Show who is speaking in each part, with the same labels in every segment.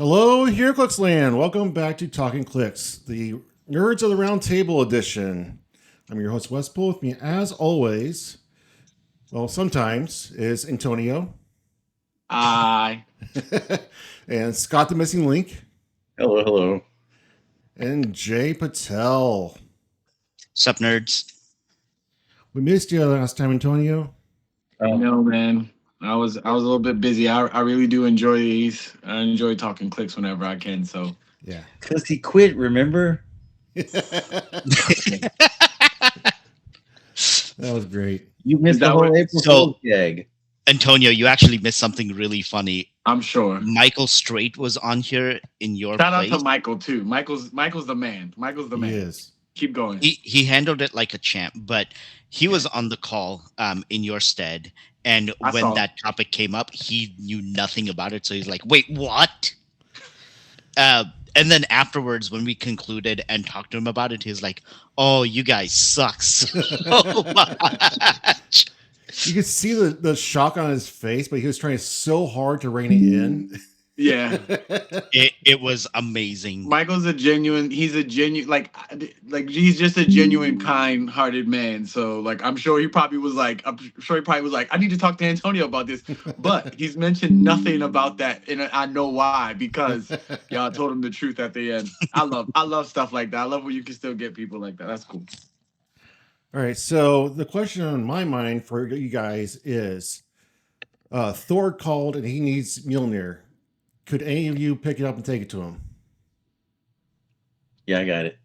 Speaker 1: Hello, Heroclix land. Welcome back to Talking Clix, the Nerds of the Round Table edition. I'm your host, Wespool. With me, as always, well, sometimes, is Antonio.
Speaker 2: Hi.
Speaker 1: And Scott the Missing Link.
Speaker 3: Hello, hello.
Speaker 1: And Jay Patel.
Speaker 4: Sup, nerds?
Speaker 1: We missed you last time, Antonio.
Speaker 2: No, man. I was a little bit busy. I really do enjoy these. I enjoy talking clicks whenever I can. So
Speaker 1: Yeah.
Speaker 3: Because he quit, remember?
Speaker 1: That was great.
Speaker 3: You missed the whole April Fool's gag.
Speaker 4: Antonio, you actually missed something really funny.
Speaker 2: I'm sure.
Speaker 4: Michael Straight was on here in your
Speaker 2: Shout
Speaker 4: place.
Speaker 2: out to Michael too. Michael's the man. Michael's the man.
Speaker 1: He is.
Speaker 2: Keep going.
Speaker 4: He handled it like a champ, but he was on the call in your stead. And when that topic came up, he knew nothing about it. So he's like, wait, what? And then afterwards, when we concluded and talked to him about it, he's like, oh, you guys suck so much.
Speaker 1: You could see the shock on his face, but he was trying so hard to rein it in.
Speaker 2: Yeah.
Speaker 4: It was amazing.
Speaker 2: Michael's he's he's just a genuine kind-hearted man. So like I'm sure he probably was like I need to talk to Antonio about this. But he's mentioned nothing about that, and I know why, because y'all told him the truth at the end. I love stuff like that. I love when you can still get people like that. That's cool.
Speaker 1: All right, so the question on my mind for you guys is Thor called and he needs Mjolnir. Could any of you pick it up and take it to him?
Speaker 3: Yeah, I got it.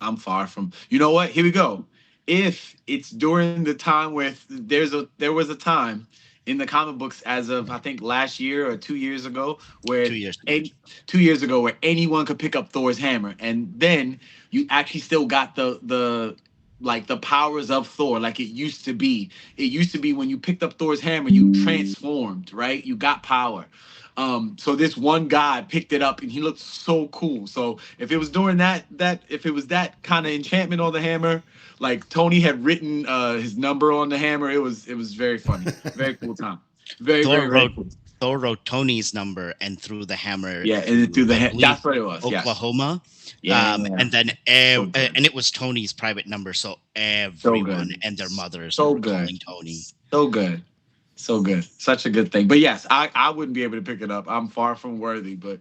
Speaker 2: I'm far from. You know what? Here we go. If it's during the time where there was a time in the comic books as of I think last year or 2 years ago where
Speaker 4: 2 years.
Speaker 2: 2 years ago where anyone could pick up Thor's hammer, and then you actually still got the powers of Thor like it used to be. It used to be when you picked up Thor's hammer, you transformed, right? You got power. So this one guy picked it up and he looked so cool. So if it was during if it was that kind of enchantment on the hammer, like Tony had written his number on the hammer, it was very funny. Very cool time.
Speaker 4: Thor wrote Tony's number and threw the hammer.
Speaker 2: Yeah, and through the hammer. That's what it was.
Speaker 4: Oklahoma.
Speaker 2: Yeah.
Speaker 4: And then and it was Tony's private number, so everyone and their mothers were calling Tony.
Speaker 2: So good. So good. Such a good thing. But yes, I wouldn't be able to pick it up. I'm far from worthy, but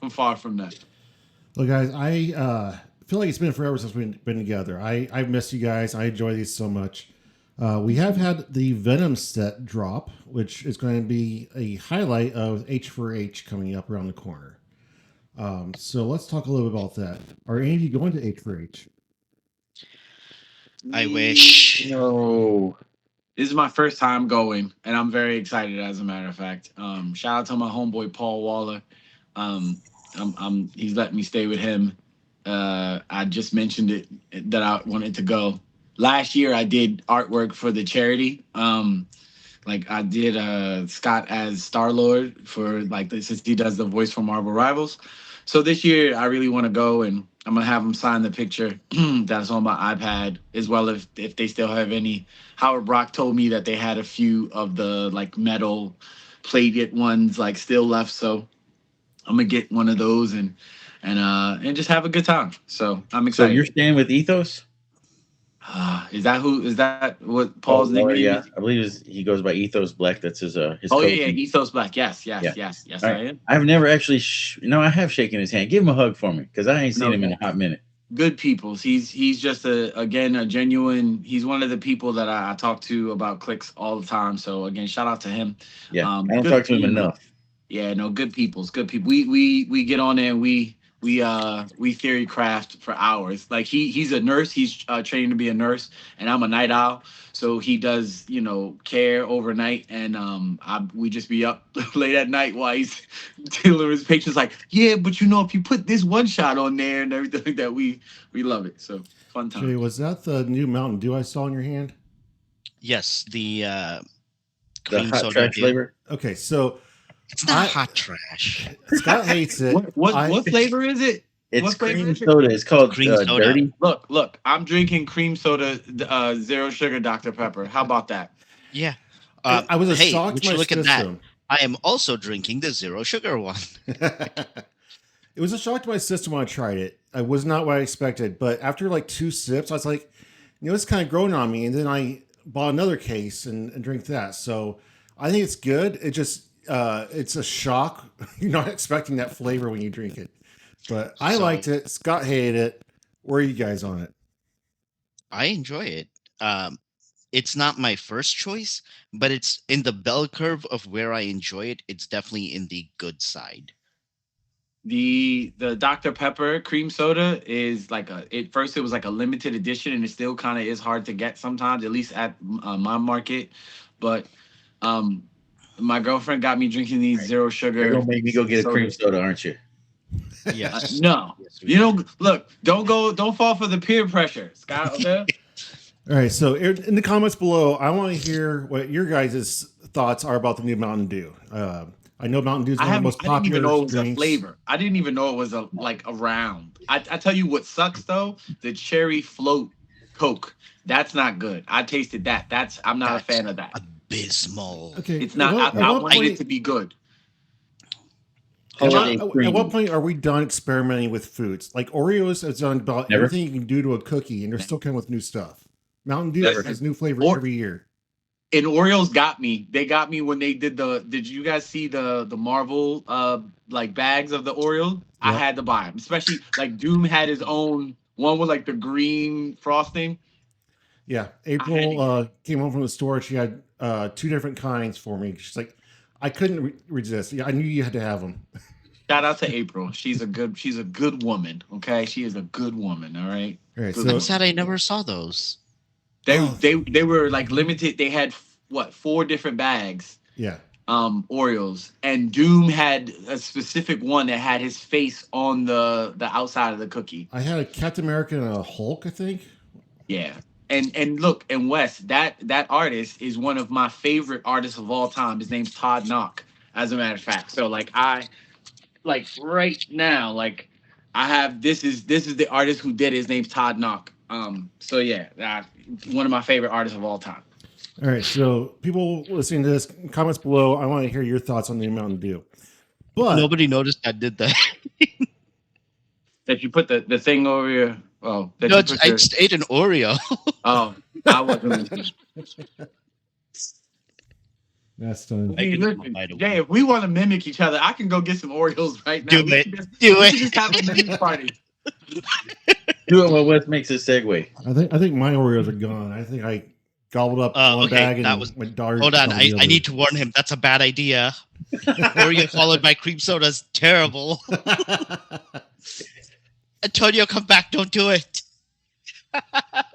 Speaker 2: I'm far from that.
Speaker 1: Well, guys, I feel like it's been forever since we've been together. I miss you guys. I enjoy these so much. We have had the Venom set drop, which is going to be a highlight of H4H coming up around the corner. So let's talk a little bit about that. Are any of you going to H4H?
Speaker 4: I wish.
Speaker 2: No. This is my first time going, and I'm very excited. As a matter of fact, shout out to my homeboy Paul Waller. He's letting me stay with him. I just mentioned it that I wanted to go. Last year, I did artwork for the charity. Like I did Scott as Star-Lord for since he does the voice for Marvel Rivals. So this year, I really want to go, and I'm gonna have him sign the picture that's on my iPad, as well if they still have any. Howard Brock told me that they had a few of the metal plated ones still left, so I'm gonna get one of those and just have a good time. So I'm excited.
Speaker 3: So you're staying with Ethos?
Speaker 2: Is that what Paul's name is?
Speaker 3: Yeah, I believe he goes by Ethos Black. That's his
Speaker 2: Oh
Speaker 3: coach.
Speaker 2: yeah, Ethos Black. Yes. Right. I am.
Speaker 3: I've never actually. I have shaken his hand. Give him a hug for me, because I ain't seen him in a hot minute.
Speaker 2: Good people. He's just a genuine. He's one of the people that I talk to about Clix all the time. So again, shout out to him.
Speaker 3: Yeah, I don't talk to him enough.
Speaker 2: Yeah, no, good people. We get on there and we theory craft for hours. Like he's a nurse. He's trained to be a nurse, and I'm a night owl. So he does, care overnight, and we just be up late at night while he's dealing with his patients. Like, yeah, but if you put this one shot on there and everything like that, we love it. So fun time.
Speaker 1: Jay, was that the new Mountain Dew I saw in your hand?
Speaker 4: Yes, the
Speaker 3: hot trash flavor.
Speaker 1: Okay, so
Speaker 4: it's not hot trash.
Speaker 1: Scott hates it.
Speaker 2: What flavor is it?
Speaker 3: It's cream soda. It's called
Speaker 4: cream soda.
Speaker 3: Dirty.
Speaker 2: Look, I'm drinking cream soda, zero sugar Dr. Pepper. How about that?
Speaker 4: Yeah.
Speaker 1: I was a shock to my
Speaker 4: look
Speaker 1: system.
Speaker 4: I am also drinking the zero sugar one.
Speaker 1: It was a shock to my system when I tried it. It was not what I expected, but after like 2 sips, I was like, it's kind of growing on me. And then I bought another case and drank that. So I think it's good. It just, it's a shock. You're not expecting that flavor when you drink it. But I liked it. Scott hated it. Where are you guys on it?
Speaker 4: I enjoy it. It's not my first choice, but it's in the bell curve of where I enjoy it. It's definitely in the good side.
Speaker 2: The Dr. Pepper cream soda is like first it was like a limited edition, and it still kind of is hard to get sometimes, at least at my market. But my girlfriend got me drinking these zero sugar.
Speaker 3: You're gonna make me go get a cream soda, aren't you?
Speaker 4: Yes.
Speaker 2: No. Yes, look, don't fall for the peer pressure, Scott. Okay.
Speaker 1: All right. So in the comments below, I want to hear what your guys' thoughts are about the new Mountain Dew. I know Mountain Dew is one of the most popular
Speaker 2: I didn't even know it was
Speaker 1: drinks.
Speaker 2: a flavor. I didn't even know it was around. I tell you what sucks though, the cherry float Coke. That's not good. I tasted that. I'm not a fan of that.
Speaker 4: Abysmal.
Speaker 1: Okay.
Speaker 2: It's not. I wanted it to be good.
Speaker 1: At what point are we done experimenting with foods? Like Oreos has done about everything you can do to a cookie, and they're still coming with new stuff. Mountain Dew has new flavors every year.
Speaker 2: And Oreos got me. They got me when they did Did you guys see the Marvel like bags of the Oreos? Yep. I had to buy them. Especially like Doom had his own one with like the green frosting.
Speaker 1: Yeah, April came home from the store. She had 2 different kinds for me. She's like, I couldn't resist. I knew you had to have them.
Speaker 2: Shout out to April. She's a good woman. Okay, she is a good woman. All right.
Speaker 1: All right.
Speaker 4: So I'm sad I never saw those.
Speaker 2: They were like limited. They had 4 different bags.
Speaker 1: Yeah.
Speaker 2: Oreos, and Doom had a specific one that had his face on the outside of the cookie.
Speaker 1: I had a Captain America and a Hulk, I think.
Speaker 2: Yeah. And look, and Wes, that artist is one of my favorite artists of all time. His name's Talkn, as a matter of fact. So like right now, like I have this is the artist who did it. His name's Talkn. So yeah, one of my favorite artists of all time.
Speaker 1: All right, so people listening to this, comments below, I want to hear your thoughts on the Mountain Dew. But
Speaker 4: nobody noticed I did that.
Speaker 2: That you put the thing over your
Speaker 4: I just ate an Oreo.
Speaker 2: Oh, I wasn't.
Speaker 1: That's done.
Speaker 2: Hey, listen, Jay, if we want to mimic each other, I can go get some Oreos right now.
Speaker 4: Do it.
Speaker 2: Just have a mimic party.
Speaker 3: Do it when Wes makes a segue.
Speaker 1: I think my Oreos are gone. I think I gobbled up one bag and my daughter.
Speaker 4: Hold on, I need to warn him. That's a bad idea. Oreo followed by cream soda is terrible. Antonio, come back! Don't do it.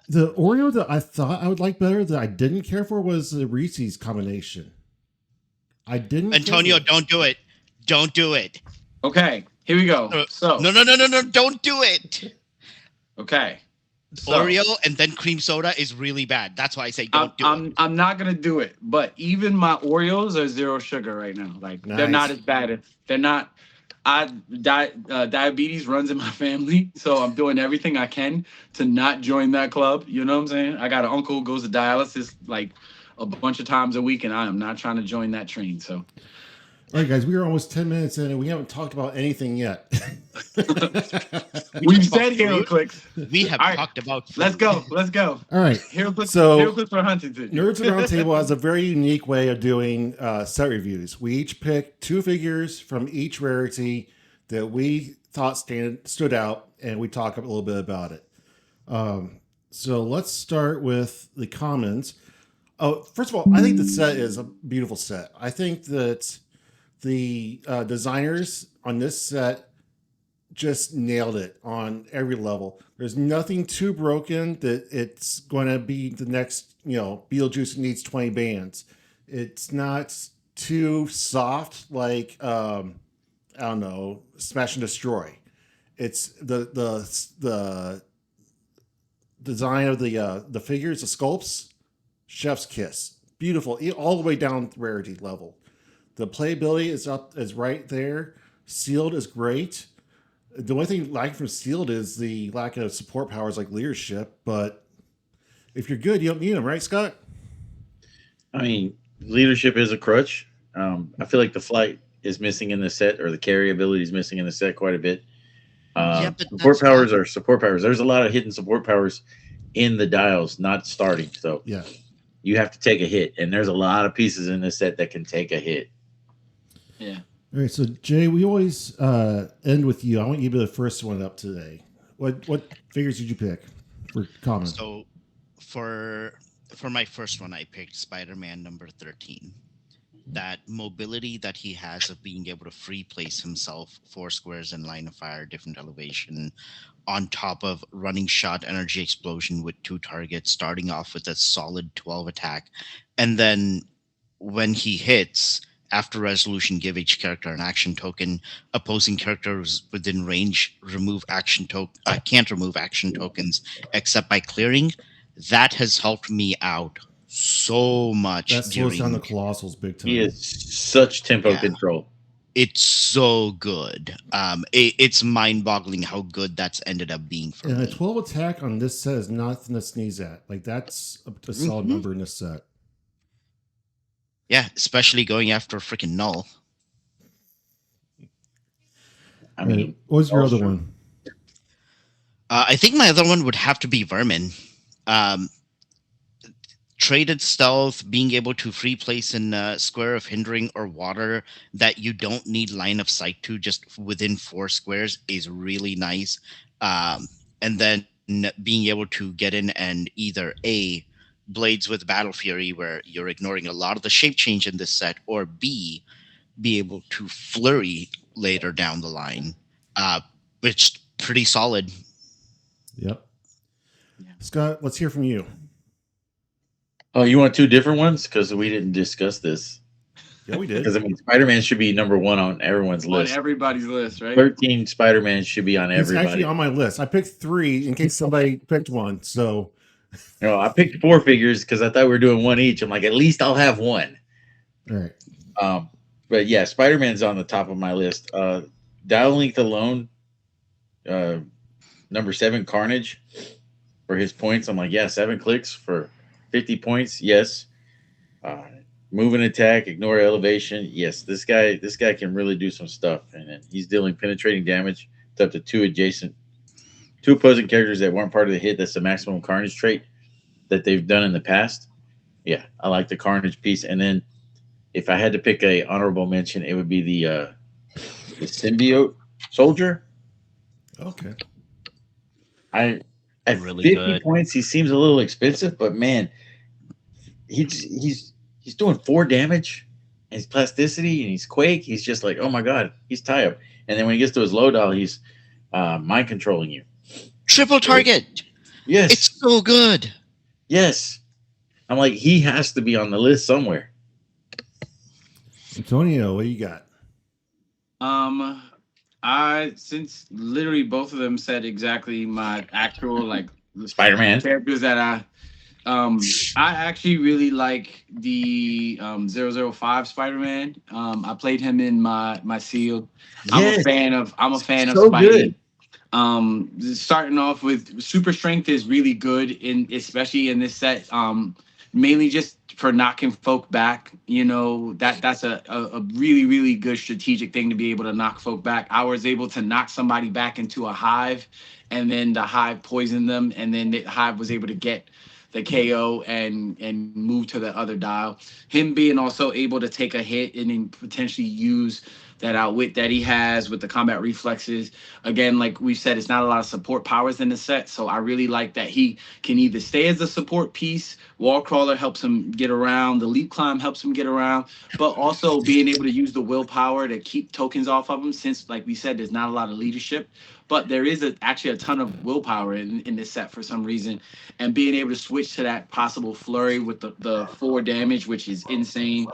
Speaker 1: The Oreo that I thought I would like better that I didn't care for was the Reese's combination. I didn't.
Speaker 4: Antonio, don't do it. Don't do it.
Speaker 2: Okay, here we go. So
Speaker 4: no, don't do it.
Speaker 2: Okay. So,
Speaker 4: Oreo and then cream soda is really bad. That's why I say don't do it.
Speaker 2: I'm not gonna do it. But even my Oreos are zero sugar right now. Like they're not as bad. They're not. Diabetes runs in my family, so I'm doing everything I can to not join that club. You know what I'm saying? I got an uncle who goes to dialysis like a bunch of times a week, and I am not trying to join that train. So,
Speaker 1: all right, guys, we are almost 10 minutes in, and we haven't talked about anything yet.
Speaker 2: We've said Heroclix.
Speaker 4: We have talked about food.
Speaker 2: Let's go.
Speaker 1: All right.
Speaker 2: Heroclix for Huntington.
Speaker 1: Nerds Roundtable has a very unique way of doing set reviews. We each pick 2 figures from each rarity that we thought stood out, and we talk a little bit about it. So let's start with the commons. Oh, first of all, I think the set is a beautiful set. I think that the designers on this set just nailed it on every level. There's nothing too broken that it's going to be the next, Beetlejuice needs 20 bands. It's not too soft like, I don't know, Smash and Destroy. It's the design of the figures, the sculpts, chef's kiss. Beautiful, all the way down rarity level. The playability is right there. Sealed is great. The only thing lacking from Sealed is the lack of support powers like leadership. But if you're good, you don't need them, right, Scott?
Speaker 3: I mean, leadership is a crutch. I feel like the flight is missing in the set, or the carry ability is missing in the set quite a bit.
Speaker 4: Yeah, but
Speaker 3: Support
Speaker 4: that's
Speaker 3: powers
Speaker 4: fine.
Speaker 3: are support powers. There's a lot of hidden support powers in the dials, not starting. So
Speaker 1: Yeah.
Speaker 3: you have to take a hit, and there's a lot of pieces in this set that can take a hit.
Speaker 2: Yeah.
Speaker 1: All right. So Jay, we always end with you. I want you to be the first one up today. What figures did you pick for common?
Speaker 4: So for my first one, I picked Spider-Man number 13. That mobility that he has of being able to free place himself 4 squares in line of fire, different elevation, on top of running shot, energy explosion with 2 targets, starting off with a solid 12 attack, and then when he hits, after resolution, give each character an action token. Opposing characters within range remove action can't remove action tokens except by clearing. That has helped me out so much.
Speaker 1: That slows down the
Speaker 4: during
Speaker 1: Colossals big time.
Speaker 3: He is such tempo
Speaker 4: Yeah.
Speaker 3: control.
Speaker 4: It's so good. It's mind-boggling how good that's ended up being for
Speaker 1: And
Speaker 4: me.
Speaker 1: a 12 attack on this set is nothing to sneeze at. Like, that's a solid number in this set.
Speaker 4: Yeah, especially going after freaking Null.
Speaker 3: I mean,
Speaker 1: what was your
Speaker 3: also-
Speaker 1: other one?
Speaker 4: I think my other one would have to be Vermin. Traded stealth, being able to free place in a square of hindering or water that you don't need line of sight to, just within 4 squares, is really nice. And then being able to get in and either A, Blades with Battle Fury, where you're ignoring a lot of the shape change in this set, or B, be able to flurry later down the line, which is pretty solid.
Speaker 1: Yep. Scott, let's hear from you.
Speaker 3: Oh, you want 2 different ones? Because we didn't discuss this.
Speaker 1: Yeah, we did.
Speaker 3: Because I mean, Spider-Man should be number 1 on everyone's
Speaker 2: On
Speaker 3: list.
Speaker 2: everybody's list, right?
Speaker 3: 13 Spider-Man should be on
Speaker 1: It's
Speaker 3: everybody.
Speaker 1: actually on my list. I picked 3 in case somebody picked one. So,
Speaker 3: I picked 4 figures because I thought we were doing 1 each. I'm like, at least I'll have 1.
Speaker 1: all right.
Speaker 3: But yeah, Spider-Man's on the top of my list. Dial Length alone, number 7, Carnage, for his points. I'm like, yeah, 7 clicks for 50 points. Yes. Move and attack, ignore elevation. Yes, this guy can really do some stuff, and he's dealing penetrating damage to up to 2 opposing characters that weren't part of the hit. That's the maximum Carnage trait that they've done in the past. Yeah, I like the Carnage piece. And then if I had to pick a honorable mention, it would be the symbiote soldier.
Speaker 1: Okay.
Speaker 3: At
Speaker 4: Really
Speaker 3: 50
Speaker 4: good.
Speaker 3: points, he seems a little expensive, but man, he's doing 4 damage. And his plasticity and he's quake. He's just like, oh my god, he's tie up. And then when he gets to his low dial, he's mind controlling you.
Speaker 4: Triple target.
Speaker 3: Yes,
Speaker 4: It's so good.
Speaker 3: yes. I'm like, he has to be on the list somewhere.
Speaker 1: Antonio, what you got?
Speaker 2: Since literally both of them said exactly my actual like
Speaker 3: Spider-Man.
Speaker 2: characters that I actually really like the 005 Spider-Man. I played him in my seal.
Speaker 3: Yes.
Speaker 2: I'm a fan of
Speaker 3: So
Speaker 2: Spidey.
Speaker 3: good.
Speaker 2: Starting off with super strength is really good especially in this set. Mainly just for knocking folk back. You know, that's a really, really good strategic thing to be able to knock folk back. I was able to knock somebody back into a hive, and then the hive poisoned them, and then the hive was able to get the KO and move to the other dial. Him being also able to take a hit and then potentially use that outwit that he has with the combat reflexes. Again, like we said, it's not a lot of support powers in the set, so I really like that he can either stay as a support piece, wall crawler helps him get around, the leap climb helps him get around, but also being able to use the willpower to keep tokens off of him, since like we said, there's not a lot of leadership, but there is actually a ton of willpower in this set for some reason, and being able to switch to that possible flurry with the 4 damage, which is insane.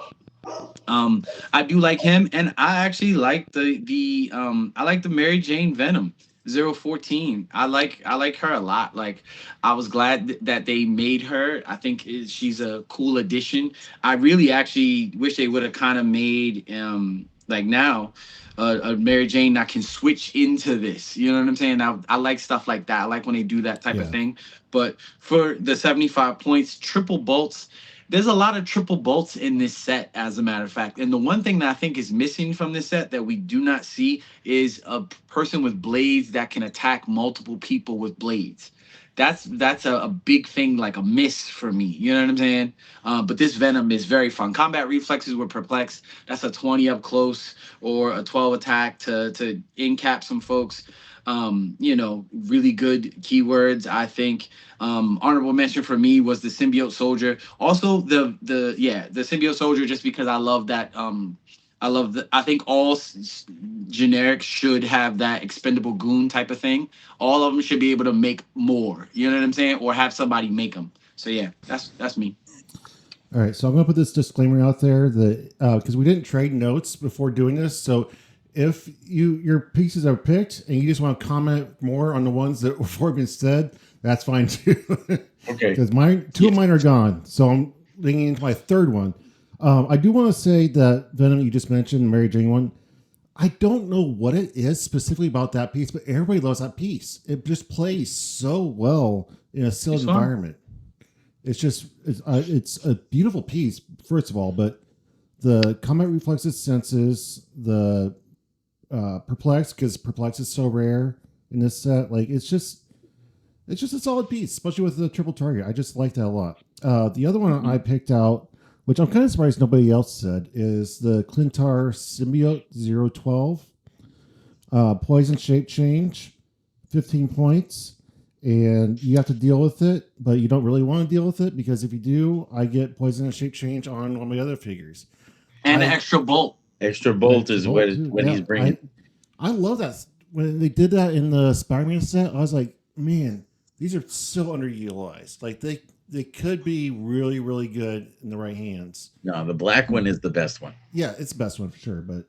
Speaker 2: I do like him, and I actually like the Mary Jane Venom 014. I like her a lot. Like, I was glad that they made her. I think she's a cool addition. I really actually wish they would have kind of made like now a Mary Jane that can switch into this. You know what I'm saying? I like stuff like that. I like when they do that type of thing. But for the 75 points, triple bolts, There's a lot of triple bolts in this set, as a matter of fact. And the one thing that I think is missing from this set that we do not see is a person with blades that can attack multiple people with blades. That's a big thing, like a miss for me. You know what I'm saying? But this Venom is very fun. Combat reflexes with Perplex. That's a 20 up close or a 12 attack to in-cap some folks. Really good keywords, I think. Honorable mention for me was the Symbiote Soldier. Also the Symbiote Soldier, just because I love that. I think all generics should have that expendable goon type of thing. All of them should be able to make more. You know what I'm saying? Or have somebody make them. So yeah, that's me.
Speaker 1: All right, so I'm going to put this disclaimer out there that because we didn't trade notes before doing this, so if your pieces are picked and you just want to comment more on the ones that before been said, that's fine too.
Speaker 3: Okay.
Speaker 1: Because two of mine are gone, so I'm leaning into my third one. I do want to say that Venom you just mentioned, Mary Jane one. I don't know what it is specifically about that piece, but everybody loves that piece. It just plays so well in a sealed environment. It's a beautiful piece, first of all, but the combat reflexes, senses, the Perplex, because Perplex is so rare in this set. Like it's just a solid piece, especially with the triple target. I just like that a lot. The other one I picked out, which I'm kind of surprised nobody else said, is the Clintar Symbiote 012. Poison shape change, 15 points. And you have to deal with it, but you don't really want to deal with it because if you do, I get poison and shape change on one of my other figures.
Speaker 2: And an extra bolt.
Speaker 3: Extra bolt is what he's bringing.
Speaker 1: I love that. When they did that in the Spider-Man set, I was like, man, these are so underutilized. Like they could be really, really good in the right hands.
Speaker 3: No, the black one is the best one.
Speaker 1: Yeah, it's the best one for sure. But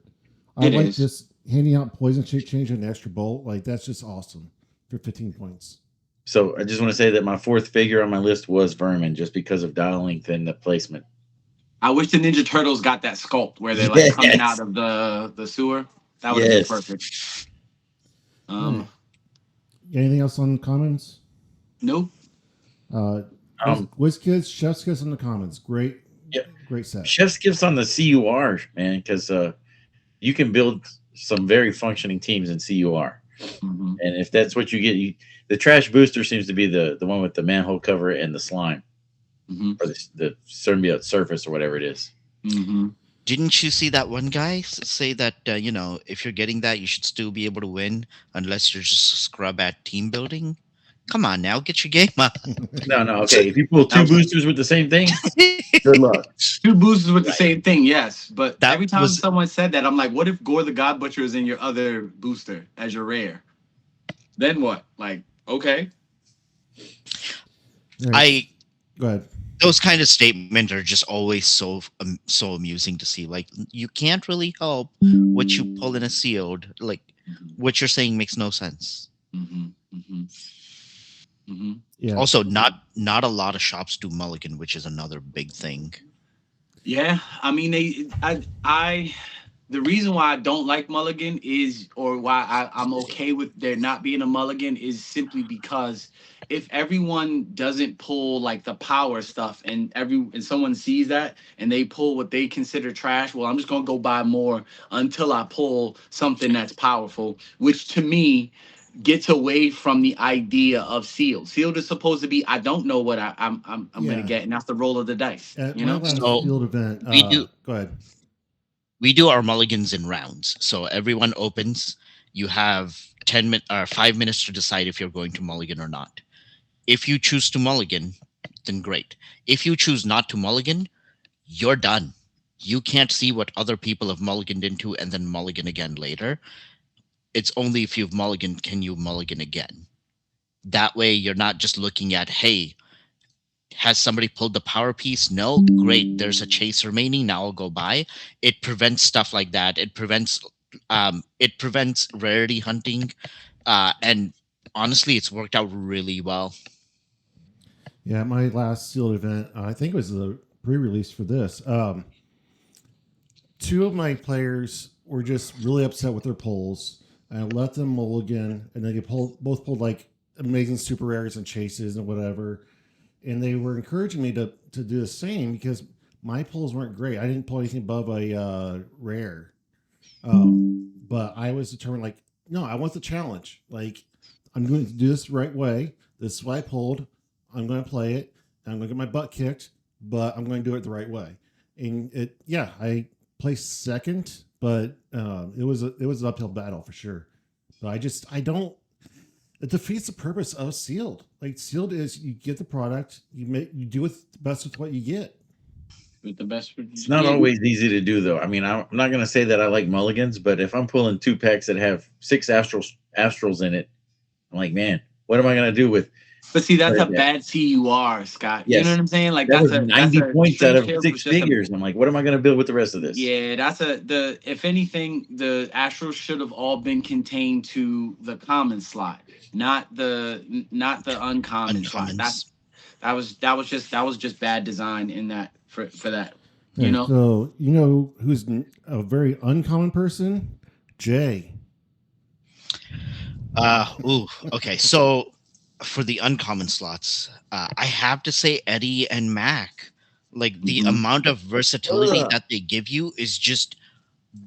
Speaker 1: I like just handing out poison shape change and an extra bolt. Like that's just awesome for 15 points.
Speaker 3: So I just want to say that my fourth figure on my list was Vermin, just because of dialing and the placement.
Speaker 2: I wish the Ninja Turtles got that sculpt where they're like coming out of the sewer. That would have been perfect.
Speaker 1: Anything else on comments?
Speaker 2: Nope.
Speaker 1: Wizkids, Chef's Kiss in the comments. Great set.
Speaker 3: Chef's Kiss on the CUR, man, because you can build some very functioning teams in CUR. Mm-hmm. And if that's what you get, the trash booster seems to be the one with the manhole cover and the slime, or the symbiote surface or whatever it is.
Speaker 2: Mm-hmm.
Speaker 4: Didn't you see that one guy say that if you're getting that, you should still be able to win unless you're just a scrub at team building? Come on now, get your game up.
Speaker 3: No, okay. If you pull two boosters with the same thing, good luck.
Speaker 2: Two boosters with the same thing, yes. But every time someone said that, I'm like, what if Gore the God Butcher is in your other booster as your rare? Then what? Like, okay.
Speaker 1: Right. Go ahead.
Speaker 4: Those kind of statements are just always so amusing to see. Like, you can't really help what you pull in a sealed. Like, what you're saying makes no sense.
Speaker 2: Mm-hmm. Mm-hmm. Mm-hmm.
Speaker 4: Yeah. Also, not a lot of shops do mulligan, which is another big thing.
Speaker 2: Yeah, I mean, the reason why I don't like mulligan is, or why I'm okay with there not being a mulligan, is simply because if everyone doesn't pull like the power stuff, and someone sees that and they pull what they consider trash, well, I'm just gonna go buy more until I pull something that's powerful, which to me gets away from the idea of sealed. Sealed is supposed to be, I don't know what I'm going to get, and that's the roll of the dice.
Speaker 1: Sealed event. Go ahead.
Speaker 4: We do our mulligans in rounds. So everyone opens. You have 5 minutes to decide if you're going to mulligan or not. If you choose to mulligan, then great. If you choose not to mulligan, you're done. You can't see what other people have mulliganed into and then mulligan again later. It's only if you've mulliganed can you mulligan again. That way you're not just looking at, hey, has somebody pulled the power piece? No? Great. There's a chase remaining. Now I'll go buy. It prevents stuff like that. It prevents rarity hunting. And honestly, it's worked out really well.
Speaker 1: Yeah, my last sealed event, I think it was the pre-release for this. Two of my players were just really upset with their pulls. I let them mulligan, and then they both pulled like amazing super rares and chases and whatever. and they were encouraging me to do the same because my pulls weren't great. I didn't pull anything above a rare, but I was determined like, no, I want the challenge. Like, I'm going to do this the right way. This is what I pulled. I'm going to play it. I'm going to get my butt kicked, but I'm going to do it the right way. And I placed second, but it was an uphill battle for sure. But I don't. It defeats the purpose of sealed. Like sealed is you get the product, you do the best with what you get.
Speaker 2: With the best.
Speaker 3: It's not always easy to do, though. I mean, I'm not going to say that I like mulligans, but if I'm pulling 2 packs that have 6 astrals in it, I'm like, man, what am I going to do with?
Speaker 2: But see, that's a bad CUR, Scott.
Speaker 3: Yes.
Speaker 2: You know what I'm saying? Like
Speaker 3: that
Speaker 2: that's
Speaker 3: was 90 points out of 6 figures. I'm like, what am I going to build with the rest of this?
Speaker 2: Yeah, if anything, the astrals should have all been contained to the common slot, not the uncommon slot. That was just bad design in that for that. You know.
Speaker 1: So who's a very uncommon person? Jay.
Speaker 4: Okay. So for the uncommon slots, I have to say Eddie and Mac. Like the amount of versatility that they give you is just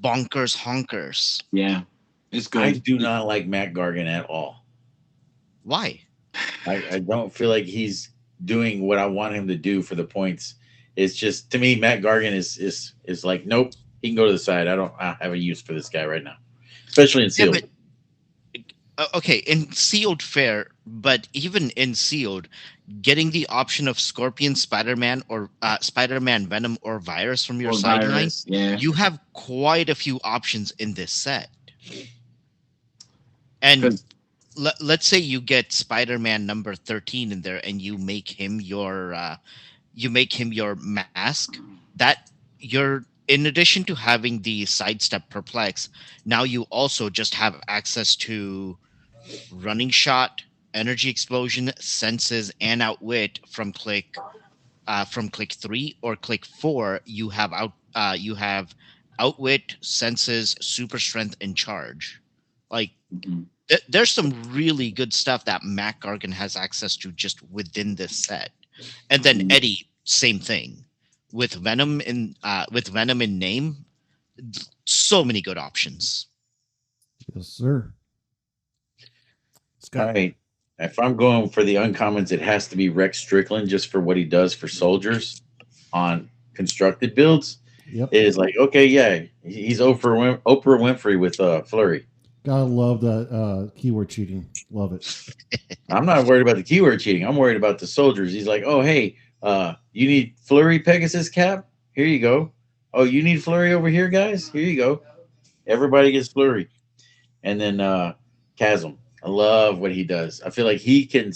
Speaker 4: bonkers honkers.
Speaker 2: Yeah, it's good.
Speaker 3: I do not like Matt Gargan at all.
Speaker 4: Why?
Speaker 3: I don't feel like he's doing what I want him to do for the points. It's just, to me, Matt Gargan is like, nope, he can go to the side. I don't have a use for this guy right now, especially in sealed.
Speaker 4: Okay, in sealed fair, but even in sealed, getting the option of Scorpion, Spider-Man, or Spider-Man, Venom, or Virus from your sideline, you have quite a few options in this set. And let's say you get Spider-Man number 13 in there, and you make him your mask. That you're, in addition to having the sidestep perplex, now you also just have access to running shot, energy explosion, senses, and outwit from click 3 or click 4. You have outwit, senses, super strength, and charge. Like there's some really good stuff that Mac Gargan has access to just within this set. And then Eddie, same thing with Venom in name. So many good options.
Speaker 1: Yes, sir.
Speaker 3: All right. If I'm going for the uncommons, it has to be Rex Strickland just for what he does for soldiers on constructed builds.
Speaker 1: Yep.
Speaker 3: It is like, okay, yeah, he's Oprah Winfrey with Flurry.
Speaker 1: Gotta love that keyword cheating. Love it.
Speaker 3: I'm not worried about the keyword cheating. I'm worried about the soldiers. He's like, oh, hey, you need Flurry Pegasus Cap? Here you go. Oh, you need Flurry over here, guys? Here you go. Everybody gets Flurry. And then Chasm. I love what he does. I feel like he can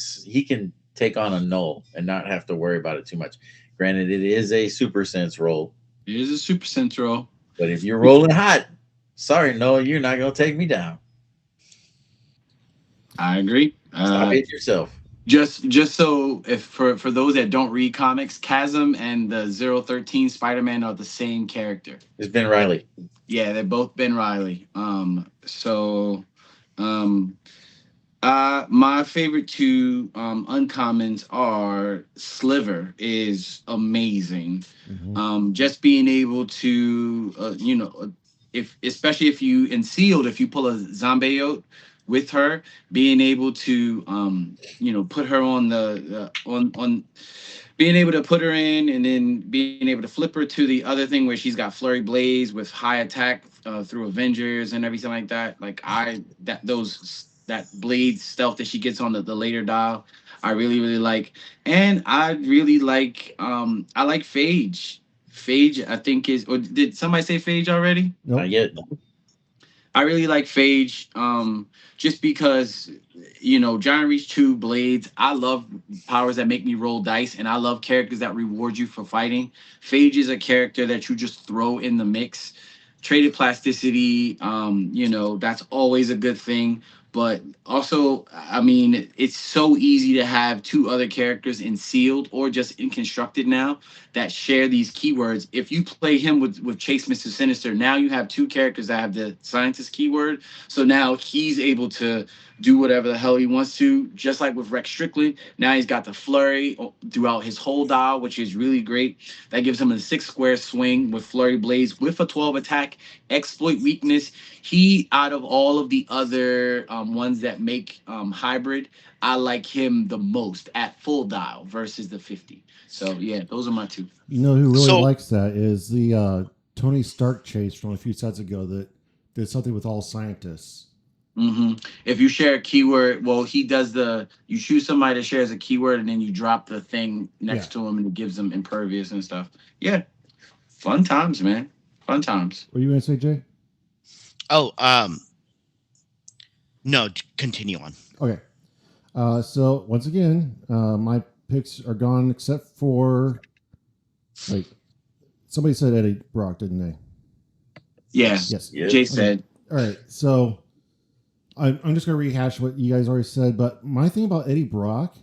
Speaker 3: take on a null and not have to worry about it too much. Granted, it is a super sense roll.
Speaker 2: It is a super sense roll.
Speaker 3: But if you're rolling hot, sorry, Null, you're not going to take me down.
Speaker 2: I agree.
Speaker 3: Stop hitting yourself.
Speaker 2: Just so if for those that don't read comics, Chasm and the 013 Spider-Man are the same character.
Speaker 3: It's Ben Reilly.
Speaker 2: Yeah, they're both Ben Reilly. My favorite two uncommons are Sliver is amazing.
Speaker 1: Mm-hmm.
Speaker 2: Just being able to especially if you in sealed, if you pull a Zombiote with her, being able to put her on on being able to put her in and then being able to flip her to the other thing where she's got Flurry Blaze with high attack through Avengers and everything like that. Like that blade stealth that she gets on the later dial, I really, really like. And I really like I like Phage. Phage, I think is, or did somebody say Phage already?
Speaker 1: Nope.
Speaker 3: Not yet.
Speaker 2: I really like Phage, just because, Giant Reach 2 blades. I love powers that make me roll dice, and I love characters that reward you for fighting. Phage is a character that you just throw in the mix. Traded plasticity, that's always a good thing. But also, I mean, it's so easy to have two other characters in sealed or just in constructed now that share these keywords. If you play him with Chase Mr. Sinister, now you have two characters that have the scientist keyword. So now he's able to do whatever the hell he wants to. Just like with Rex Strickland, now he's got the flurry throughout his whole dial, which is really great. That gives him a 6 square swing with flurry blades with a 12 attack, exploit weakness. He, out of all of the other ones that make hybrid, I like him the most at full dial versus the 50. So yeah, those are my two.
Speaker 1: You know who really
Speaker 4: So-
Speaker 1: likes that is the Tony Stark chase from a few sets ago that did something with all scientists.
Speaker 2: If you share a keyword, well, he does you choose somebody that shares a keyword and then you drop the thing next to him and it gives them impervious and stuff. Yeah. Fun times, man. Fun times.
Speaker 1: What are you going to say, Jay?
Speaker 4: Oh, no, continue on.
Speaker 1: Okay. So once again, my picks are gone except for, like, somebody said Eddie Brock, didn't they?
Speaker 2: Yeah.
Speaker 1: Yes.
Speaker 2: Jay said.
Speaker 1: All right. So I'm just going to rehash what you guys already said, but my thing about Eddie Brock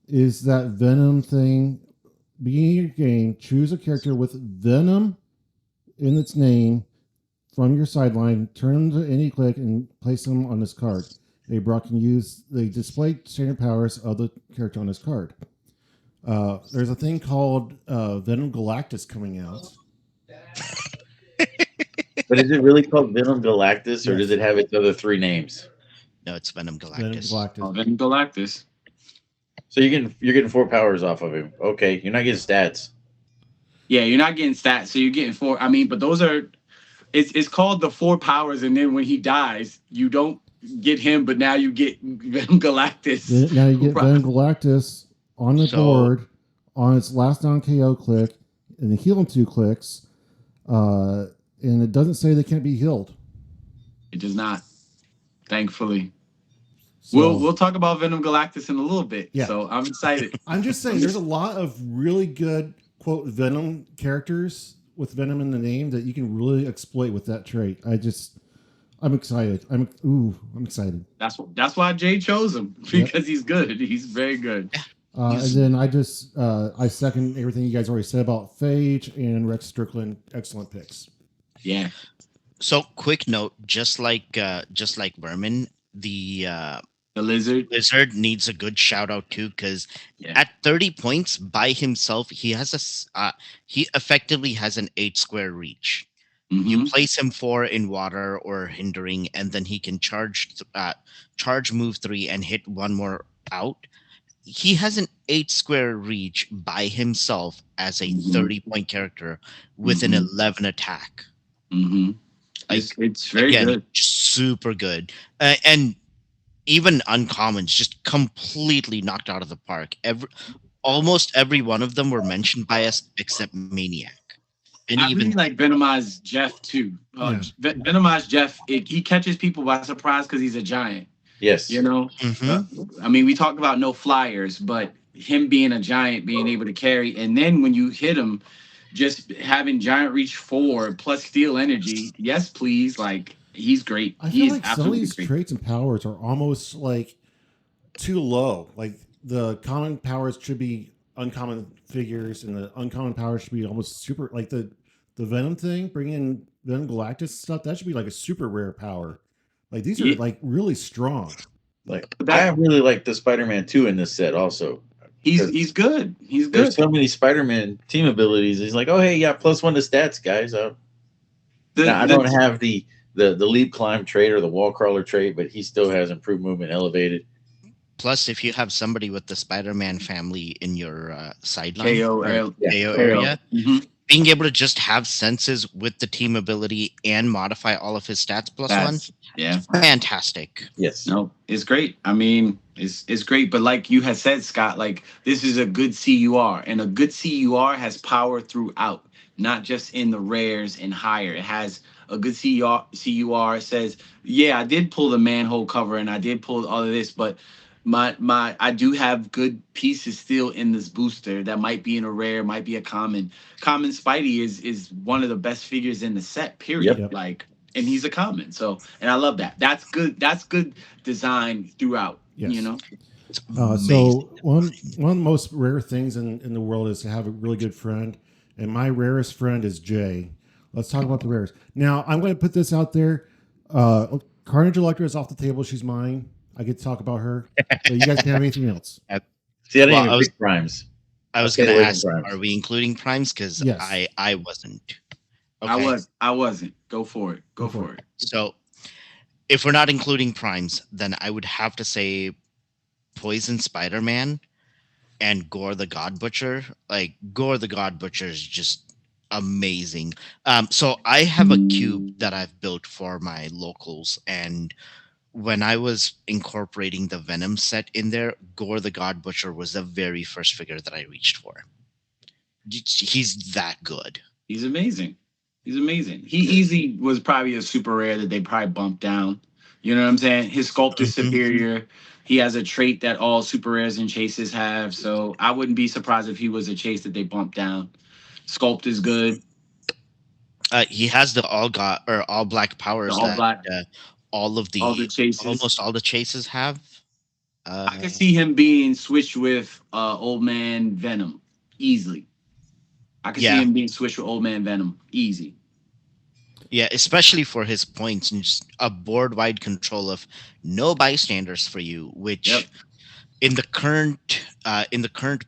Speaker 1: is that Venom thing. Beginning of your game, choose a character with Venom in its name from your sideline, turn them to any click, and place them on this card. Eddie Brock can use the display standard powers of the character on this card. There's a thing called Venom Galactus coming out.
Speaker 3: But is it really called Venom Galactus, or does it have its other 3 names?
Speaker 4: No, it's Venom Galactus.
Speaker 1: Venom Galactus.
Speaker 2: Oh, Venom Galactus.
Speaker 3: So you're getting 4 powers off of him. Okay, you're not getting stats.
Speaker 2: Yeah, you're not getting stats, so you're getting 4. I mean, but those are it's called the 4 powers, and then when he dies, you don't get him, but now you get Venom Galactus.
Speaker 1: Now you get Venom Galactus on the board on its last non-KO click, and the heal in 2 clicks. And it doesn't say they can't be healed.
Speaker 2: It does not, thankfully.
Speaker 1: So,
Speaker 2: We'll talk about Venom Galactus in a little bit.
Speaker 1: Yeah.
Speaker 2: So I'm excited.
Speaker 1: I'm just saying, there's a lot of really good quote Venom characters with Venom in the name that you can really exploit with that trait. I'm excited. I'm excited.
Speaker 2: That's why Jay chose him, because he's good. He's very good.
Speaker 1: And then I second everything you guys already said about Phage and Rex Strickland. Excellent picks.
Speaker 2: Yeah.
Speaker 4: So, quick note: just like Vermin, the lizard needs a good shout out too, because at 30 points by himself, he effectively has an 8 square reach. You place him 4 in water or hindering, and then he can charge move 3 and hit 1 more out. He has an 8 square reach by himself as a 30-point character with an 11 attack.
Speaker 2: It's very good.
Speaker 4: Super good. And even uncommons just completely knocked out of the park. Almost every one of them were mentioned by us except Maniac. And
Speaker 2: I
Speaker 4: even
Speaker 2: really like Venomized Jeff too. Venomized Jeff, he catches people by surprise because he's a giant.
Speaker 3: Yes.
Speaker 2: You know? I mean, we talked about no flyers, but him being a giant, being able to carry, and then when you hit him, just having giant reach 4 plus steel energy, yes, please. Like, he's great.
Speaker 1: I feel
Speaker 2: He's
Speaker 1: like some of
Speaker 2: absolutely
Speaker 1: these
Speaker 2: great.
Speaker 1: traits and powers are almost like too low. Like the common powers should be uncommon figures, and the uncommon powers should be almost super. Like the Venom thing, bringing in Venom Galactus stuff, that should be like a super rare power. Like these are like really strong.
Speaker 3: Like I really like the Spider-Man 2 in this set also.
Speaker 2: He's good. He's good.
Speaker 3: There's so many Spider-Man team abilities. He's like, oh hey, yeah, +1 to stats, guys. Now, I don't have the leap climb trait or the wall crawler trait, but he still has improved movement, elevated.
Speaker 4: plus, if you have somebody with the Spider-Man family in your sideline
Speaker 2: KO
Speaker 4: area, being able to just have senses with the team ability and modify all of his stats +1, fantastic.
Speaker 3: Yes.
Speaker 2: No, it's great. I mean, it's great. But like you had said, Scott, like this is a good CUR, and a good CUR has power throughout, not just in the rares and higher. It has a good CUR says, yeah, I did pull the manhole cover and I did pull all of this, but I do have good pieces still in this booster that might be in a rare, might be a common. Common Spidey is one of the best figures in the set, period.
Speaker 1: Yep.
Speaker 2: Like, and he's a common. So, and I love that. That's good. That's good design throughout.
Speaker 1: Yes.
Speaker 2: You know.
Speaker 1: So one of the most rare things in the world is to have a really good friend, and my rarest friend is Jay. Let's talk about the rares. Now I'm going to put this out there. Carnage Electra is off the table. She's mine. I get to talk about her. But you guys can have anything else.
Speaker 3: See, I didn't
Speaker 4: Well,
Speaker 3: even pick primes.
Speaker 4: I was
Speaker 3: stayed
Speaker 4: going to
Speaker 3: away from
Speaker 4: ask,
Speaker 3: primes.
Speaker 4: are we including primes? Because
Speaker 1: Yes.
Speaker 4: I wasn't. Okay.
Speaker 2: I wasn't. Go for it. Go for it.
Speaker 4: So if we're not including primes, then I would have to say Poison Spider-Man and Gore the God Butcher. Like Gore the God Butcher is just amazing. So I have a cube that I've built for my locals, and when I was incorporating the Venom set in there, Gore the God Butcher was the very first figure that I reached for. He's that good.
Speaker 2: He's amazing. He's amazing. He easily was probably a super rare that they probably bumped down. You know what I'm saying? His sculpt is superior. He has a trait that all super rares and chases have. So I wouldn't be surprised if he was a chase that they bumped down. Sculpt is good.
Speaker 4: He has the all black powers
Speaker 2: The all
Speaker 4: that
Speaker 2: black,
Speaker 4: all the
Speaker 2: chases.
Speaker 4: almost all the chases have.
Speaker 2: I could see him being switched with Old Man Venom easily. I could see him being switched with Old Man Venom easy.
Speaker 4: Yeah, especially for his points and just a board wide control of no bystanders for you, which in the current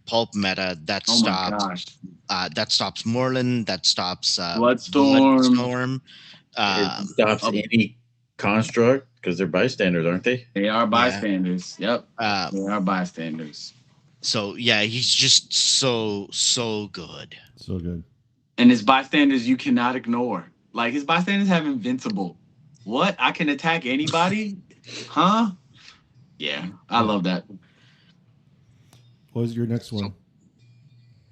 Speaker 4: pulp meta that stops Moreland, that stops
Speaker 2: Bloodstorm.
Speaker 3: It stops any construct because they're bystanders, aren't they?
Speaker 2: They are bystanders. Yep. They are bystanders.
Speaker 4: So yeah, he's just so good.
Speaker 1: So good.
Speaker 2: And his bystanders you cannot ignore. Like his bystanders have invincible. What? I can attack anybody? Huh? Yeah, I love that.
Speaker 1: What was your next one?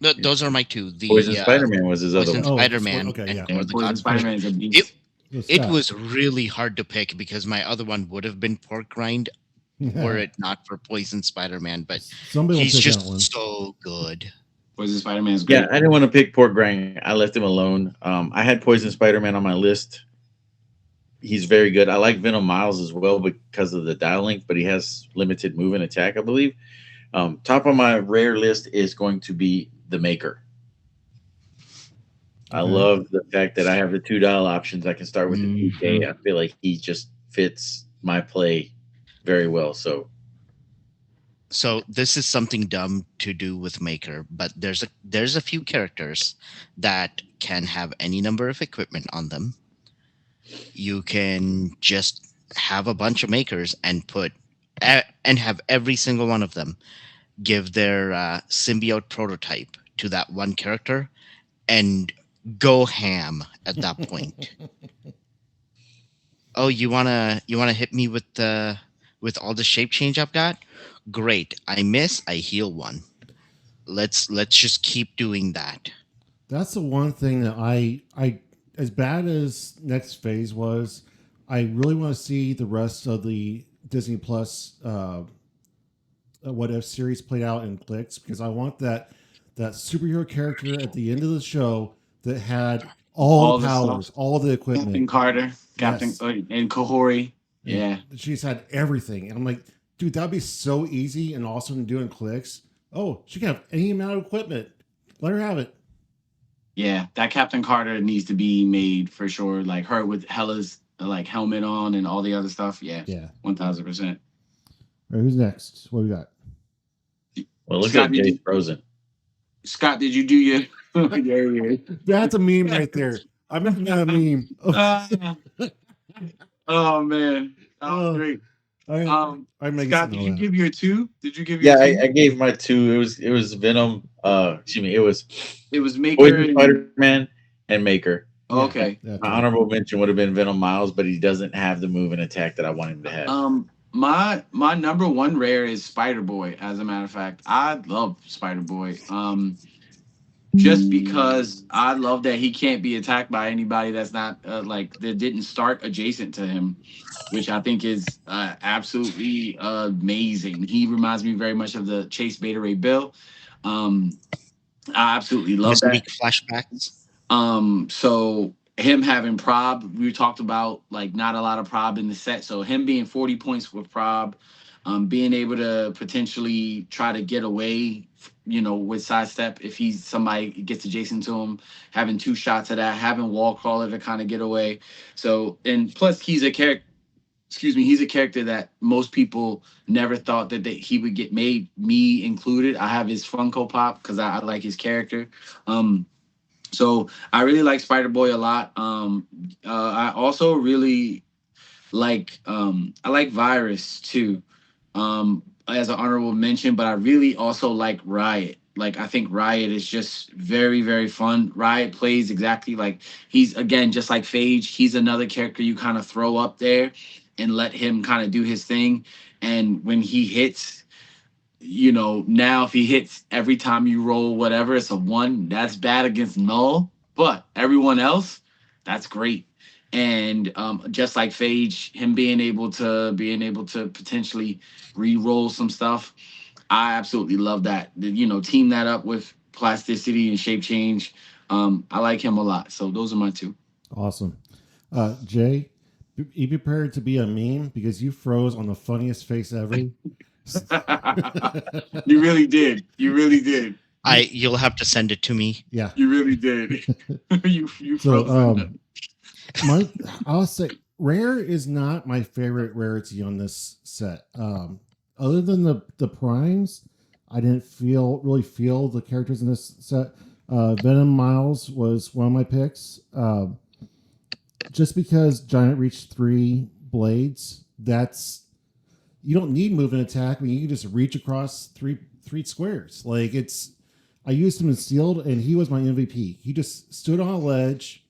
Speaker 4: Those are my two. The
Speaker 3: Poison Spider-Man was his other one.
Speaker 4: Spider-Man.
Speaker 1: Okay, yeah.
Speaker 2: Poison Spider-Man is a beast.
Speaker 4: It was really hard to pick because my other one would have been Pork Rind were it not for Poison Spider-Man, but he's just so good.
Speaker 2: Poison Spider-Man's great.
Speaker 3: Yeah, I didn't want to pick Pork Rind. I left him alone. I had Poison Spider-Man on my list. He's very good. I like Venomized as well because of the dial link, but he has limited move and attack, I believe. Top of my rare list is going to be the Maker. I love the fact that I have the $2 options. I can start with the 2K. I feel like he just fits my play very well.
Speaker 4: So this is something dumb to do with Maker, but there's a few characters that can have any number of equipment on them. You can just have a bunch of Makers and have every single one of them give their symbiote prototype to that one character and go ham at that point. Oh, you wanna hit me with all the shape change I've got? Great. I miss, I heal one. Let's just keep doing that.
Speaker 1: That's the one thing that I as bad as next phase was, I really want to see the rest of the Disney Plus What If series played out in Clix, because I want that superhero character at the end of the show that had all the powers, stuff. All the equipment.
Speaker 2: Captain Carter, and Kahori. Yeah.
Speaker 1: She's had everything. And I'm like, dude, that'd be so easy and awesome to do in Clix. Oh, she can have any amount of equipment. Let her have it.
Speaker 2: Yeah, that Captain Carter needs to be made for sure. Like her with Hella's like helmet on and all the other stuff. Yeah. 1000%.
Speaker 1: All right, who's next? What we got?
Speaker 3: Well, look at Jay's frozen.
Speaker 2: Scott, did you do your?
Speaker 1: That's a meme right there. I'm making that a meme.
Speaker 2: Oh man, that was great. Scott, did you give your two? Did you give
Speaker 3: your two?
Speaker 2: Yeah,
Speaker 3: I gave my two. It was Venom. Excuse me. It was
Speaker 2: Maker,
Speaker 3: Spider-Man, and Maker.
Speaker 2: Oh, okay.
Speaker 3: My honorable mention would have been Venomized, but he doesn't have the move and attack that I want him to have.
Speaker 2: My number one rare is Spider-Boy. As a matter of fact, I love Spider-Boy. Just because I love that he can't be attacked by anybody that's not that didn't start adjacent to him, which I think is absolutely amazing. He reminds me very much of the Chase Beta Ray Bill. I absolutely love that.
Speaker 4: Flashbacks.
Speaker 2: So him having prob, we talked about like not a lot of prob in the set. So him being 40 points with prob, being able to potentially try to get away, with sidestep if somebody gets adjacent to him, having two shots of that, having wall crawler to kind of get away. So, and plus he's a character. excuse me, he's a character that most people never thought that he would get made, me included. I have his Funko Pop because I like his character. So I really like Spider Boy a lot. I also really I like Virus too, as an honorable mention, but I really also like Riot. Like I think Riot is just very, very fun. Riot plays exactly like he's again just like Phage. He's another character you kind of throw up there and let him kind of do his thing. And when he hits, now if he hits every time you roll whatever, it's a 1. That's bad against Null, but everyone else, that's great. And just like Phage, him being able to potentially re-roll some stuff, I absolutely love that. Team that up with plasticity and shape change. I like him a lot. So those are my 2.
Speaker 1: Awesome. Jay, be prepared to be a meme because you froze on the funniest face ever.
Speaker 2: You really did. You really did.
Speaker 4: You'll have to send it to me.
Speaker 1: Yeah.
Speaker 2: You really did. you
Speaker 1: so I'll say rare is not my favorite rarity on this set. Other than the primes, I didn't really feel the characters in this set. Venom Miles was one of my picks. Just because Giant Reach 3 blades, you don't need move and attack. I mean, you can just reach across three squares. Like I used him in sealed, and he was my MVP. He just stood on a ledge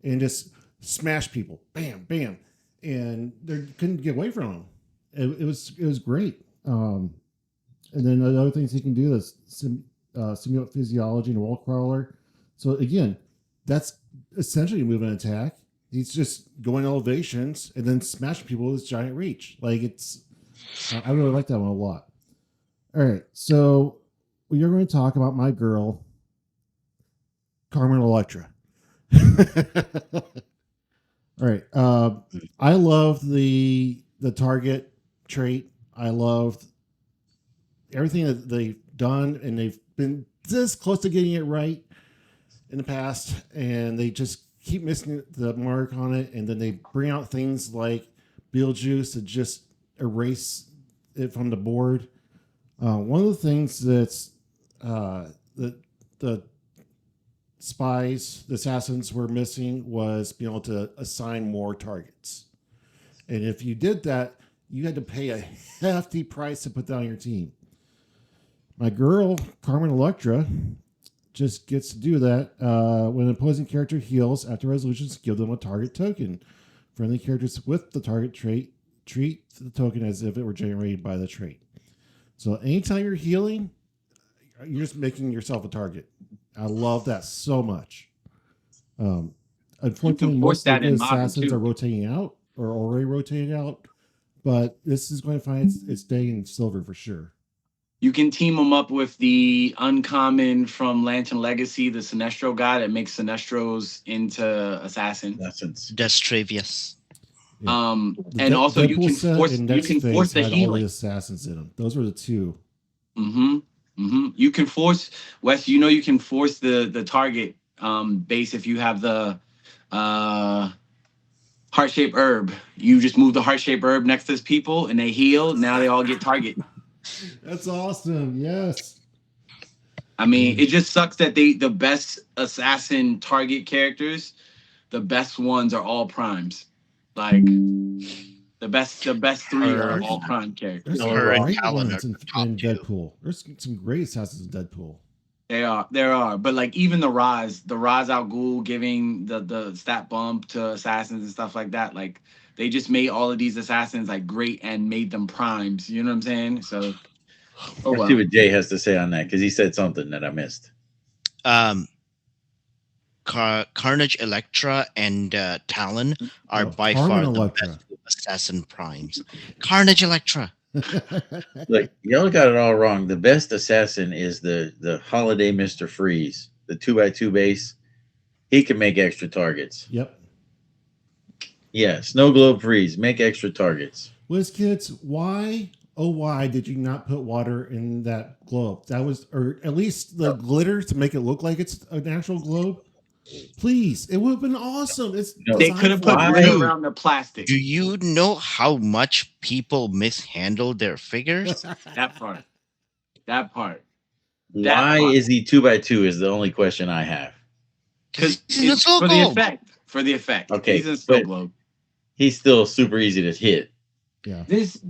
Speaker 1: and just smashed people, bam, bam, and they couldn't get away from him. It was great. And then the other things he can do is simulate physiology and wall crawler. So again, that's essentially a move and attack. He's just going elevations and then smashing people with his giant reach. Like I really like that one a lot. All right, so we're going to talk about my girl, Carmen Electra. All right, I love the target trait. I loved everything that they've done, and they've been this close to getting it right in the past, and they just keep missing the mark on it, and then they bring out things like Beetlejuice to just erase it from the board. One of the things that's the spies, the assassins were missing was being able to assign more targets. And if you did that, you had to pay a hefty price to put that on your team. My girl, Carmen Electra, just gets to do that. When an opposing character heals after resolutions, give them a target token. Friendly characters with the target trait treat the token as if it were generated by the trait. So anytime you're healing, you're just making yourself a target. I love that so much. Unfortunately, most of the assassins are rotating out or already rotated out, but this is going to find its day in silver for sure.
Speaker 2: You can team them up with the uncommon from Lantern Legacy, the Sinestro guy that makes Sinestros into assassins.
Speaker 4: Destravius.
Speaker 2: Yeah. And also you can force the healing.
Speaker 1: All the assassins in them. Those were the 2.
Speaker 2: You can force Wes. You can force the target base if you have the heart-shaped herb. You just move the heart-shaped herb next to people, and they heal. Now they all get target.
Speaker 1: That's awesome. Yes.
Speaker 2: I mean, it just sucks that the best assassin target characters, the best ones are all primes. Like the best 3 are all prime characters.
Speaker 1: There's great ones in Deadpool. There's some great assassins in Deadpool.
Speaker 2: There are, but like even the Rise Al Ghul giving the stat bump to assassins and stuff like that, like they just made all of these assassins like great and made them primes. You know what I'm saying? So,
Speaker 3: let's see what Jay has to say on that because he said something that I missed.
Speaker 4: Carnage Electra and Talon are by far the best assassin primes. Carnage Electra.
Speaker 3: Look, y'all got it all wrong. The best assassin is the Holiday Mr. Freeze, the 2x2 base. He can make extra targets.
Speaker 1: Yep.
Speaker 3: Yeah, Snow Globe Freeze, make extra targets.
Speaker 1: Wizkids, why did you not put water in that globe? That was, or at least the glitter to make it look like it's an actual globe. Please, it would have been awesome. It's
Speaker 3: No,
Speaker 2: They
Speaker 1: designed
Speaker 2: could have
Speaker 1: for
Speaker 2: put
Speaker 1: it.
Speaker 2: red
Speaker 3: Why?
Speaker 2: around the plastic.
Speaker 4: Do you know how much people mishandled their figures?
Speaker 2: That part. That part.
Speaker 3: Why is he 2x2 is the only question I have.
Speaker 2: Because
Speaker 4: He's in a
Speaker 2: it's
Speaker 4: snow
Speaker 2: for the
Speaker 4: globe.
Speaker 2: effect. For the effect.
Speaker 3: Okay,
Speaker 2: He's in snow
Speaker 3: but-
Speaker 2: globe.
Speaker 3: He's still super easy to hit.
Speaker 1: Yeah.
Speaker 2: This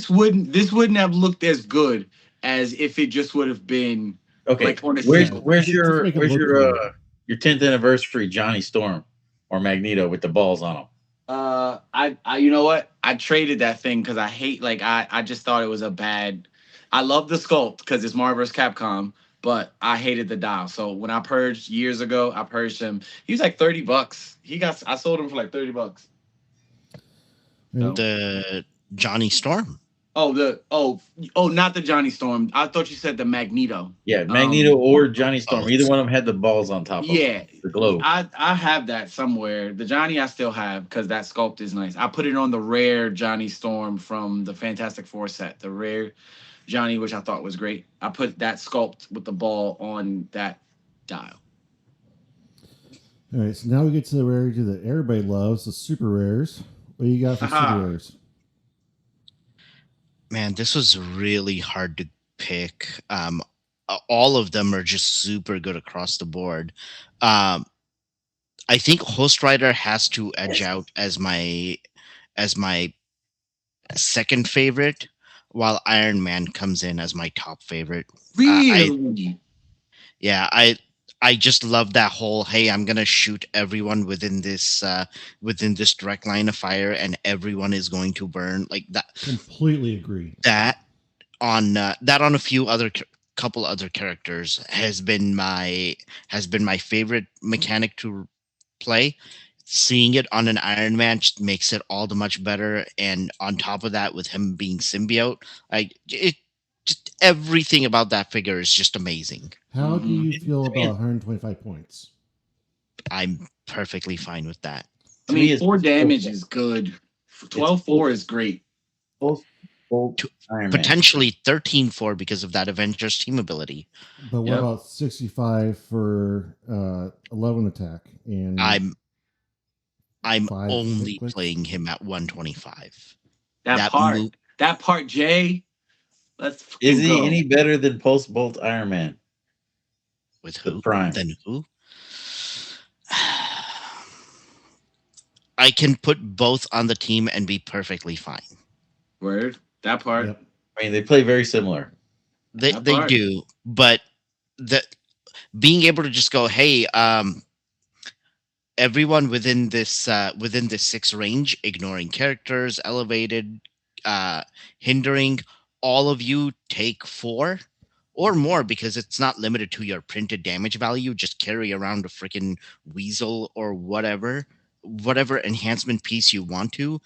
Speaker 2: wouldn't have looked as good as if it just would have been
Speaker 3: Okay,
Speaker 2: like on a
Speaker 3: where's
Speaker 2: single.
Speaker 3: where's
Speaker 1: Just
Speaker 3: your
Speaker 1: make it
Speaker 3: where's
Speaker 1: look
Speaker 3: your
Speaker 1: cool.
Speaker 3: your 10th anniversary Johnny Storm or Magneto with the balls on them?
Speaker 2: I you know what? I traded that thing because I hate I just thought it was a bad. I love the sculpt because it's Marvel vs. Capcom, but I hated the dial. So when I purged years ago, I purged him. He was like $30. I sold him for like $30.
Speaker 1: Yeah.
Speaker 4: The Johnny Storm.
Speaker 2: Oh not the Johnny Storm. I thought you said the Magneto.
Speaker 3: Yeah, Magneto or Johnny Storm.
Speaker 4: oh.
Speaker 3: Either one of them had the balls on top of
Speaker 2: Yeah,
Speaker 3: the globe.
Speaker 2: I have that somewhere. The Johnny I still have because that sculpt is nice. I put it on the rare Johnny Storm from the Fantastic Four set, the rare Johnny, which I thought was great. I put that sculpt with the ball on that dial.
Speaker 1: All right, so now we get to the rarity that everybody loves, the super rares. What do you got for
Speaker 2: Aha.
Speaker 1: super rares?
Speaker 4: Man, this was really hard to pick. All of them are just super good across the board. I think Host Rider has to edge out as my second favorite, while Iron Man comes in as my top favorite.
Speaker 2: Really?
Speaker 4: I just love that whole hey, I'm gonna shoot everyone within this direct line of fire, and everyone is going to burn like that.
Speaker 1: Completely agree.
Speaker 4: That on a few other couple other characters has been my favorite mechanic to play. Seeing it on an Iron Man just makes it all the much better, and on top of that, with him being symbiote, just everything about that figure is just amazing.
Speaker 1: How do you feel about 125 points?
Speaker 4: I'm perfectly fine with that.
Speaker 2: I mean, 4 damage is good. 12-4 is great.
Speaker 3: Both Iron Man.
Speaker 4: Potentially 13-4 because of that Avengers team ability.
Speaker 1: But what
Speaker 2: Yep.
Speaker 1: about 65 for 11 attack? And
Speaker 4: I'm
Speaker 1: 5
Speaker 4: only
Speaker 1: Clix?
Speaker 4: playing him at 125.
Speaker 2: That part, Jay. Let's.
Speaker 3: Is he
Speaker 2: go.
Speaker 3: any better than Pulse Bolt Iron Man?
Speaker 4: With
Speaker 3: The
Speaker 4: who?
Speaker 3: Prime.
Speaker 4: Then who? I can put both on the team and be perfectly fine.
Speaker 2: Word. That part.
Speaker 1: Yep.
Speaker 3: I mean, they play very similar.
Speaker 4: They
Speaker 2: That
Speaker 4: they
Speaker 2: part.
Speaker 4: do, but being able to just go, hey, everyone within this 6 range, ignoring characters, elevated, hindering, all of you take 4 or more, because it's not limited to your printed damage value. Just carry around a freaking weasel or whatever enhancement piece you want to.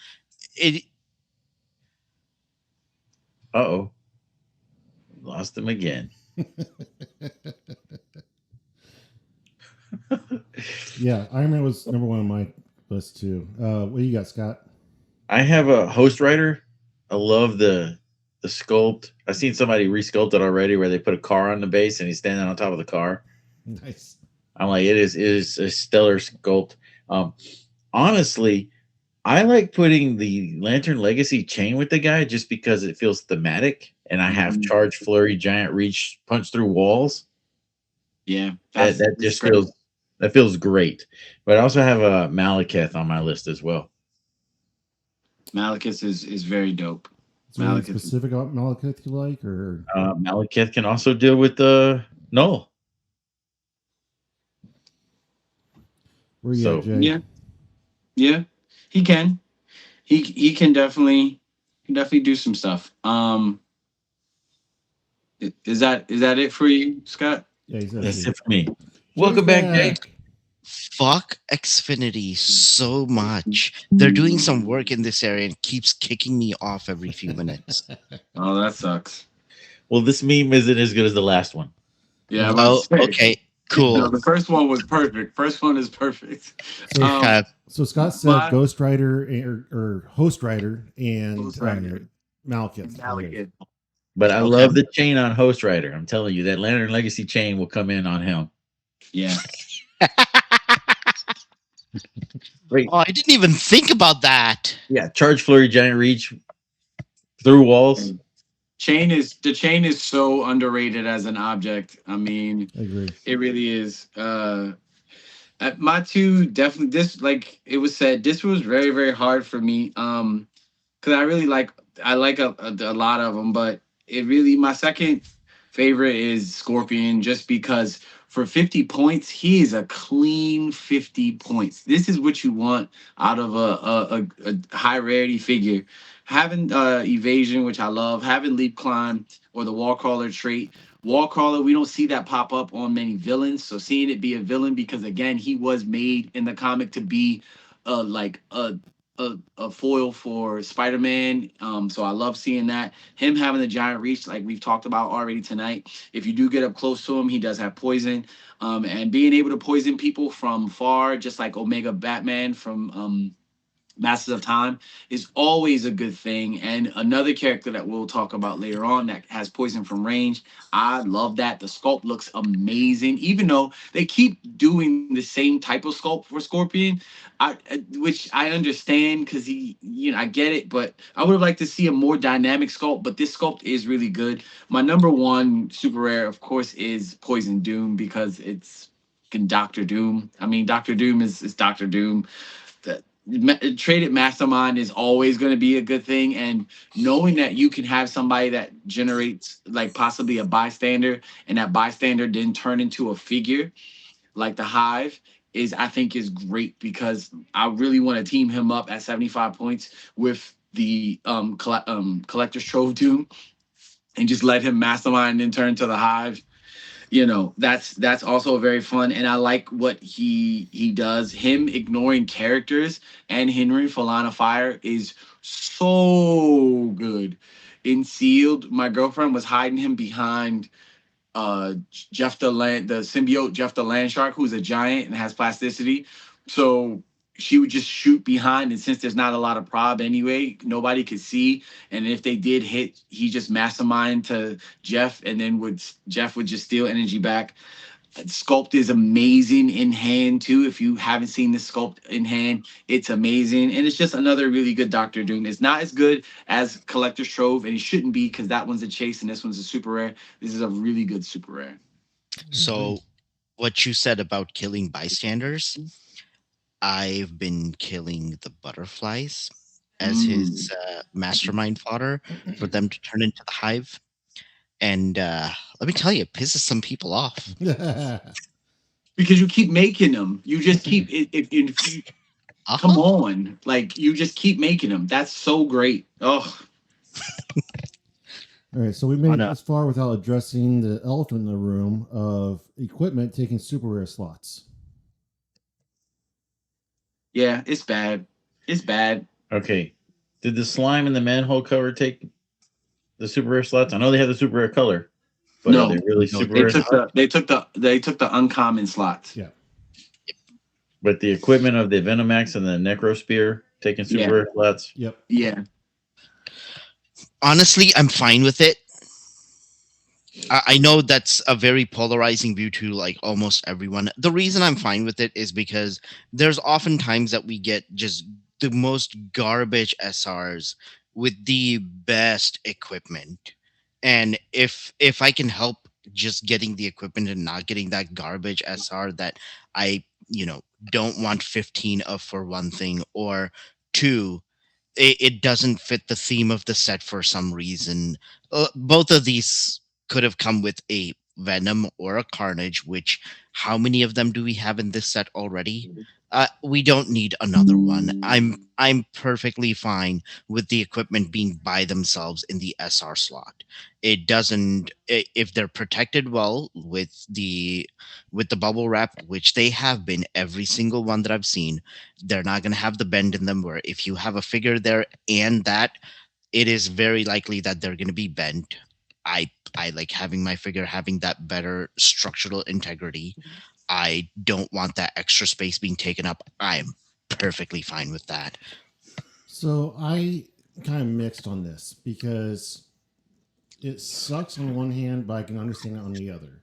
Speaker 3: Uh-oh. Lost him again.
Speaker 1: Yeah, Iron Man was number 1 on my list too. What do you got, Scott?
Speaker 3: I have a Host Rider. I love the sculpt. I've seen somebody resculpt it already where they put a car on the base and he's standing on top of the car.
Speaker 1: Nice.
Speaker 3: I'm like, it is a stellar sculpt. Honestly, I like putting the Lantern Legacy chain with the guy just because it feels thematic, and I have charge, flurry, giant reach, punch through walls.
Speaker 2: Yeah.
Speaker 3: That just feels great. But I also have a Malekith on my list as well.
Speaker 2: Malekith is very dope.
Speaker 1: Is there any
Speaker 2: Malekith.
Speaker 1: specific Malekith you like, or
Speaker 3: Malekith can also deal with the Null.
Speaker 1: where you
Speaker 3: So-
Speaker 1: at, Jay?
Speaker 2: Yeah. He can. He can definitely do some stuff. Is that it for you, Scott?
Speaker 1: Yeah, he's
Speaker 3: That's it for me. Welcome
Speaker 1: Jay's
Speaker 3: back, Jay.
Speaker 4: Fuck Xfinity so much. They're doing some work in this area and keeps kicking me off every few minutes.
Speaker 2: Oh, that sucks.
Speaker 3: Well, this meme isn't as good as the last one.
Speaker 2: Yeah. I'm
Speaker 4: Oh,
Speaker 2: about to say.
Speaker 4: okay,
Speaker 2: No,
Speaker 4: cool.
Speaker 2: the first one was perfect. First one is perfect.
Speaker 1: So,
Speaker 4: Uh,
Speaker 1: so Scott said
Speaker 2: my-
Speaker 1: Ghost Rider or Host Rider and
Speaker 2: Ghost Rider.
Speaker 1: Malekith.
Speaker 2: Malekith.
Speaker 3: But I
Speaker 4: Okay.
Speaker 3: love the chain on Host Rider. I'm telling you, that Lantern Legacy chain will come in on him.
Speaker 2: Yeah.
Speaker 3: Wait,
Speaker 4: Oh, I didn't even think about that.
Speaker 3: yeah, charge flurry, giant reach through walls.
Speaker 2: The chain is so underrated as an object. I mean,
Speaker 1: I agree.
Speaker 2: it really is. My two definitely this like it was said. This was very very hard for me. Because I like a lot of them, but it really my second favorite is Scorpion just because for 50 points he is a clean 50 points. This is what you want out of a high rarity figure. Having evasion, which I love, having leap climb or the wall crawler trait. Wall crawler, we don't see that pop up on many villains. So seeing it be a villain because again he was made in the comic to be like a foil for Spider-Man. So I love seeing that. Him having the giant reach, like we've talked about already tonight. If you do get up close to him, he does have poison. And being able to poison people from far, just like Omega Batman from Masters of Time is always a good thing. And another character that we'll talk about later on that has poison from range. I love that. The sculpt looks amazing, even though they keep doing the same type of sculpt for Scorpion. Which I understand because I get it, but I would have liked to see a more dynamic sculpt. But this sculpt is really good. My number one super rare, of course, is Poison Doom because it's Doctor Doom. I mean, Doctor Doom is Doctor Doom. The traded mastermind is always going to be a good thing, and knowing that you can have somebody that generates like possibly a bystander, and that bystander then turn into a figure like the Hive is I think is great because I really want to team him up at 75 points with the collector's trove doom and just let him mastermind and turn to the Hive. That's also very fun, and I like what he does. Him ignoring characters and Henry Falana Fire is so good. In Sealed, my girlfriend was hiding him behind the symbiote Jeff the Land Shark, who's a giant and has plasticity. So she would just shoot behind, and since there's not a lot of prob anyway, nobody could see. And if they did hit, he just mastermind to Jeff, and then Jeff would just steal energy back. Sculpt is amazing in hand too. If you haven't seen this sculpt in hand, it's amazing, and it's just another really good Doctor Doom. It's not as good as Collector's Trove, and it shouldn't be because that one's a chase and this one's a super rare. This is a really good super rare.
Speaker 4: So, what you said about killing bystanders, I've been killing the butterflies as his mastermind fodder for them to turn into the Hive. And let me tell you, it pisses some people off.
Speaker 2: Because you keep making them. You just keep if you come on, like you just keep making them. That's so great. Oh.
Speaker 1: All right, so we made it this far without addressing the elephant in the room of equipment taking super rare slots.
Speaker 2: Yeah, it's bad. It's bad.
Speaker 3: Okay. Did the slime and the manhole cover take the super rare slots? I know they have the super rare color, but
Speaker 2: no,
Speaker 3: are they really super rare?
Speaker 2: They took the uncommon slots.
Speaker 1: Yeah.
Speaker 3: But the equipment of the Venomax and the Necro Spear taking super rare slots?
Speaker 1: Yep.
Speaker 2: Yeah.
Speaker 4: Honestly, I'm fine with it. I know that's a very polarizing view to like almost everyone. The reason I'm fine with it is because there's often times that we get just the most garbage SRs with the best equipment. And if I can help just getting the equipment and not getting that garbage SR that I, don't want 15 of for one thing, or two, it doesn't fit the theme of the set for some reason. Both of these could have come with a Venom or a Carnage, which how many of them do we have in this set already? We don't need another one. I'm perfectly fine with the equipment being by themselves in the SR slot. It doesn't if they're protected well with the bubble wrap, which they have been every single one that I've seen. They're not going to have the bend in them where if you have a figure there and that, it is very likely that they're going to be bent. I like having my figure having that better structural integrity. I don't want that extra space being taken up. I'm perfectly fine with that.
Speaker 1: So I kind of mixed on this because it sucks on one hand, but I can understand it on the other.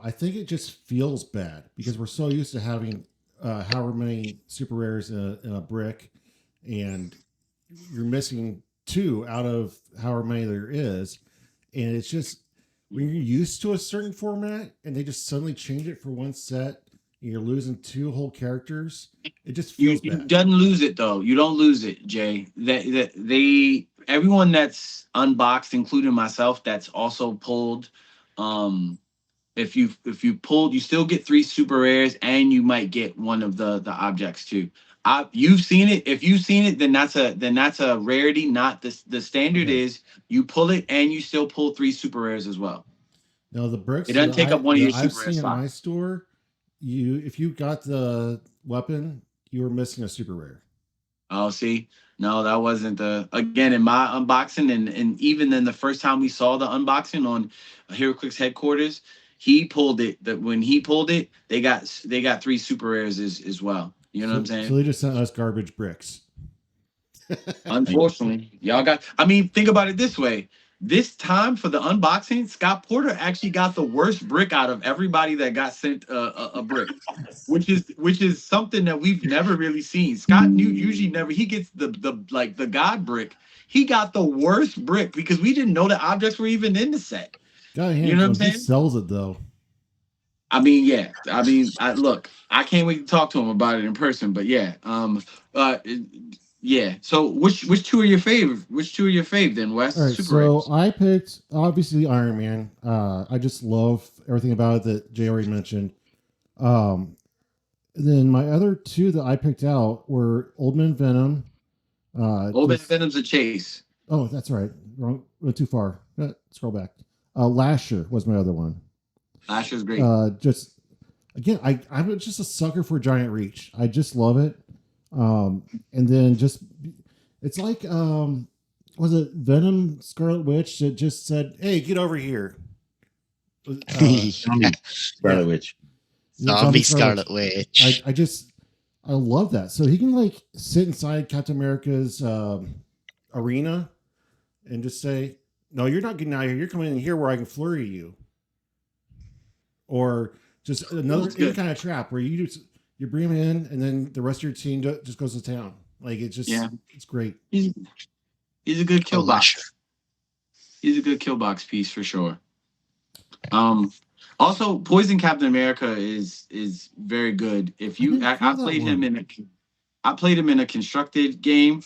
Speaker 1: I think it just feels bad because we're so used to having however many super rares in a brick, and you're missing two out of however many there is, and it's just when you're used to a certain format and they just suddenly change it for one set, and you're losing two whole characters. It just feels
Speaker 2: You
Speaker 1: bad.
Speaker 2: doesn't lose it though. You don't lose it, Jay. That they everyone that's unboxed, including myself, that's also pulled. Um, if you pulled, you still get three super rares, and you might get one of the objects too. You've seen it. If you've seen it, then that's a rarity. Not the standard
Speaker 1: Okay.
Speaker 2: is you pull it and you still pull three super rares as well.
Speaker 1: Now the
Speaker 2: It
Speaker 1: bricks
Speaker 2: doesn't take up one of your
Speaker 1: that I've
Speaker 2: super rare
Speaker 1: seen in my
Speaker 2: slots.
Speaker 1: store, you if you got the weapon, you were missing a super rare.
Speaker 2: Oh, see, no, that wasn't the again in my unboxing, and even then the first time we saw the unboxing on Heroclix headquarters, he pulled it. That when he pulled it, they got three super rares as well. You know what I'm
Speaker 1: So
Speaker 2: saying?
Speaker 1: they just sent us garbage bricks.
Speaker 2: Unfortunately, y'all got. I mean, think about it this way. This time for the unboxing, Scott Porter actually got the worst brick out of everybody that got sent a brick, which is something that we've never really seen. Scott usually never he gets the like the God brick. He got the worst brick because we didn't know the objects were even in the set.
Speaker 1: Got a
Speaker 2: You
Speaker 1: hand
Speaker 2: know
Speaker 1: to
Speaker 2: what I'm
Speaker 1: him. He
Speaker 2: saying?
Speaker 1: sells it though.
Speaker 2: I mean, yeah. I mean, I look. I can't wait to talk to him about it in person. But yeah, uh, yeah. So which two are your favorite? Which two are your fave then, Wes?
Speaker 1: All right,
Speaker 2: Super
Speaker 1: so
Speaker 2: Rares.
Speaker 1: I picked obviously Iron Man. I just love everything about it that Jay already mentioned. Um, and then my other two that I picked out were Old Man Venom.
Speaker 2: Old Man
Speaker 1: Just
Speaker 2: Venom's a chase.
Speaker 1: oh, that's right. Wrong, went too far. Scroll back. Lasher was my other one.
Speaker 2: Asher's great.
Speaker 1: Just again, I'm just a sucker for Giant Reach. I just love it. And then just it's like was it Venom Scarlet Witch that just said, "Hey, get over here."
Speaker 3: Zombie Scarlet
Speaker 1: Yeah,
Speaker 3: Witch.
Speaker 4: Zombie Scarlet Witch.
Speaker 1: I love that. So he can like sit inside Captain America's arena and just say, "No, you're not getting out of here. You're coming in here where I can flurry you," or just another
Speaker 2: It's
Speaker 1: any
Speaker 2: good.
Speaker 1: kind of trap where you bring him in and then the rest of your team just goes to town. Like
Speaker 2: Yeah,
Speaker 1: it's great.
Speaker 2: he's he's a good
Speaker 4: Oh,
Speaker 2: kill
Speaker 4: Lasher.
Speaker 2: box. He's a good kill box piece for sure. Um, Also, Poison Captain America is very good. If
Speaker 1: I
Speaker 2: you,
Speaker 1: didn't
Speaker 2: I
Speaker 1: feel that
Speaker 2: played him
Speaker 1: one.
Speaker 2: in a constructed game,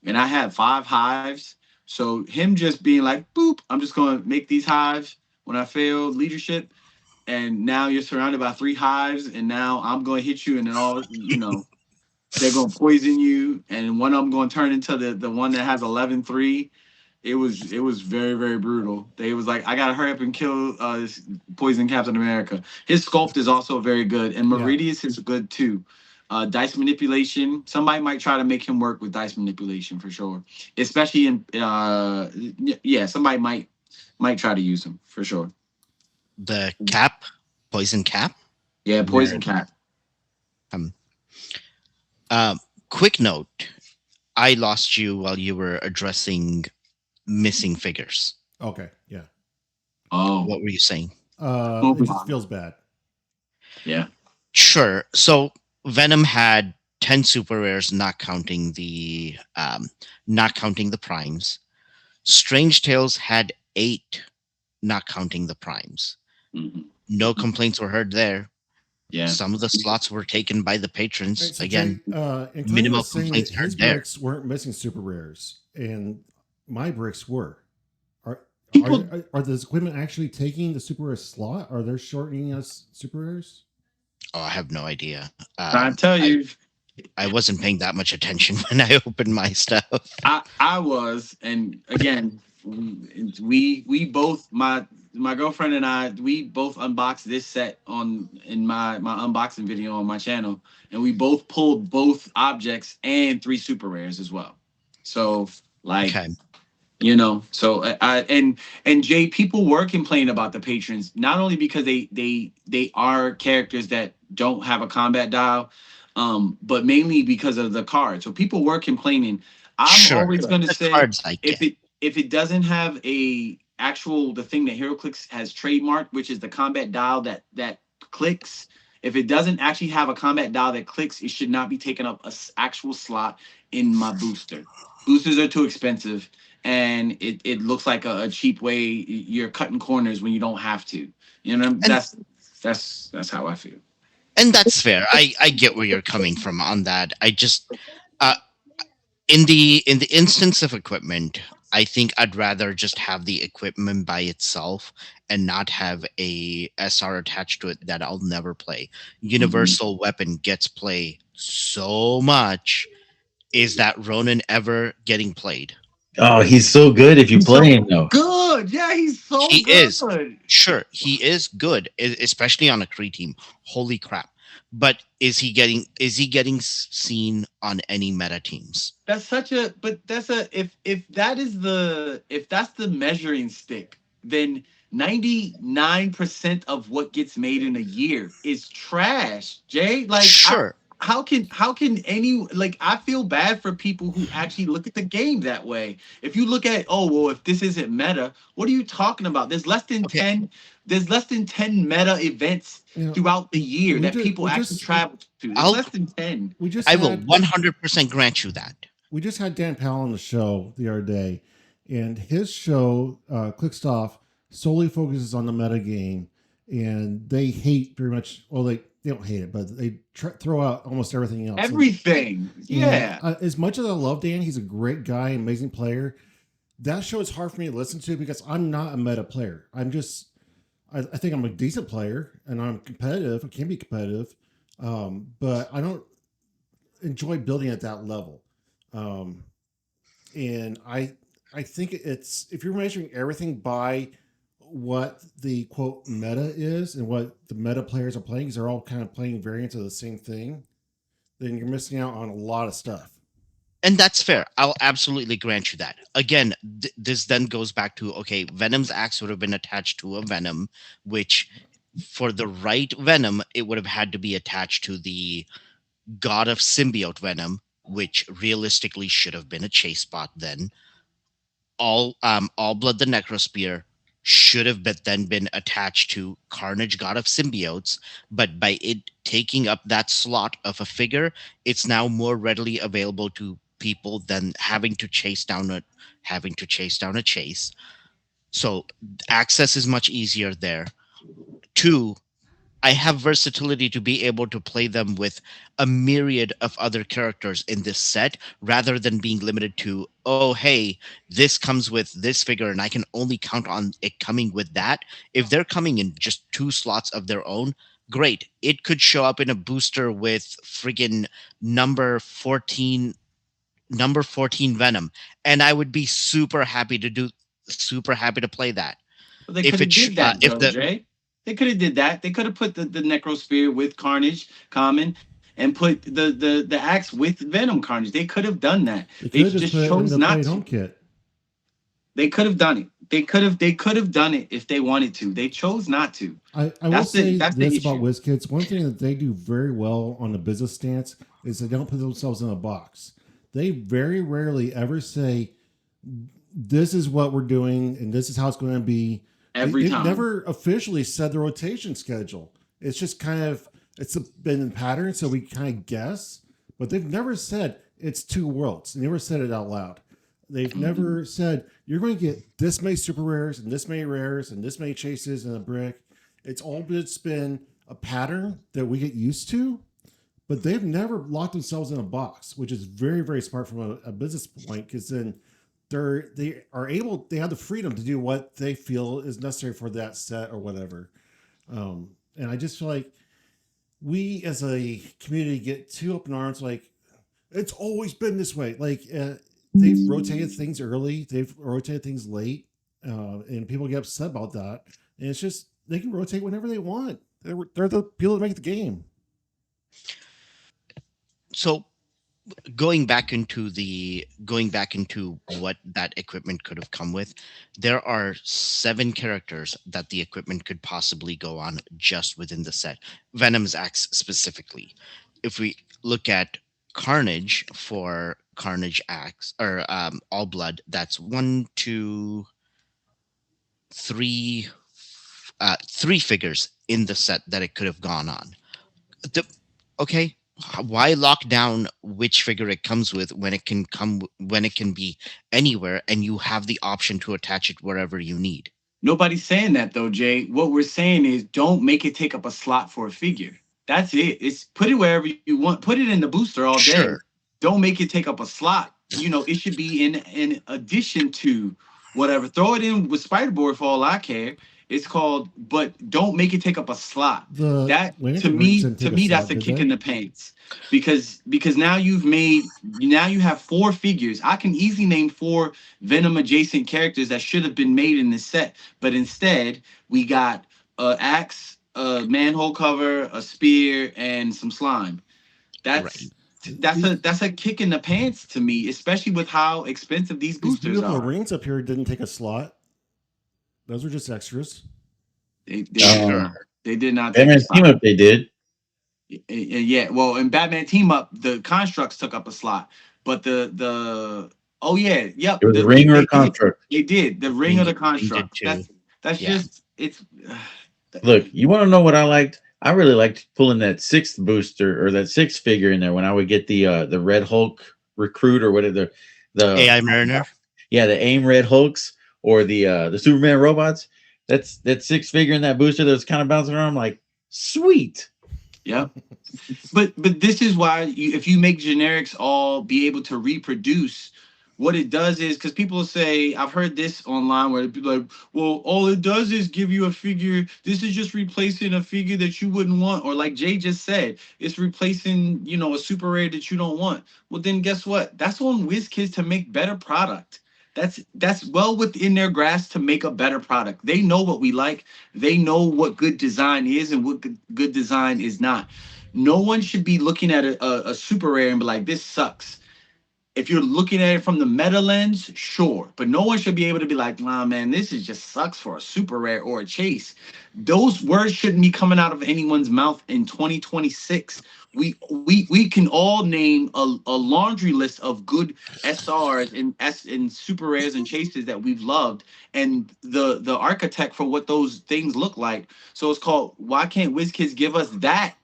Speaker 2: and I had 5 hives. So him just being like, boop, I'm just going to make these hives when I failed leadership, and now you're surrounded by 3 hives, and now I'm going to hit you, and then they're going to poison you, and one of them going to turn into the one that has 11-3. It was very very brutal. They was like, I gotta hurry up and kill this Poison Captain America. His sculpt is also very good, and
Speaker 1: Yeah.
Speaker 2: Meridius is good too. Dice manipulation. Somebody might try to make him work with dice manipulation for sure, especially in yeah. Somebody might try to use him for sure.
Speaker 4: The cap, poison cap.
Speaker 2: Yeah, Poison Cat.
Speaker 4: Um, Quick note: I lost you while you were addressing missing figures.
Speaker 1: Okay. Yeah.
Speaker 2: Oh,
Speaker 4: What were you saying?
Speaker 1: It just feels bad.
Speaker 2: yeah.
Speaker 4: Sure. So Venom had 10 super rares, not counting the primes. Strange Tales had 8, not counting the primes.
Speaker 2: Mhm.
Speaker 4: No complaints were heard there.
Speaker 2: Yeah.
Speaker 4: Some of the slots were taken by the patrons.
Speaker 1: Right, so
Speaker 4: Again,
Speaker 1: Jay, Antonio
Speaker 4: minimal
Speaker 1: was saying that
Speaker 4: complaints
Speaker 1: his
Speaker 4: heard there.
Speaker 1: bricks weren't missing super rares, and my bricks were. Are
Speaker 2: People,
Speaker 1: are this equipment actually taking the super rare slot? Are they shortening us super rares?
Speaker 4: Oh, I have no idea.
Speaker 2: I tell you,
Speaker 4: I wasn't paying that much attention when I opened my stuff.
Speaker 2: I was, and again, we both my girlfriend and I we both unboxed this set in my unboxing video on my channel, and we both pulled both objects and 3 super rares as well. So like
Speaker 4: Okay.
Speaker 2: so and Jay, people were complaining about the patrons not only because they are characters that don't have a combat dial, but mainly because of the card. So people were complaining. I'm
Speaker 4: Sure.
Speaker 2: always going to
Speaker 4: The
Speaker 2: say
Speaker 4: cards I
Speaker 2: if
Speaker 4: get.
Speaker 2: it doesn't have a actual the thing that Heroclix has trademarked, which is the combat dial that clicks. If it doesn't actually have a combat dial that clicks, it should not be taking up a actual slot in my booster. Boosters are too expensive, and it looks like a cheap way you're cutting corners when you don't have to. You know,
Speaker 4: And
Speaker 2: that's how I feel.
Speaker 4: that's fair. I get where you're coming from on that. I just uh, in the instance of equipment, I think I'd rather just have the equipment by itself and not have a SR attached to it that I'll never play.
Speaker 2: Mhm.
Speaker 4: Universal weapon gets play so much. Is that Ronin ever getting played?
Speaker 3: Oh, he's so good if you
Speaker 2: He's
Speaker 3: play
Speaker 2: so
Speaker 3: him though.
Speaker 2: good. Yeah, he's so
Speaker 4: He is.
Speaker 2: good.
Speaker 4: Sure, he is good, especially on a Kree team. Holy crap. But is he getting seen on any meta teams?
Speaker 2: That's such a but that's a if that is the if that's the measuring stick, then 99% of what gets made in a year is trash, Jay. Like
Speaker 4: Sure.
Speaker 2: how can any like I feel bad for people who actually look at the game that way. If you look at, oh well, if this isn't meta, what are you talking about?
Speaker 4: Okay.
Speaker 2: There's less than 10 meta events
Speaker 1: You know,
Speaker 2: throughout the year
Speaker 1: we
Speaker 2: that
Speaker 1: just
Speaker 2: people
Speaker 1: we
Speaker 2: actually
Speaker 1: just
Speaker 2: travel to. There's
Speaker 4: I'll
Speaker 2: less than 10.
Speaker 1: we just
Speaker 4: I will
Speaker 1: had
Speaker 4: 100% grant you that.
Speaker 1: we just had Dan Powell on the show the other day, and his show, Clickstuff, solely focuses on the meta game, and they hate pretty much. Well, they don't hate it, but they throw out almost everything else.
Speaker 2: Everything.
Speaker 1: And
Speaker 2: Yeah.
Speaker 1: as much as I love Dan, he's a great guy, amazing player. That show is hard for me to listen to because I'm not a meta player. I think I'm a decent player and I'm competitive. I can be competitive, but I don't enjoy building at that level. Um, and I think it's if you're measuring everything by what the quote meta is and what the meta players are playing, because they're all kind of playing variants of the same thing, then you're missing out on a lot of stuff.
Speaker 4: And that's fair. I'll absolutely grant you that. Again, this then goes back to okay, Venom's axe would have been attached to a Venom, which for the right Venom, it would have had to be attached to the God of Symbiote Venom, which realistically should have been a chase bot then. All Blood the Necrospear should have then been attached to Carnage God of Symbiotes, but by it taking up that slot of a figure, it's now more readily available to people than having to chase down a chase. So access is much easier there. Two, I have versatility to be able to play them with a myriad of other characters in this set rather than being limited to, oh, hey, this comes with this figure and I can only count on it coming with that. If they're coming in just two slots of their own, great. It could show up in a booster with friggin' number 14 number 14 Venom and I would be super happy to play that.
Speaker 2: But they could
Speaker 4: If
Speaker 2: have
Speaker 4: it
Speaker 2: did that
Speaker 4: if
Speaker 2: though,
Speaker 4: the
Speaker 2: Jay. They could have did that. They could have put the Necrosphere with Carnage Common and put the axe with Venom Carnage. They could have done that.
Speaker 1: They
Speaker 2: They
Speaker 1: could have just
Speaker 2: just
Speaker 1: put it in
Speaker 2: chose
Speaker 1: the
Speaker 2: not
Speaker 1: play at home
Speaker 2: to.
Speaker 1: kit.
Speaker 2: They could have done it. They could have done it if they wanted to. They chose not to.
Speaker 1: I will say
Speaker 2: That's the
Speaker 1: this about
Speaker 2: issue.
Speaker 1: WizKids. One thing that they do very well on the business stance is they don't put themselves in a box. They very rarely ever say, this is what we're doing and this is how it's going to be.
Speaker 2: Every
Speaker 1: They've
Speaker 2: time.
Speaker 1: never officially said the rotation schedule. It's just kind of, it's been in pattern, so we kind of guess, but they've never said it's two worlds. They never said it out loud. They've never said you're going to get this many super rares and this many rares and this many chases and a brick. It's all just been a pattern that we get used to, but they've never locked themselves in a box, which is very, very smart from a business point, because then they have the freedom to do what they feel is necessary for that set or whatever. And I just feel like we as a community get too open arms, like it's always been this way. Like they've rotated things early, they've rotated things late, and people get upset about that. And it's just they can rotate whenever they want. They're the people that make the game.
Speaker 4: So going back into what that equipment could have come with, there are 7 characters that the equipment could possibly go on just within the set. Venom's axe specifically. If we look at Carnage for Carnage axe or all blood, that's 1 2 three three figures in the set that it could have gone on. The, okay, why lock down which figure it comes with when it can be anywhere, and you have the option to attach it wherever you need.
Speaker 2: Nobody's saying that though, Jay. What we're saying is don't make it take up a slot for a figure. That's it. It's put it wherever you want. Put it in the booster all day.
Speaker 4: Sure.
Speaker 2: Don't make it take up a slot. It should be in addition to whatever. Throw it in with Spider-Board for all I care. It's called, but don't make it take up a slot.
Speaker 1: The
Speaker 2: That
Speaker 1: Lanyard
Speaker 2: to
Speaker 1: rings
Speaker 2: me,
Speaker 1: didn't
Speaker 2: to
Speaker 1: take a
Speaker 2: me, that's
Speaker 1: slot,
Speaker 2: a
Speaker 1: did
Speaker 2: kick
Speaker 1: they?
Speaker 2: in the pants. Because now you have four figures. I can easily name four Venom adjacent characters that should have been made in this set, but instead we got a axe, a manhole cover, a spear, and some slime.
Speaker 4: Right.
Speaker 2: That's a kick in the pants to me, especially with how expensive these
Speaker 1: These
Speaker 2: boosters
Speaker 1: beautiful
Speaker 2: are.
Speaker 1: rings up here didn't take a slot. Those were just extras.
Speaker 4: Sure.
Speaker 2: They did not take a
Speaker 3: Batman Team
Speaker 2: slot.
Speaker 3: Up, they did.
Speaker 2: Yeah, well, in Batman Team Up, the constructs took up a slot, but the oh yeah, yep,
Speaker 3: It was a ring or
Speaker 2: they
Speaker 3: a
Speaker 2: did.
Speaker 3: construct.
Speaker 2: They did the ring of the
Speaker 4: Ring did
Speaker 2: construct.
Speaker 4: too.
Speaker 2: That's
Speaker 4: Yeah.
Speaker 2: just it's.
Speaker 3: Look, you want to know what I liked? I really liked pulling that sixth booster or that sixth figure in there when I would get the Red Hulk recruit or whatever the
Speaker 4: AI Mariner.
Speaker 3: yeah, the AIM Red Hulks or the Superman robots. That's that six figure in that booster that was kind of bouncing around. I'm like, sweet.
Speaker 2: Yep. But this is why if you make generics all be able to reproduce, what it does is because people say I've heard this online where people like, well, all it does is give you a figure. This is just replacing a figure that you wouldn't want, or like Jay just said, it's replacing a super rare that you don't want. Well, then guess what? That's on Wizkids to make better product. That's well within their grasp to make a better product. They know what we like. They know what good design is and what good design is not. No one should be looking at a super rare and be like, this sucks. If you're looking at it from the meta lens, sure. But no one should be able to be like, nah, man, this is just sucks for a super rare or a chase. Those words shouldn't be coming out of anyone's mouth in 2026. We can all name a laundry list of good SRs and super rares and chases that we've loved and the architect for what those things look like. So it's called, why can't WizKids give us that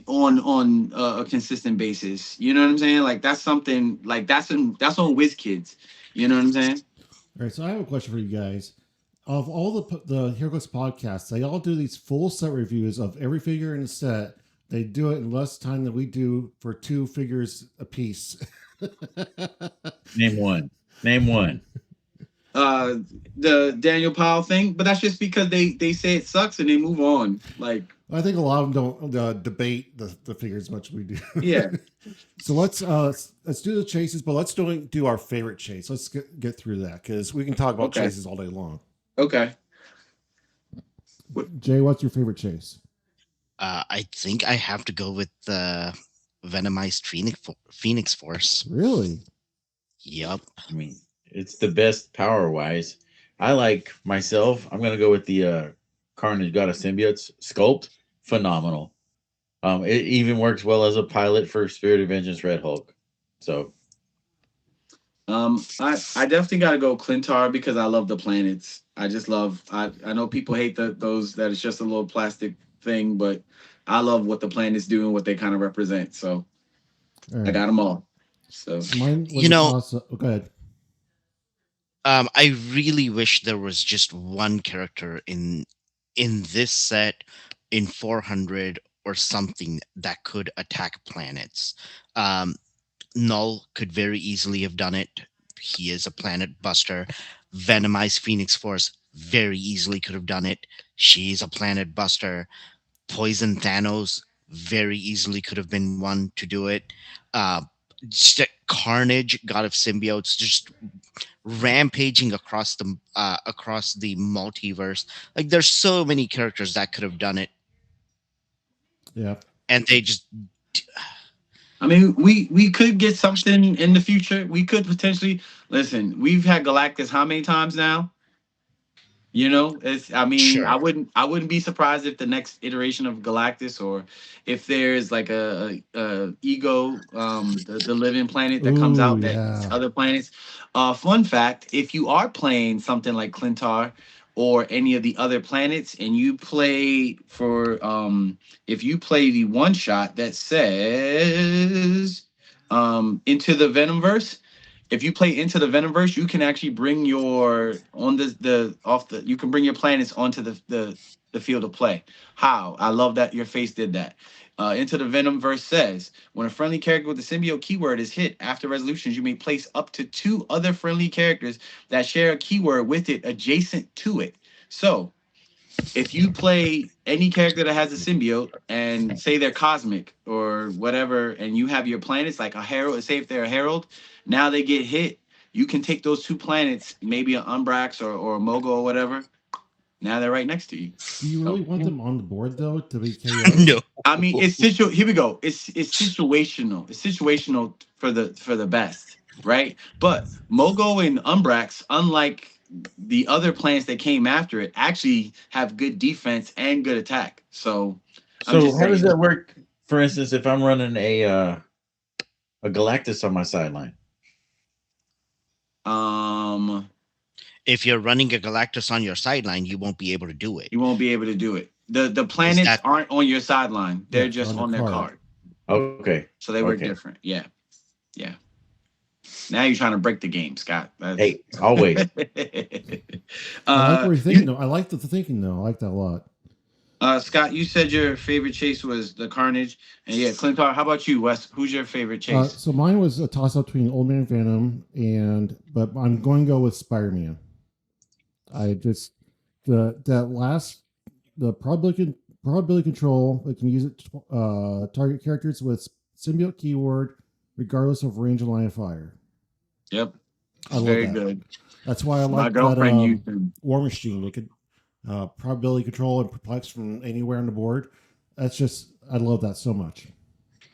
Speaker 2: on a consistent basis? You know what I'm saying? Like that's something like that's on WizKids. You know what I'm saying?
Speaker 1: All right, so I have a question for you guys. Of all the Heroclix podcasts, they all do these full set reviews of every figure in the set. They do it in less time than we do for two figures a piece.
Speaker 3: Name one. Name one.
Speaker 2: The Daniel Powell thing, but that's just because they say it sucks and they move on. Like
Speaker 1: I think a lot of them don't debate the figures as much as we do.
Speaker 2: yeah.
Speaker 1: So let's do the chases, but let's do our favorite chase. Let's get through that because we can talk about
Speaker 2: Okay.
Speaker 1: chases all day long.
Speaker 2: Okay.
Speaker 1: Jay, what's your favorite chase?
Speaker 4: I think I have to go with the Venomized Phoenix Force.
Speaker 1: Really?
Speaker 4: Yep.
Speaker 3: I mean, it's the best power wise. I like myself. I'm gonna go with the Carnage God of Symbiotes sculpt. Phenomenal. It even works well as a pilot for Spirit of Vengeance Red Hulk. So
Speaker 2: I definitely gotta go Clintar because I love the planets. I just love I know people hate those that it's just a little plastic thing, but I love what the planets do and what they kind of represent. So
Speaker 1: All right.
Speaker 2: I got them all. So
Speaker 1: Mine was
Speaker 4: You know-
Speaker 1: also, go ahead.
Speaker 4: I really wish there was just one character in this set in 400 or something that could attack planets. Null could very easily have done it. He is a planet buster. Venomized Phoenix Force very easily could have done it. She's a planet buster. Poison Thanos very easily could have been one to do it. Carnage, God of Symbiotes, just rampaging across the multiverse. Like there's so many characters that could have done it,
Speaker 1: Yeah.
Speaker 4: and they just
Speaker 2: I mean, we could get something in the future. We could potentially listen. We've had Galactus how many times now? I mean,
Speaker 4: Sure.
Speaker 2: I wouldn't be surprised if the next iteration of Galactus or if there's like a ego, the living planet that comes
Speaker 1: Ooh,
Speaker 2: out that
Speaker 1: yeah.
Speaker 2: other planets. Fun fact: if you are playing something like Clintar or any of the other planets, and you play for if you play the one shot that says into the Venomverse. If you play into the Venomverse, you can actually bring your on the off the you can bring your planets onto the field of play. How? I love that your face did that. Into the Venomverse says when a friendly character with the symbiote keyword is hit after resolutions, you may place up to 2 other friendly characters that share a keyword with it adjacent to it. So if you play any character that has a symbiote and say they're cosmic or whatever, and you have your planets like a herald, say if they're a herald, now they get hit. You can take those 2 planets, maybe an Umbrax or a Mogo or whatever. Now they're right next to you.
Speaker 1: Do you really want them on the board though to be KO?
Speaker 4: No.
Speaker 2: I mean, here we go. It's situational. It's situational for the best, right? But Mogo and Umbrax, unlike the other planets that came after it, actually have good defense and good attack. So I'm
Speaker 3: So
Speaker 2: just
Speaker 3: how does
Speaker 2: saying.
Speaker 3: that work? For instance, if I'm running a Galactus on my sideline.
Speaker 4: If you're running a Galactus on your sideline, you won't be able to do it.
Speaker 2: You won't be able to do it. The planets aren't on your sideline. They're just on their card.
Speaker 3: Okay.
Speaker 2: So they work different. Yeah. Yeah. Now you're trying to break the game, Scott.
Speaker 3: Hey, always.
Speaker 1: I like what you're thinking, though. I like the thinking, though. I like that a lot.
Speaker 2: Scott, you said your favorite chase was the Carnage, and yeah, Clintar. How about you, Wes? Who's your favorite chase?
Speaker 1: So mine was a toss-up between Old Man Venom but I'm going to go with Spider-Man. I just the probability control. I can use it to target characters with symbiote keyword, regardless of range and line of fire.
Speaker 2: Yep,
Speaker 1: I love
Speaker 2: very
Speaker 1: that.
Speaker 2: Good.
Speaker 1: That's why I like
Speaker 2: my girlfriend used to.
Speaker 1: War Machine. It could probability control and perplex from anywhere on the board. I love that so much.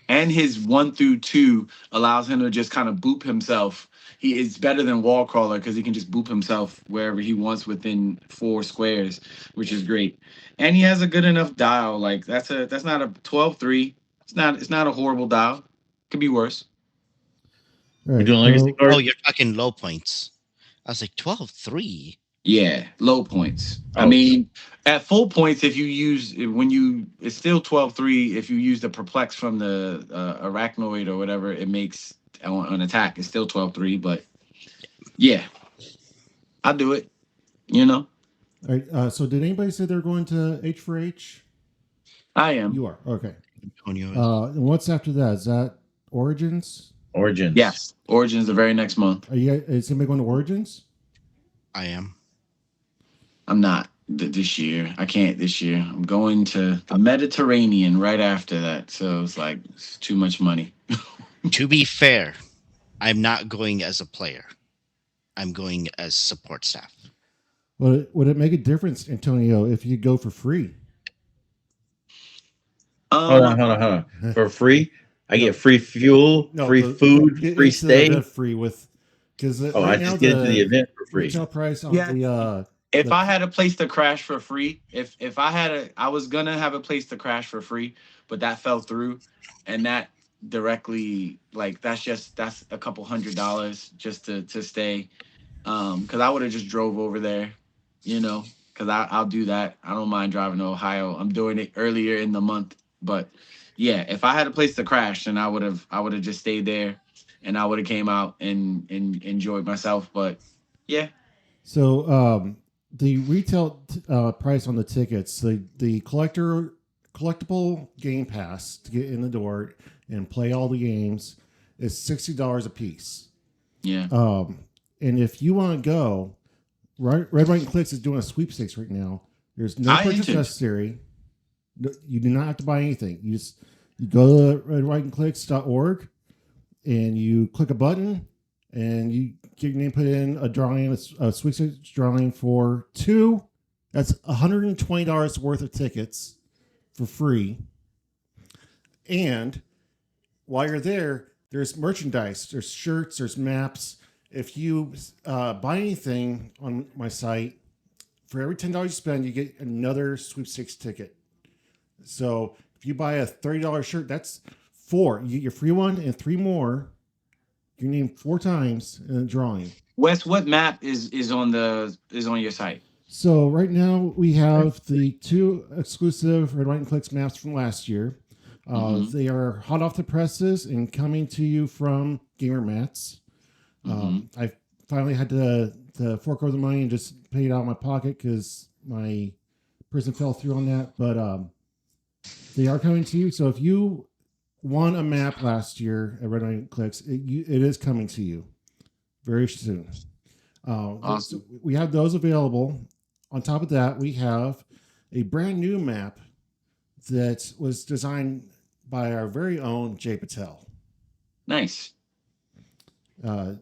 Speaker 2: And his 1 through 2 allows him to just kind of boop himself. He is better than Wallcrawler because he can just boop himself wherever he wants within 4 squares, which is great. And he has a good enough dial. Like that's not a 12-3. It's not a horrible dial. Could be worse.
Speaker 1: Right,
Speaker 3: doing legacy cards?
Speaker 4: Oh, you're talking low points. I was like 12-3.
Speaker 2: Yeah, low points. I mean, at full points, it's still 12-3. If you use the perplex from the arachnoid or whatever, it makes on attack. It's still 12-3, but yeah, I'll do it.
Speaker 1: All right. So did anybody say they're going to H for H?
Speaker 2: I am.
Speaker 1: You are. Okay. And what's after that? Is that Origins?
Speaker 3: Origins.
Speaker 2: Yes. Origins the very next month.
Speaker 1: Is anybody going to Origins?
Speaker 4: I am.
Speaker 2: I'm not this year. I can't this year. I'm going to the Mediterranean right after that. So it's too much money.
Speaker 4: To be fair, I'm not going as a player. I'm going as support staff.
Speaker 1: Would it make a difference, Antonio, if you go for free?
Speaker 3: Hold on. For free, I get free fuel, free food, free stay.
Speaker 1: Free with because
Speaker 3: I just get into the event for free.
Speaker 1: Retail price on
Speaker 2: If I had a place to crash for free, I was gonna have a place to crash for free, but that fell through, and that directly that's a couple $100 just to stay, because I would have just drove over there, because I'll do that. I don't mind driving to Ohio. I'm doing it earlier in the month, but yeah, if I had a place to crash, then I would have just stayed there, and I would have came out and enjoyed myself. But yeah.
Speaker 1: So the retail price on the tickets, the collectible game pass to get in the door and play all the games is $60 a piece.
Speaker 2: Yeah.
Speaker 1: And if you want to go, Red, White, and Clix is doing a sweepstakes right now. There's no purchase necessary. You do not have to buy anything. You go to redwhiteandclicks.org and you click a button and you get your name put in a drawing, a sweepstakes drawing for 2. That's $120 worth of tickets for free. And while you're there, there's merchandise, there's shirts, there's maps. If you buy anything on my site, for every $10 you spend, you get another sweepstakes ticket. So if you buy a $30 shirt, that's 4. You get your free one and 3 more. Your name 4 times in a drawing.
Speaker 2: Wes, what map is on your site?
Speaker 1: So right now we have the 2 exclusive Red, White, and Clix maps from last year. They are hot off the presses and coming to you from Gamer Mats. I finally had to fork over the money and just pay it out of my pocket because my person fell through on that. But they are coming to you. So if you won a map last year at Red, White, and Clix, it is coming to you very soon.
Speaker 2: Awesome.
Speaker 1: So we have those available. On top of that, we have a brand new map that was designed by our very own Jay Patel.
Speaker 2: Nice.
Speaker 1: It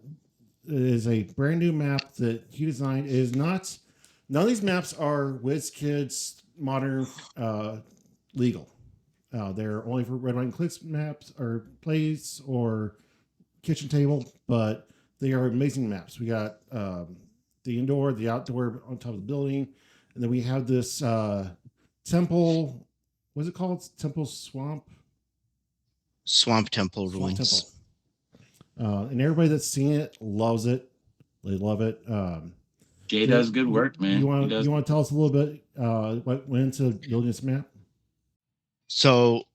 Speaker 1: is a brand new map that he designed. It is not. None of these maps are Wizkids modern legal. They're only for Red, White, and Clix maps or plays or kitchen table, but they are amazing maps. We got the indoor, the outdoor on top of the building, and then we have this temple. What's it called? Temple Swamp.
Speaker 4: Swamp Temple
Speaker 1: Swamp
Speaker 4: Ruins.
Speaker 1: Temple. And everybody that's seen it loves it. They love it.
Speaker 2: Jay does good work, man.
Speaker 1: You want to tell us a little bit what went into building this map?
Speaker 4: So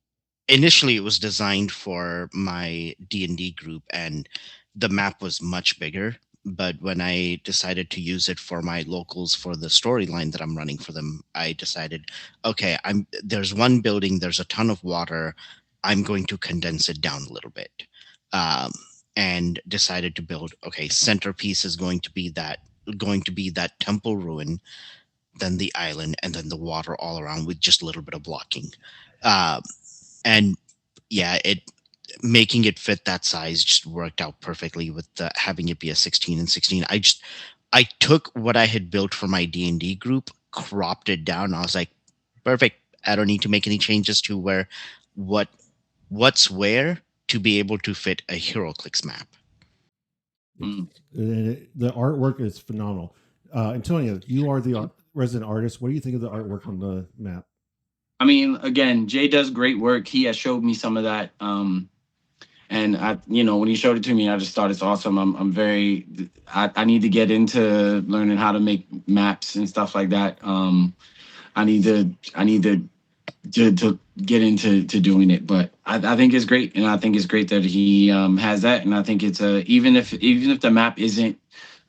Speaker 4: initially it was designed for my D&D group and the map was much bigger, but when I decided to use it for my locals for the storyline that I'm running for them, I decided, okay, there's one building, there's a ton of water, I'm going to condense it down a little bit. And decided to build, okay, centerpiece is going to be that temple ruin, then the island, and then the water all around with just a little bit of blocking. And yeah, making it fit that size just worked out perfectly with having it be a 16 and 16. I took what I had built for my D&D group, cropped it down. I was like, perfect. I don't need to make any changes to what's where to be able to fit a Heroclix map.
Speaker 1: The artwork is phenomenal. Antonio, you are the resident artist. What do you think of the artwork on the map?
Speaker 2: I mean, again, Jay does great work. He has showed me some of that. And I, when he showed it to me, I just thought it's awesome. I need to get into learning how to make maps and stuff like that. I need to get into doing it, but I think it's great, and I think it's great that he has that, and I think it's even if the map isn't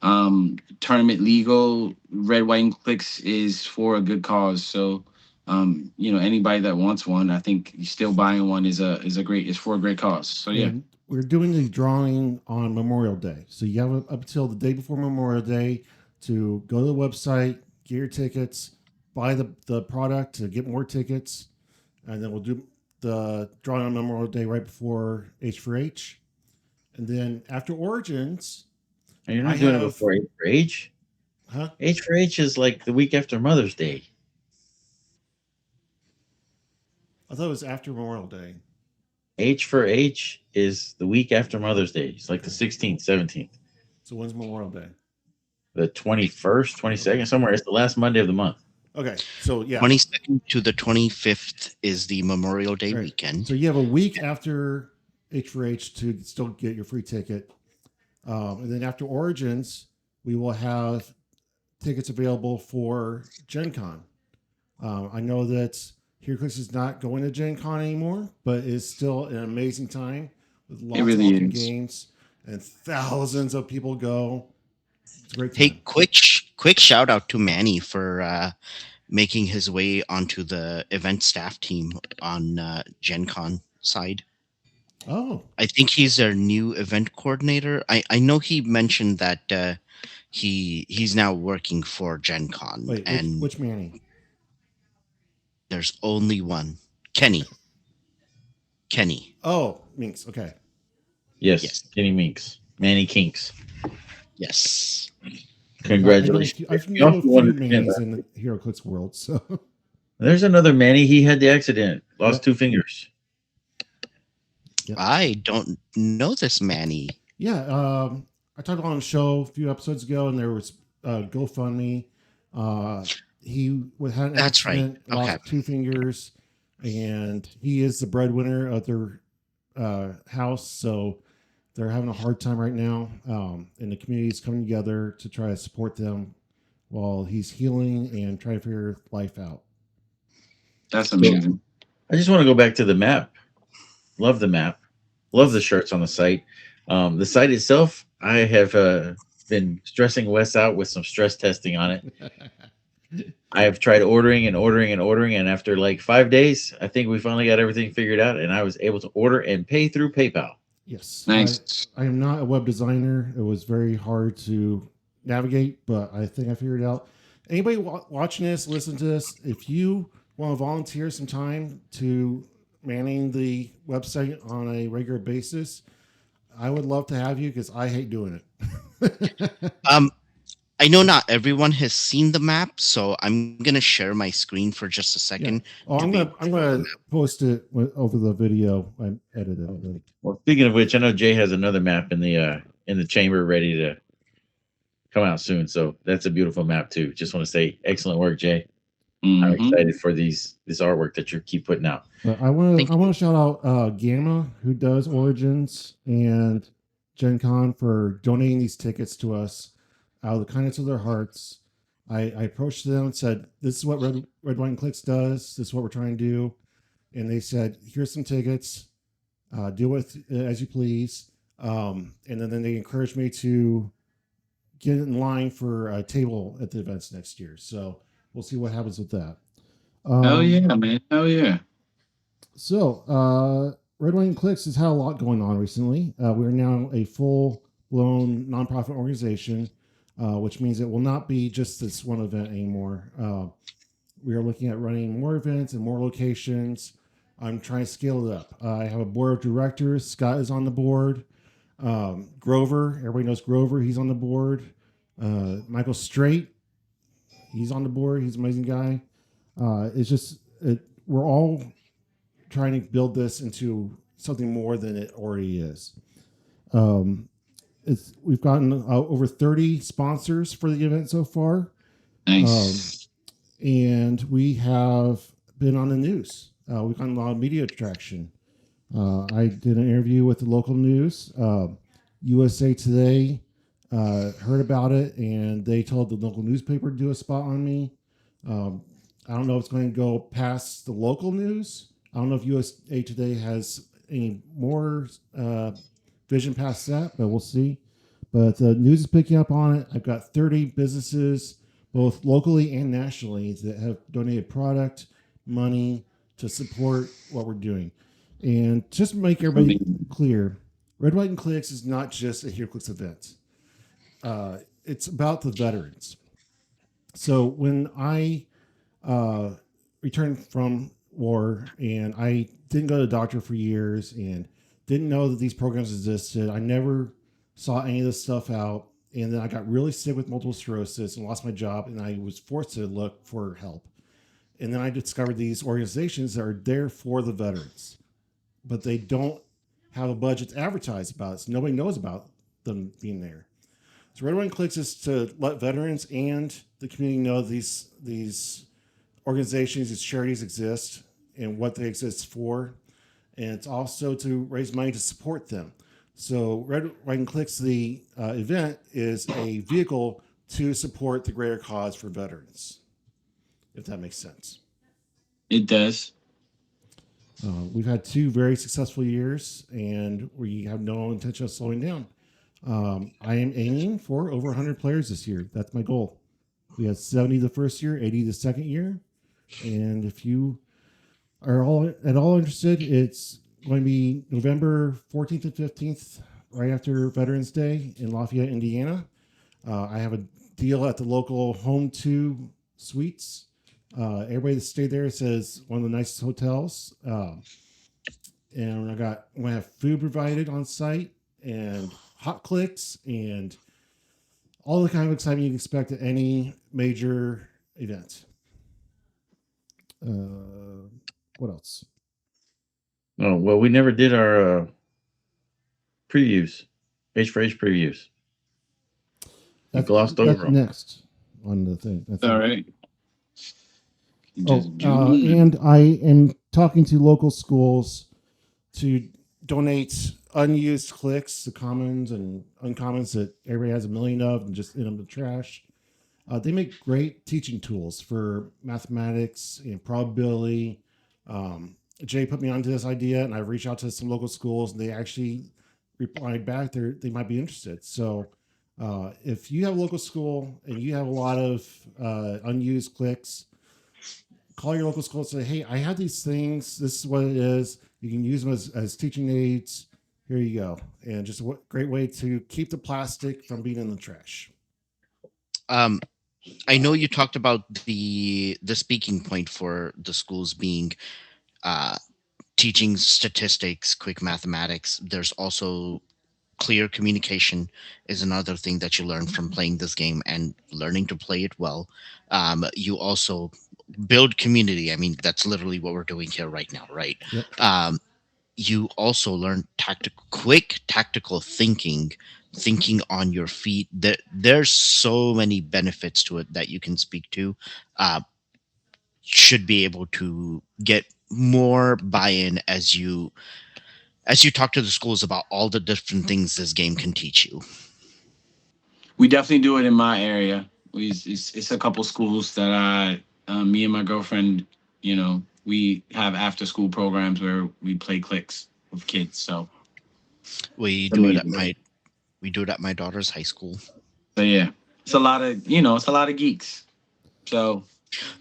Speaker 2: tournament legal, Red, White, and Clix is for a good cause. So anybody that wants one, I think still buying one is for a great cause. So yeah.
Speaker 1: And we're doing the drawing on Memorial Day, so you have up until the day before Memorial Day to go to the website, get your tickets, buy the product to get more tickets, and then we'll do the drawing on Memorial Day right before H4H. And then after Origins...
Speaker 3: And you're not doing it before H4H?
Speaker 1: Huh?
Speaker 3: H4H is like the week after Mother's Day.
Speaker 1: I thought it was after Memorial Day.
Speaker 3: H4H is the week after Mother's Day. It's like the 16th, 17th.
Speaker 1: So when's Memorial Day?
Speaker 3: The 21st, 22nd, somewhere. It's the last Monday of the month.
Speaker 1: Okay, so yeah.
Speaker 4: 22nd to the 25th is the Memorial Day weekend.
Speaker 1: So you have a week after H4H to still get your free ticket. And then after Origins, we will have tickets available for Gen Con. I know that Heroclix is not going to Gen Con anymore, but it's still an amazing time with lots of awesome games and thousands of people go. It's a great time.
Speaker 4: Hey, quick shout out to Manny for making his way onto the event staff team on Gen Con side.
Speaker 1: Oh,
Speaker 4: I think he's their new event coordinator. I know he mentioned that he's now working for Gen Con.
Speaker 1: Wait, which Manny?
Speaker 4: There's only one. Kenny.
Speaker 1: Oh, Minx. Okay.
Speaker 3: Yes. Kenny Minx. Manny Kinks.
Speaker 4: Yes.
Speaker 3: Congratulations.
Speaker 1: I know a few Mannys in the Heroclix world. So
Speaker 3: there's another Manny. He had the accident. Lost 2 fingers.
Speaker 1: Yep.
Speaker 4: I don't know this Manny.
Speaker 1: Yeah. I talked on the show a few episodes ago, and there was GoFundMe. He had an accident, lost 2 fingers, and he is the breadwinner of their house. So they're having a hard time right now, and the community is coming together to try to support them while he's healing and trying to figure life out.
Speaker 2: That's amazing.
Speaker 3: I just want to go back to the map. Love the map. Love the shirts on the site. The site itself, I have been stressing Wes out with some stress testing on it. I have tried ordering, and after like 5 days, I think we finally got everything figured out, and I was able to order and pay through PayPal.
Speaker 1: Yes.
Speaker 2: Nice.
Speaker 1: I am not a web designer. It was very hard to navigate, but I think I figured it out. Anybody watching this, listen to this, if you want to volunteer some time to manning the website on a regular basis, I would love to have you because I hate doing it.
Speaker 4: I know not everyone has seen the map, so I'm gonna share my screen for just a second.
Speaker 1: Yeah. Oh, I'm gonna post it over the video I edited.
Speaker 3: Well, speaking of which, I know Jay has another map in the chamber ready to come out soon. So that's a beautiful map too. Just want to say, excellent work, Jay.
Speaker 2: Mm-hmm.
Speaker 3: I'm excited for this artwork that you keep putting out.
Speaker 1: I want to shout out Gamma, who does Origins, and Gen Con for donating these tickets to us out of the kindness of their hearts. I approached them and said, "This is what Red, White, and Clix does. This is what we're trying to do." And they said, "Here's some tickets. Deal with it as you please." And then they encouraged me to get in line for a table at the events next year. So we'll see what happens with that.
Speaker 2: Hell yeah, man. Hell yeah.
Speaker 1: So, Red, White, and Clix has had a lot going on recently. We're now a full-blown nonprofit organization, which means it will not be just this one event anymore. We are looking at running more events and more locations. I'm trying to scale it up. I have a board of directors. Scott is on the board. Grover, everybody knows Grover. He's on the board. Michael Straight, he's on the board. He's an amazing guy. We're all trying to build this into something more than it already is. We've gotten over 30 sponsors for the event so far.
Speaker 2: Nice.
Speaker 1: And we have been on the news. We've gotten a lot of media traction. I did an interview with the local news. USA Today heard about it, and they told the local newspaper to do a spot on me. I don't know if it's going to go past the local news. I don't know if USA Today has any more vision past that, but we'll see. But the news is picking up on it. I've got 30 businesses, both locally and nationally, that have donated product, money to support what we're doing. And just to make everybody clear, Red, White, and Clix is not just a Heroclix event. It's about the veterans. So when I returned from war and I didn't go to the doctor for years and didn't know that these programs existed, I never saw any of this stuff out. And then I got really sick with multiple sclerosis and lost my job, and I was forced to look for help. And then I discovered these organizations that are there for the veterans, but they don't have a budget to advertise about it. So nobody knows about them being there. So Red, White, and Clix is to let veterans and the community know these organizations, these charities exist and what they exist for. And it's also to raise money to support them. So Red, White, and Clix, the event, is a vehicle to support the greater cause for veterans, if that makes sense.
Speaker 2: It does.
Speaker 1: We've had 2 very successful years, and we have no intention of slowing down. I am aiming for over 100 players this year. That's my goal. We had 70 the first year, 80 the second year. And if you are at all interested, it's going to be November 14th and 15th, right after Veterans Day in Lafayette, Indiana. I have a deal at the local Home 2 Suites. Everybody that stayed there says one of the nicest hotels. And I'm going to have food provided on site and hot clicks and all the kind of excitement you can expect at any major event. What else?
Speaker 3: Oh, well, we never did our previews, H4H previews.
Speaker 1: That's
Speaker 3: over
Speaker 1: next on the thing. That's
Speaker 2: all right.
Speaker 1: And I am talking to local schools to donate unused clicks, the commons and uncommons that everybody has a million of and just in them the trash. They make great teaching tools for mathematics and probability. Um, Jay put me onto this idea, and I reached out to some local schools, and they actually replied back they might be interested. So, if you have a local school and you have a lot of unused clicks, call your local school and say, "Hey, I have these things. This is what it is. You can use them as teaching aids. Here you go." And just a great way to keep the plastic from being in the trash.
Speaker 4: Um, I know you talked about the speaking point for the schools being uh, teaching statistics, quick mathematics. There's also clear communication is another thing that you learn from playing this game and learning to play it well. You also build community. I mean, that's literally what we're doing here right now, right?
Speaker 1: Yep.
Speaker 4: You also learn quick tactical thinking on your feet. There's so many benefits to it that you can speak to. Should be able to get more buy-in as you talk to the schools about all the different things this game can teach you.
Speaker 2: We definitely do it in my area. It's a couple schools that me and my girlfriend, we have after school programs where we play Clix with kids. So
Speaker 4: We
Speaker 2: it's
Speaker 4: do it at
Speaker 2: amazing.
Speaker 4: my daughter's high school.
Speaker 2: So yeah, it's a lot of geeks. So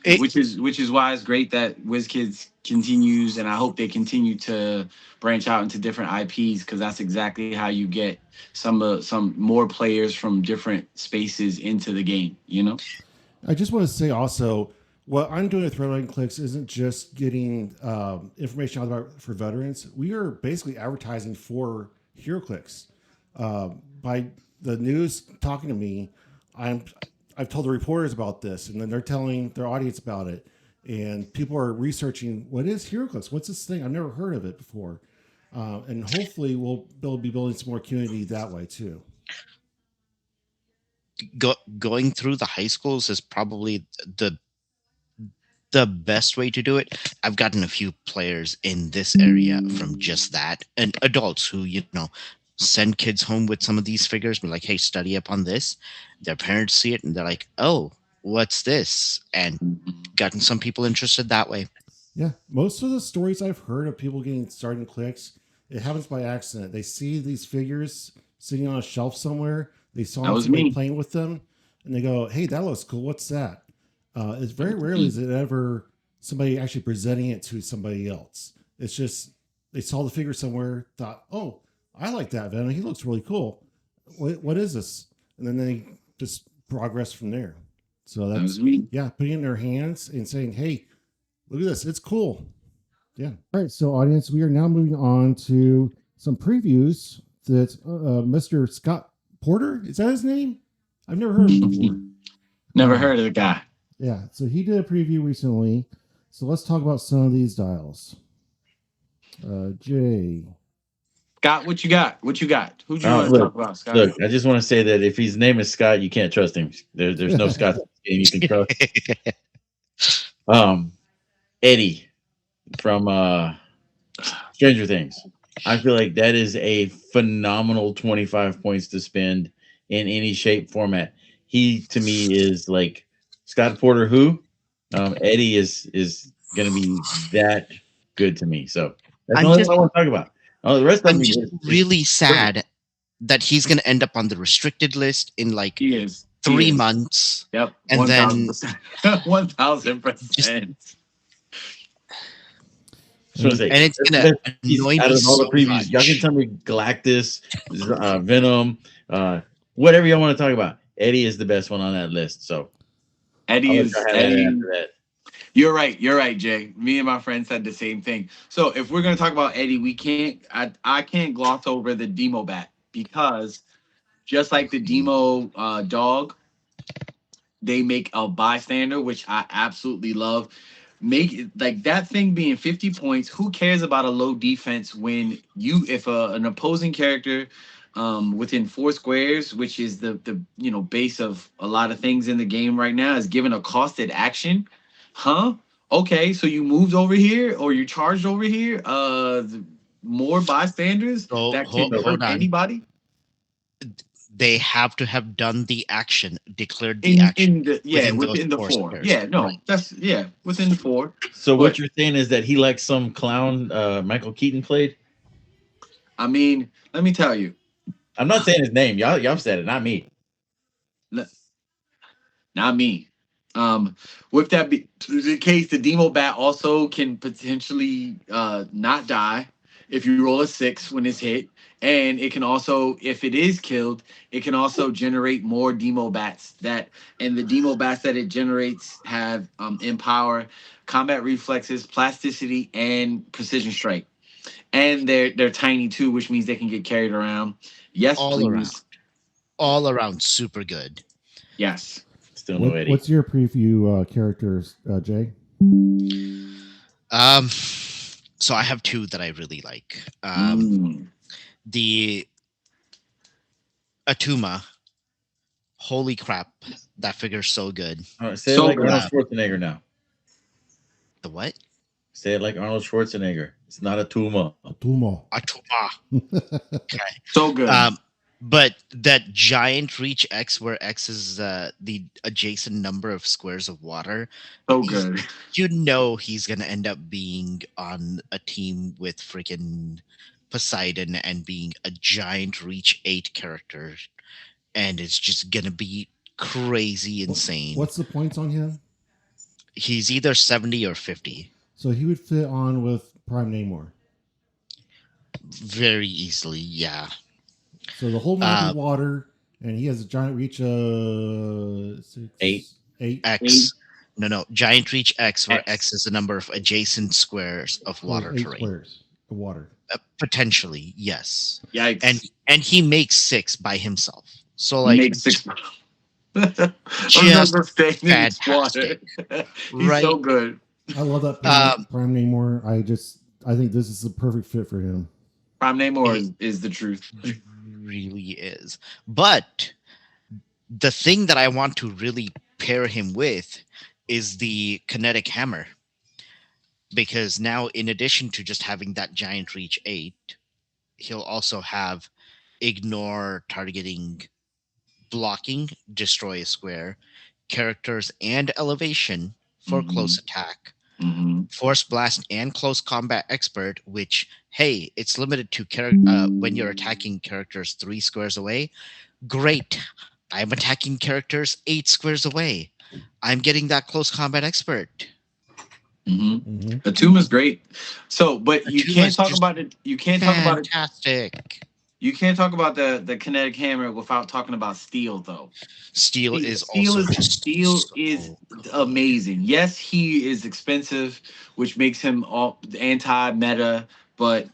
Speaker 4: It,
Speaker 2: which is why it's great that WizKids continues, and I hope they continue to branch out into different IPs because that's exactly how you get some more players from different spaces into the game.
Speaker 1: I just want to say also, what I'm doing with Red Line Clicks isn't just getting information out about for veterans. We are basically advertising for Heroclix. By the news talking to me, I've told the reporters about this, and then they're telling their audience about it, and people are researching what is Heroclix. What's this thing? I've never heard of it before, and hopefully we'll be building some more community that way too.
Speaker 4: going through the high schools is probably the best way to do it. I've gotten a few players in this area from just that, and adults who send kids home with some of these figures, be like, "Hey, study up on this." Their parents see it and they're like, "Oh, what's this?" And gotten some people interested that way.
Speaker 1: Yeah, most of the stories I've heard of people getting started in clicks, it happens by accident. They see these figures sitting on a shelf somewhere. They
Speaker 2: That
Speaker 1: saw
Speaker 2: was
Speaker 1: somebody
Speaker 2: me.
Speaker 1: playing with them, and they go, "Hey, that looks cool. What's that?" It's very rarely is it ever somebody actually presenting it to somebody else. It's just they saw the figure somewhere, thought, "Oh, I like that Venom. He looks really cool. What is this?" And then they just progress from there. So
Speaker 2: That was
Speaker 1: that's
Speaker 2: me.
Speaker 1: yeah, putting it in their hands and saying, "Hey, look at this. It's cool." Yeah. All right. So, audience, we are now moving on to some previews that Mr. Scott Porter, is that his name? I've never heard of him before.
Speaker 2: Never heard of the guy.
Speaker 1: Yeah. So, he did a preview recently. So, let's talk about some of these dials. Jay.
Speaker 2: Scott, what you got? What you got? Who'd you want to
Speaker 3: Look,
Speaker 2: talk about, Scott?
Speaker 3: look. I just want to say that if his name is Scott, you can't trust him. There's no Scott in the game you can trust. Eddie from Stranger Things. I feel like that is a phenomenal 25 points to spend in any shape format. He to me is like Scott Porter. Who Eddie is going to be that good to me. So that's
Speaker 4: I'm
Speaker 3: all I
Speaker 4: just
Speaker 3: want to talk about. Oh, the rest of
Speaker 4: I'm
Speaker 3: them
Speaker 4: just
Speaker 3: is
Speaker 4: really sad that he's gonna end up on the restricted list in like
Speaker 2: He is.
Speaker 4: 3 months.
Speaker 2: Yep.
Speaker 4: And then
Speaker 2: 1,000%. 1,000%.
Speaker 3: and
Speaker 4: it's gonna annoy
Speaker 3: out
Speaker 4: me
Speaker 3: of all the
Speaker 4: so
Speaker 3: previews,
Speaker 4: much.
Speaker 3: y'all can tell me Galactus, Venom, whatever y'all want to talk about. Eddie is the best one on that list. So
Speaker 2: Eddie
Speaker 3: I'll let
Speaker 2: is
Speaker 3: y'all have that
Speaker 2: Eddie.
Speaker 3: after that.
Speaker 2: You're right, Jay. Me and my friend said the same thing. So if we're gonna talk about Eddie, I can't gloss over the Demo bat because just like the Demo dog, they make a bystander, which I absolutely love. Make it like that thing being 50 points. Who cares about a low defense when if an opposing character within 4 squares, which is the base of a lot of things in the game right now, is given a costed action? Huh? Okay, so you moved over here or you charged over here. More bystanders
Speaker 4: So
Speaker 2: that can
Speaker 4: hold
Speaker 2: hurt
Speaker 4: on.
Speaker 2: anybody.
Speaker 4: they have to have done the action, declared the action
Speaker 2: in the
Speaker 4: within those
Speaker 2: within the
Speaker 4: four
Speaker 2: four.
Speaker 4: squares.
Speaker 2: Yeah, no,
Speaker 4: Right.
Speaker 2: that's within the four.
Speaker 3: So what
Speaker 2: But
Speaker 3: you're saying is that he like some clown Michael Keaton played?
Speaker 2: I mean, let me tell you,
Speaker 3: I'm not saying his name. Y'all said it, not me.
Speaker 2: n- not me. Um, with that be the case, the Demo Bat also can potentially not die if you roll a 6 when it's hit, and it can also, if it is killed, it can also generate more Demo Bats. And the Demo Bats that it generates have empower, combat reflexes, plasticity, and precision strike. And they're tiny too, which means they can get carried around. Yes,
Speaker 4: All around,
Speaker 2: please.
Speaker 4: all around, super good.
Speaker 2: Yes.
Speaker 3: Still no Eddie.
Speaker 1: What's your preview characters, Jay?
Speaker 4: Um, so I have two that I really like.
Speaker 2: Mm.
Speaker 4: The Atuma. Holy crap, that figure's so good.
Speaker 3: All right, say it
Speaker 2: So
Speaker 3: like
Speaker 2: good.
Speaker 3: Arnold Schwarzenegger now.
Speaker 4: The what?
Speaker 3: Say it like Arnold Schwarzenegger. It's not a tumor.
Speaker 1: Tumo.
Speaker 4: Atuma. Okay.
Speaker 2: So good.
Speaker 4: But that giant reach X, where X is the adjacent number of squares of water,
Speaker 2: So
Speaker 4: he-
Speaker 2: good.
Speaker 4: you know he's gonna end up being on a team with freaking Poseidon and being a giant reach 8 character, and it's just gonna be crazy insane.
Speaker 1: What's the points on him?
Speaker 4: He's either 70 or 50.
Speaker 1: So he would fit on with Prime Namor.
Speaker 4: Very easily, yeah.
Speaker 1: So the whole map is water, and he has a giant reach of
Speaker 3: 8.
Speaker 4: X. No. Giant reach X, where X is the number of adjacent squares of water
Speaker 1: 8
Speaker 4: terrain.
Speaker 1: squares of water.
Speaker 4: Potentially, yes.
Speaker 2: Yikes.
Speaker 4: And he makes 6 by himself. So
Speaker 2: He
Speaker 4: like
Speaker 2: makes 6.
Speaker 4: just
Speaker 2: Understanding
Speaker 4: fantastic.
Speaker 2: He's
Speaker 4: Right?
Speaker 2: so good.
Speaker 1: I love that Prime Namor. I think this is the perfect fit for him.
Speaker 2: Prime Namor is the truth.
Speaker 4: Really is. But the thing that I want to really pair him with is the kinetic hammer. Because now, in addition to just having that giant reach 8, he'll also have ignore targeting, blocking, destroy a square, characters, and elevation for close attack. Force blast and close combat expert, which, hey, it's limited to when you're attacking characters 3 squares away. Great. I'm attacking characters 8 squares away. I'm getting that close combat expert.
Speaker 2: The tomb is great. So, but you can't talk about it. You can't talk about it.
Speaker 4: Fantastic.
Speaker 2: You can't talk about the kinetic hammer without talking about steel, though.
Speaker 4: Steel is
Speaker 2: Steel
Speaker 4: also
Speaker 2: is
Speaker 4: just
Speaker 2: Steel
Speaker 4: so
Speaker 2: is
Speaker 4: good.
Speaker 2: amazing. Yes, he is expensive, which makes him all anti-meta. But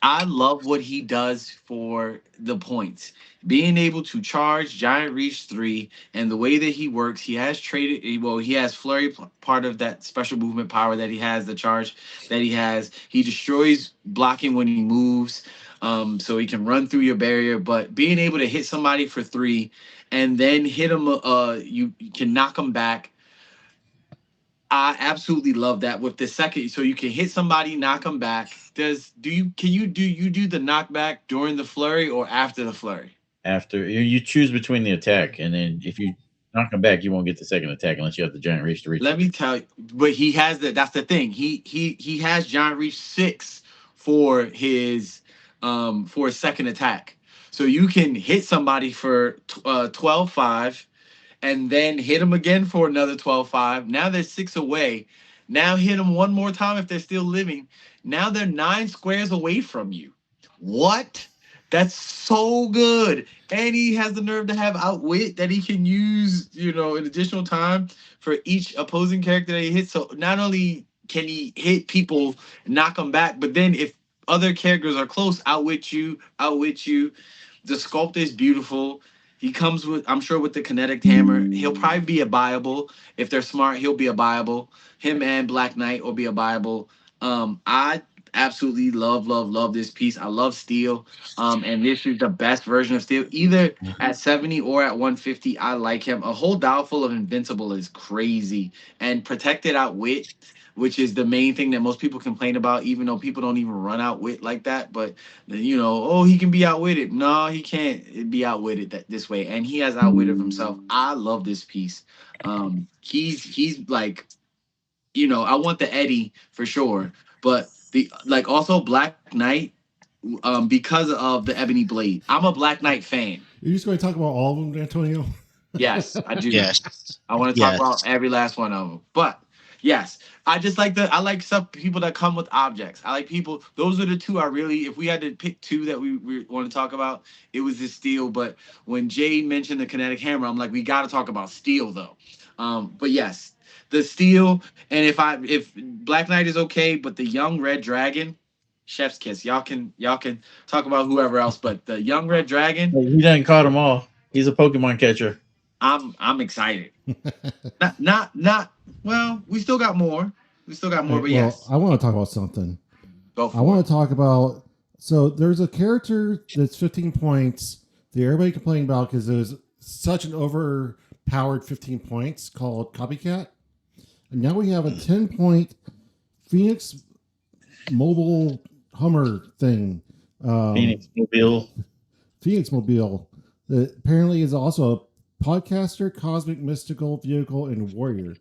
Speaker 2: I love what he does for the points. Being able to charge Giant Reach 3 and the way that he works, he has traded. Well, he has Flurry, part of that special movement power that he has, the charge that he has. He destroys blocking when he moves, so he can run through your barrier. But being able to hit somebody for 3 and then hit them, you can knock them back. I absolutely love that with the second, so you can hit somebody, knock them back. Can you do the knockback during the flurry or after the flurry?
Speaker 3: After you choose between the attack, and then if you knock him back, you won't get the second attack unless you have the giant reach to reach.
Speaker 2: Let me tell you, but he has that. That's the thing. He has giant reach 6 for his second attack, so you can hit somebody for 12-5 and then hit them again for another 12-5. Now they're 6 away. Now hit them one more time if they're still living. Now they're 9 squares away from you. What? That's so good. And he has the nerve to have outwit that he can use, an additional time for each opposing character that he hits. So not only can he hit people, knock them back, but then if other characters are close, outwit you. The sculpt is beautiful. He comes with, I'm sure, with the kinetic hammer. He'll probably be a buyable. If they're smart, he'll be a buyable. Him and Black Knight will be a buyable. I absolutely love this piece. I love Steel. And this is the best version of Steel. Either at 70 or at 150, I like him. A whole dial full of Invincible is crazy. And Protected Outwit which is the main thing that most people complain about, even though people don't even run outwit like that. But oh, he can be outwitted. No, he can't be outwitted this way, and he has outwitted himself. I love this piece. He's like, I want the Eddie for sure, but the like also Black Knight, because of the Ebony Blade. I'm a Black Knight fan.
Speaker 1: You're just going to talk about all of them, Antonio?
Speaker 2: Yes, I do.
Speaker 4: Yes.
Speaker 2: I want to talk about every last one of them. But yes, I like some people that come with objects. I like people. Those are the two I really. If we had to pick two that we want to talk about, it was the steel. But when Jay mentioned the kinetic hammer, I'm like, we got to talk about steel though. But yes, the steel. And if Black Knight is okay, but the young red dragon, chef's kiss. Y'all can talk about whoever else, but the young red dragon.
Speaker 3: He done caught them all. He's a Pokemon catcher.
Speaker 2: I'm excited. not. Well, we still got more. But yes.
Speaker 1: I want to talk about something.
Speaker 2: Go for
Speaker 1: I want to talk about. So there's a character that's 15 points that everybody complained about because it was such an overpowered 15 points called Copycat. And now we have a 10-point Phoenix mobile Hummer thing.
Speaker 3: Phoenix Mobile.
Speaker 1: Phoenix Mobile. That apparently is also a podcaster, cosmic, mystical, vehicle, and warrior.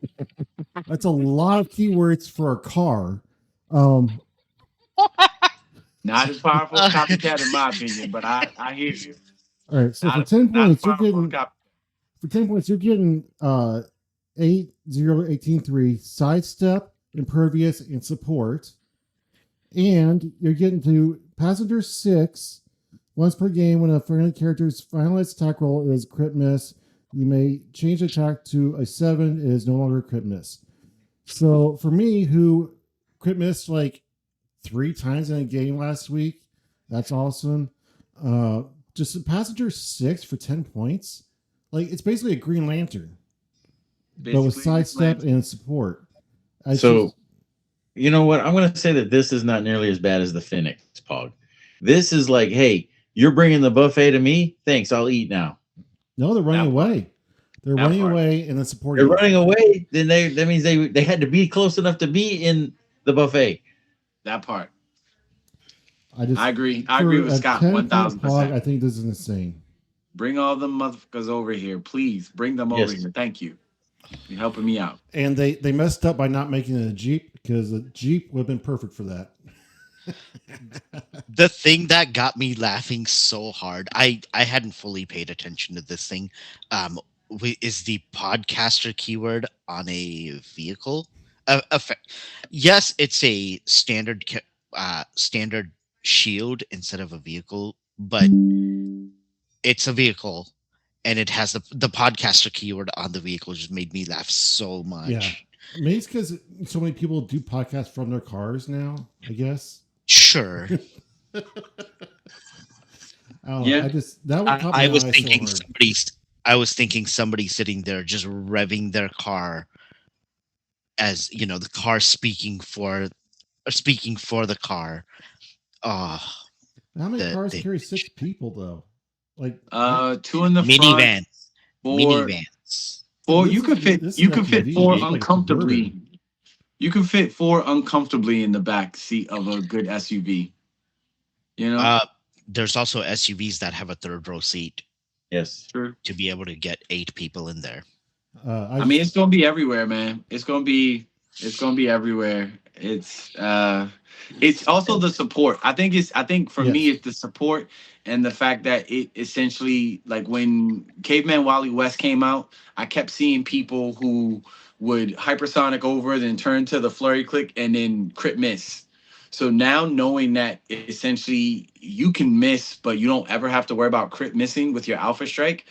Speaker 1: That's a lot of keywords for a car.
Speaker 2: Not as powerful as Copycat in my opinion, but I hear you.
Speaker 1: All right, so for 10 points, you're getting 8-0-18-3 sidestep, impervious, and support. And you're getting to passenger 6 once per game. When a friendly character's finalized attack roll is crit miss, you may change the attack to a 7. It is no longer a crit miss. So for me, who crit missed like 3 times in a game last week, that's awesome. Just a passenger 6 for 10 points. Like, it's basically a Green Lantern, but with sidestep and support.
Speaker 3: You know what? I'm going to say that this is not nearly as bad as the Phoenix Pog. This is like, hey, you're bringing the buffet to me? Thanks, I'll eat now.
Speaker 1: No, they're running away. They're running away and then supporting.
Speaker 3: They're running away. Then that means they had to be close enough to be in the buffet.
Speaker 2: That part.
Speaker 1: I
Speaker 2: agree. I agree with Scott 1,000%.
Speaker 1: I think this is insane.
Speaker 2: Bring all the motherfuckers over here, please. Bring them over here. Thank you. You're helping me out.
Speaker 1: And they messed up by not making it a Jeep, because the Jeep would have been perfect for that.
Speaker 4: The thing that got me laughing so hard, I hadn't fully paid attention to this thing, is the podcaster keyword on a vehicle. Yes, it's a standard shield instead of a vehicle, but it's a vehicle, and it has the podcaster keyword on the vehicle. Just made me laugh so much.
Speaker 1: Yeah, maybe it's because so many people do podcasts from their cars now, I guess.
Speaker 4: Sure.
Speaker 2: Yeah,
Speaker 4: I was thinking somebody sitting there just revving their car, as the car speaking for the car.
Speaker 1: How many cars carry 6 people though? Like
Speaker 2: 2 in the front,
Speaker 4: minivans.
Speaker 2: Or you can fit 4 uncomfortably. You can fit 4 uncomfortably in the back seat of a good SUV.
Speaker 4: There's also SUVs that have a 3rd row seat.
Speaker 3: Yes,
Speaker 2: true.
Speaker 4: To be able to get 8 people in there.
Speaker 2: I mean, it's gonna be everywhere, man. It's gonna be everywhere. It's also the support. I think for me, it's the support and the fact that it essentially, like when Caveman Wally West came out, I kept seeing people who would hypersonic over, then turn to the flurry click and then crit miss. So now knowing that essentially you can miss, but you don't ever have to worry about crit missing with your Alpha Strike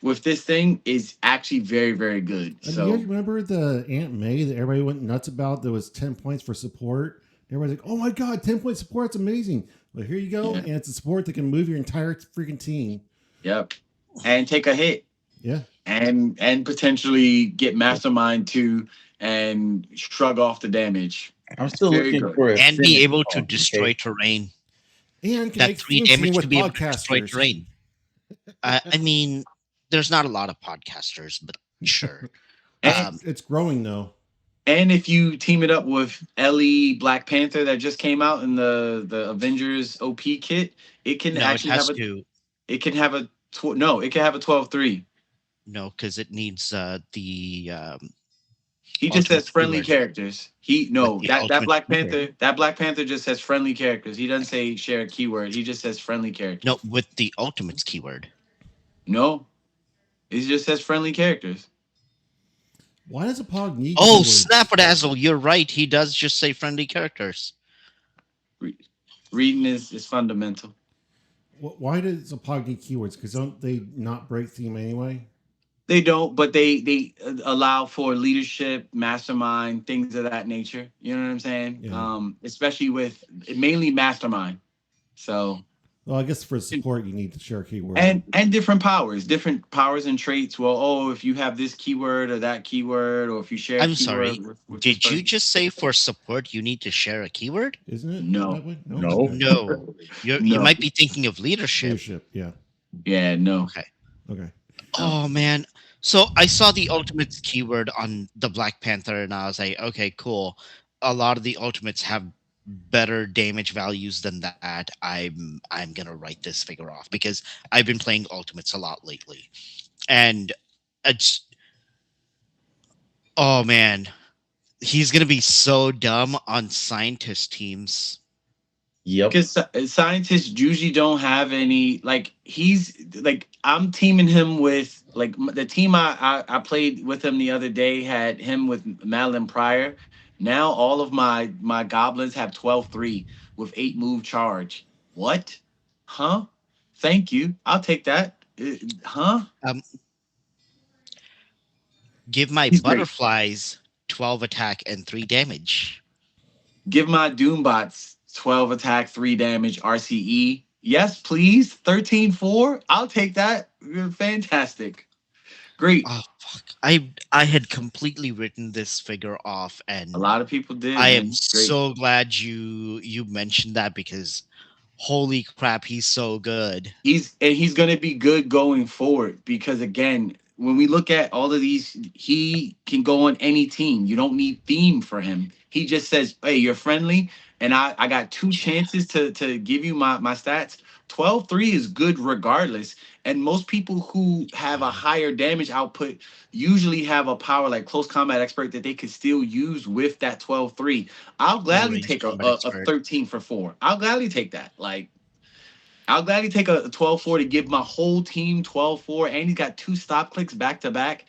Speaker 2: with this thing is actually very, very good. So
Speaker 1: you guys remember the Aunt May that everybody went nuts about that was 10 points for support? Everybody's like, oh my God, 10-point support, that's amazing. Well, here you go. Yeah. And it's a support that can move your entire freaking team.
Speaker 2: Yep. And take a hit.
Speaker 1: Yeah.
Speaker 2: And potentially get Mastermind too and shrug off the damage.
Speaker 3: I'm still looking for
Speaker 4: and be able to destroy terrain.
Speaker 1: And
Speaker 4: that 3 damage to be able to destroy terrain. I mean, there's not a lot of podcasters, but sure.
Speaker 1: It's growing though.
Speaker 2: And if you team it up with Ellie Black Panther that just came out in the Avengers OP kit, it can
Speaker 4: No, it
Speaker 2: actually have
Speaker 4: has
Speaker 2: a
Speaker 4: to.
Speaker 2: it can have a no, it can have a 12-3.
Speaker 4: No, because it needs the
Speaker 2: He just
Speaker 4: ultimate
Speaker 2: says friendly
Speaker 4: keyword
Speaker 2: characters. He
Speaker 4: with
Speaker 2: no
Speaker 4: the
Speaker 2: that
Speaker 4: ultimate
Speaker 2: Black
Speaker 4: keyword.
Speaker 2: Panther just says friendly characters. He doesn't say share a keyword. He just says friendly
Speaker 4: No,
Speaker 2: characters.
Speaker 4: with the ultimates keyword.
Speaker 2: No, it just says friendly characters.
Speaker 1: Why does a Pog need
Speaker 4: Oh,
Speaker 1: keywords?
Speaker 4: Snapperdazzle, you're right. He does just say friendly characters.
Speaker 2: Re- Reading is fundamental.
Speaker 1: Why does a Pog need keywords? Because don't they not break theme anyway?
Speaker 2: They don't, but they allow for leadership, mastermind, things of that nature. You know what I'm saying?
Speaker 1: Yeah.
Speaker 2: Especially with mainly mastermind. So
Speaker 1: Well, I guess for support you need to share a keyword.
Speaker 2: and different powers and traits. Well, oh, if you have this keyword or that keyword, or if you share a
Speaker 4: I'm
Speaker 2: keyword
Speaker 4: sorry.
Speaker 2: with this
Speaker 4: Did you
Speaker 2: person.
Speaker 4: just say for support you need to share a keyword?
Speaker 1: Isn't it
Speaker 2: No,
Speaker 1: that way? No.
Speaker 3: No.
Speaker 1: Okay.
Speaker 4: No. You
Speaker 2: no,
Speaker 4: might be thinking of leadership.
Speaker 1: Leadership. Yeah.
Speaker 2: yeah, no,
Speaker 4: Okay.
Speaker 1: Okay.
Speaker 2: no.
Speaker 4: Oh man. So I saw the ultimates keyword on the Black Panther and I was like, okay, cool. A lot of the ultimates have better damage values than that. I'm gonna write this figure off because I've been playing ultimates a lot lately. And it's oh man, he's gonna be so dumb on scientist teams.
Speaker 3: Yep.
Speaker 2: Because scientists usually don't have any like he's like I'm teaming him with like the team I played with him the other day had him with Madeline Pryor. Now all of my goblins have 12-3 with 8 move charge. What? Huh? Thank you. I'll take that. Huh?
Speaker 4: Um, give my
Speaker 2: He's great.
Speaker 4: butterflies 12 attack and 3 damage.
Speaker 2: Give my Doombots 12 attack, 3 damage, RCE. Yes, please. 13-4. I'll take that. Fantastic. Great.
Speaker 4: Oh fuck. I had completely written this figure off
Speaker 2: A
Speaker 4: and
Speaker 2: lot of people did,
Speaker 4: I
Speaker 2: man.
Speaker 4: am
Speaker 2: He's great.
Speaker 4: so glad you mentioned that because holy crap, he's so good.
Speaker 2: He's gonna be good going forward because again, when we look at all of these, he can go on any team. You don't need theme for him. He just says, "Hey, you're friendly, and I got 2 chances to give you my stats." 12-3 is good regardless. And most people who have a higher damage output usually have a power like close combat expert that they could still use with that 12-3. I'll
Speaker 4: Or
Speaker 2: gladly
Speaker 4: range
Speaker 2: take
Speaker 4: combat
Speaker 2: a
Speaker 4: expert.
Speaker 2: 13-4. I'll gladly take that. Like I'll gladly take a 12-4 to give my whole team 12-4, and he's got 2 stop clicks back to back.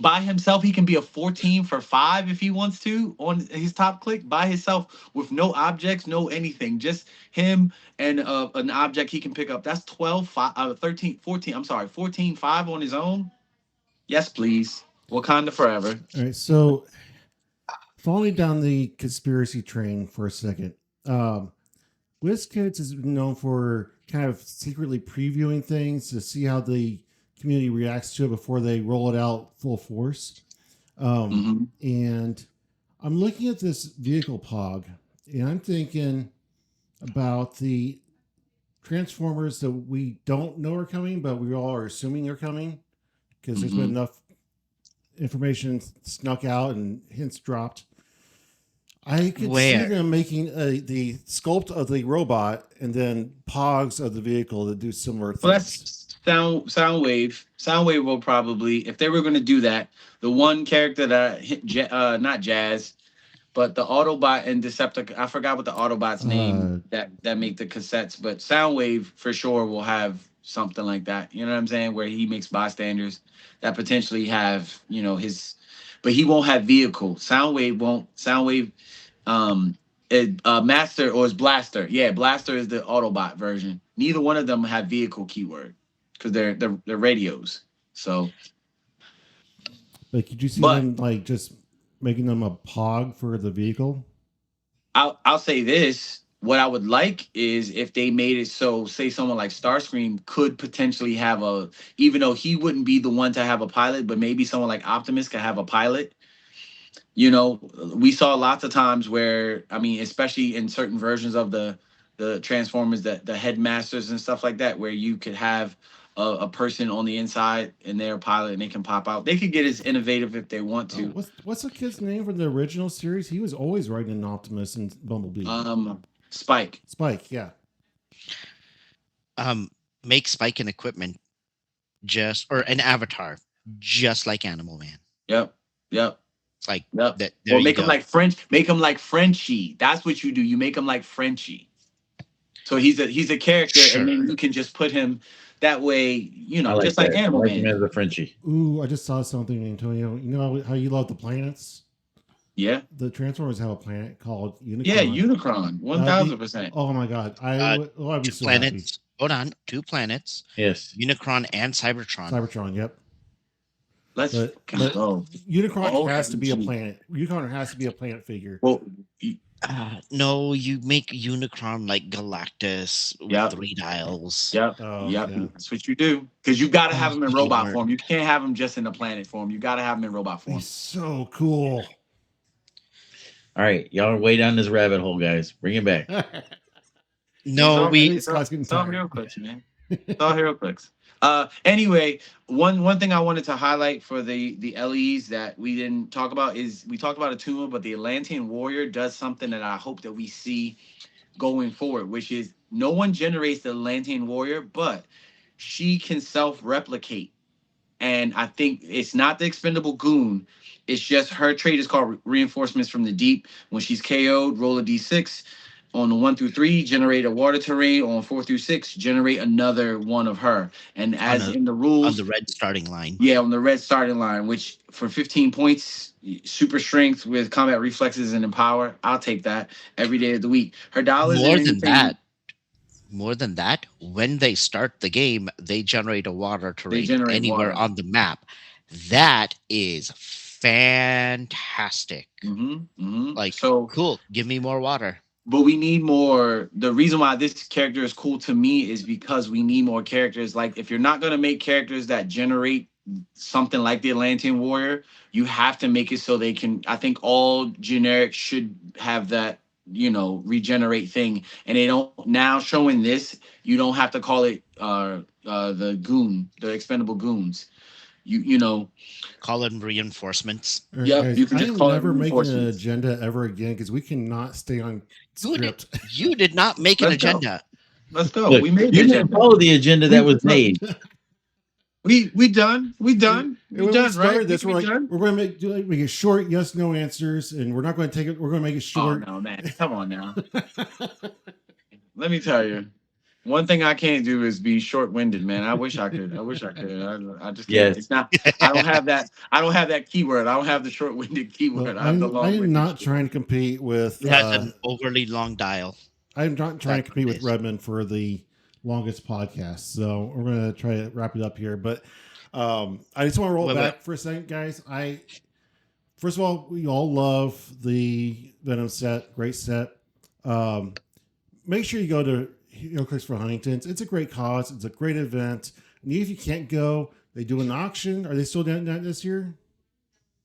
Speaker 2: By himself, he can be a 14-5 if he wants to on his top click by himself with no objects, no anything. Just him and an object he can pick up. That's 12-5, 13, 14. I'm sorry, 14-5 on his own. Yes, please. Wakanda forever.
Speaker 1: All right. So falling down the conspiracy train for a second. Um, Wizkids is known for kind of secretly previewing things to see how the community reacts to it before they roll it out full force.
Speaker 2: Hmm.
Speaker 1: And I'm looking at this vehicle pog, and I'm thinking about the transformers that we don't know are coming, but we all are assuming are coming because there's been
Speaker 2: Hmm.
Speaker 1: enough information snuck out and hints dropped. I could see
Speaker 4: Where?
Speaker 1: them making the sculpt of the robot and then pogs of the vehicle that do similar
Speaker 2: Well,
Speaker 1: things.
Speaker 2: that's Soundwave. Soundwave will probably, if they were going to do that, the one character that not Jazz, but the Autobot and Decepticon. I forgot what the Autobot's name
Speaker 1: Uh,
Speaker 2: that make the cassettes, but Soundwave for sure will have something like that. You know what I'm saying? Where he makes bystanders that potentially have his, but he won't have vehicle. Soundwave won't. Soundwave, Master or is Blaster. Yeah, Blaster is the Autobot version. Neither one of them have vehicle keyword because they're radios. So,
Speaker 1: but could you see
Speaker 2: but
Speaker 1: them like just making them a pog for the vehicle?
Speaker 2: I'll say this. What I would like is if they made it so, say someone like Starscream could potentially have a, even though he wouldn't be the one to have a pilot, but maybe someone like Optimus could have a pilot. We saw lots of times where, I mean, especially in certain versions of the Transformers, that the headmasters and stuff like that, where you could have a person on the inside and they're a pilot and they can pop out. They could get as innovative if they want to.
Speaker 1: What's the kid's name from the original series? He was always riding an Optimus and Bumblebee.
Speaker 2: Spike.
Speaker 1: Spike, yeah.
Speaker 4: Make Spike an equipment, or an avatar, just like Animal Man.
Speaker 2: Yep.
Speaker 4: Like
Speaker 2: yep.
Speaker 4: That.
Speaker 2: Or make him like French. Make him like Frenchie. That's what you do. You make him like Frenchie. So he's a character,
Speaker 4: Sure.
Speaker 2: and then you can just put him that way. Just
Speaker 3: that.
Speaker 2: like Animal Man.
Speaker 3: Him as a Frenchie.
Speaker 1: Ooh, I just saw something, Antonio. You know how you love the planets?
Speaker 2: Yeah.
Speaker 1: The Transformers have a planet called Unicron.
Speaker 2: Yeah, Unicron. 1000%.
Speaker 1: Oh my god. I'd be so
Speaker 4: planets.
Speaker 1: happy.
Speaker 4: Hold on, 2 planets.
Speaker 3: Yes.
Speaker 4: Unicron and Cybertron.
Speaker 1: Cybertron, yep.
Speaker 2: Let's go.
Speaker 1: Unicron has to be a planet. Unicron has to be a planet figure.
Speaker 2: Well,
Speaker 4: no, you make Unicron like Galactus with 3 dials.
Speaker 2: Yep. That's what you do. Because you got to have him in robot form. You can't have him just in the planet form. You got to have him in robot form.
Speaker 1: He's so cool.
Speaker 3: All right, y'all are way down this rabbit hole, guys. Bring it back.
Speaker 4: No,
Speaker 2: it's all Heroclix, man. It's all Heroclix. Anyway, one thing I wanted to highlight for the LEs that we didn't talk about is we talked about Atuma, but the Atlantean Warrior does something that I hope that we see going forward, which is no one generates the Atlantean Warrior, but she can self-replicate. And I think it's not the expendable goon. It's just her trait is called Reinforcements from the Deep. When she's KO'd, roll a D6. On the 1 through 3, generate a water terrain. On 4 through 6, generate another one of her. And in the rules,
Speaker 4: on the red starting line.
Speaker 2: Yeah, on the red starting line, which for 15 points, super strength with combat reflexes and empower. I'll take that every day of the week. Her dollars
Speaker 4: More than that, when they start the game, they generate a water terrain anywhere on the map. That is fantastic. Like, so cool. Give me more water.
Speaker 2: But we need more. The reason why this character is cool to me is because we need more characters. Like, if you're not going to make characters that generate something like the Atlantean Warrior, you have to make it so they can. I think all generics should have that, regenerate thing. And they don't. Now showing this, you don't have to call it the goon, the expendable goons.
Speaker 4: Call it reinforcements.
Speaker 2: Yeah,
Speaker 1: you can just call never make an agenda ever again because we cannot stay on script.
Speaker 4: You did not make an agenda.
Speaker 2: Let's go.
Speaker 3: Look,
Speaker 2: we made
Speaker 3: you didn't follow the agenda that was made.
Speaker 2: We done. We done, right?
Speaker 1: This we're going to make it short, yes, no answers, and we're not going to take it. We're going to make it short.
Speaker 2: Oh no, man! Come on now. Let me tell you. One thing I can't do is be short-winded, man. I wish I could. I just can't.
Speaker 3: Yes.
Speaker 2: It's not. I don't have that. I don't have that keyword. I don't have the short-winded keyword.
Speaker 1: Well,
Speaker 2: I have the long.
Speaker 1: I'm not trying to compete with.
Speaker 4: It has an overly long dial.
Speaker 1: I'm not trying to compete with Redmond for the longest podcast, so we're going to try to wrap it up here. But I just want to roll back for a second, guys. First of all, we all love the Venom set. Great set. Make sure you go to Heroclix for Huntington's. It's a great cause. It's a great event. And even if you can't go, they do an auction. Are they still doing that this year?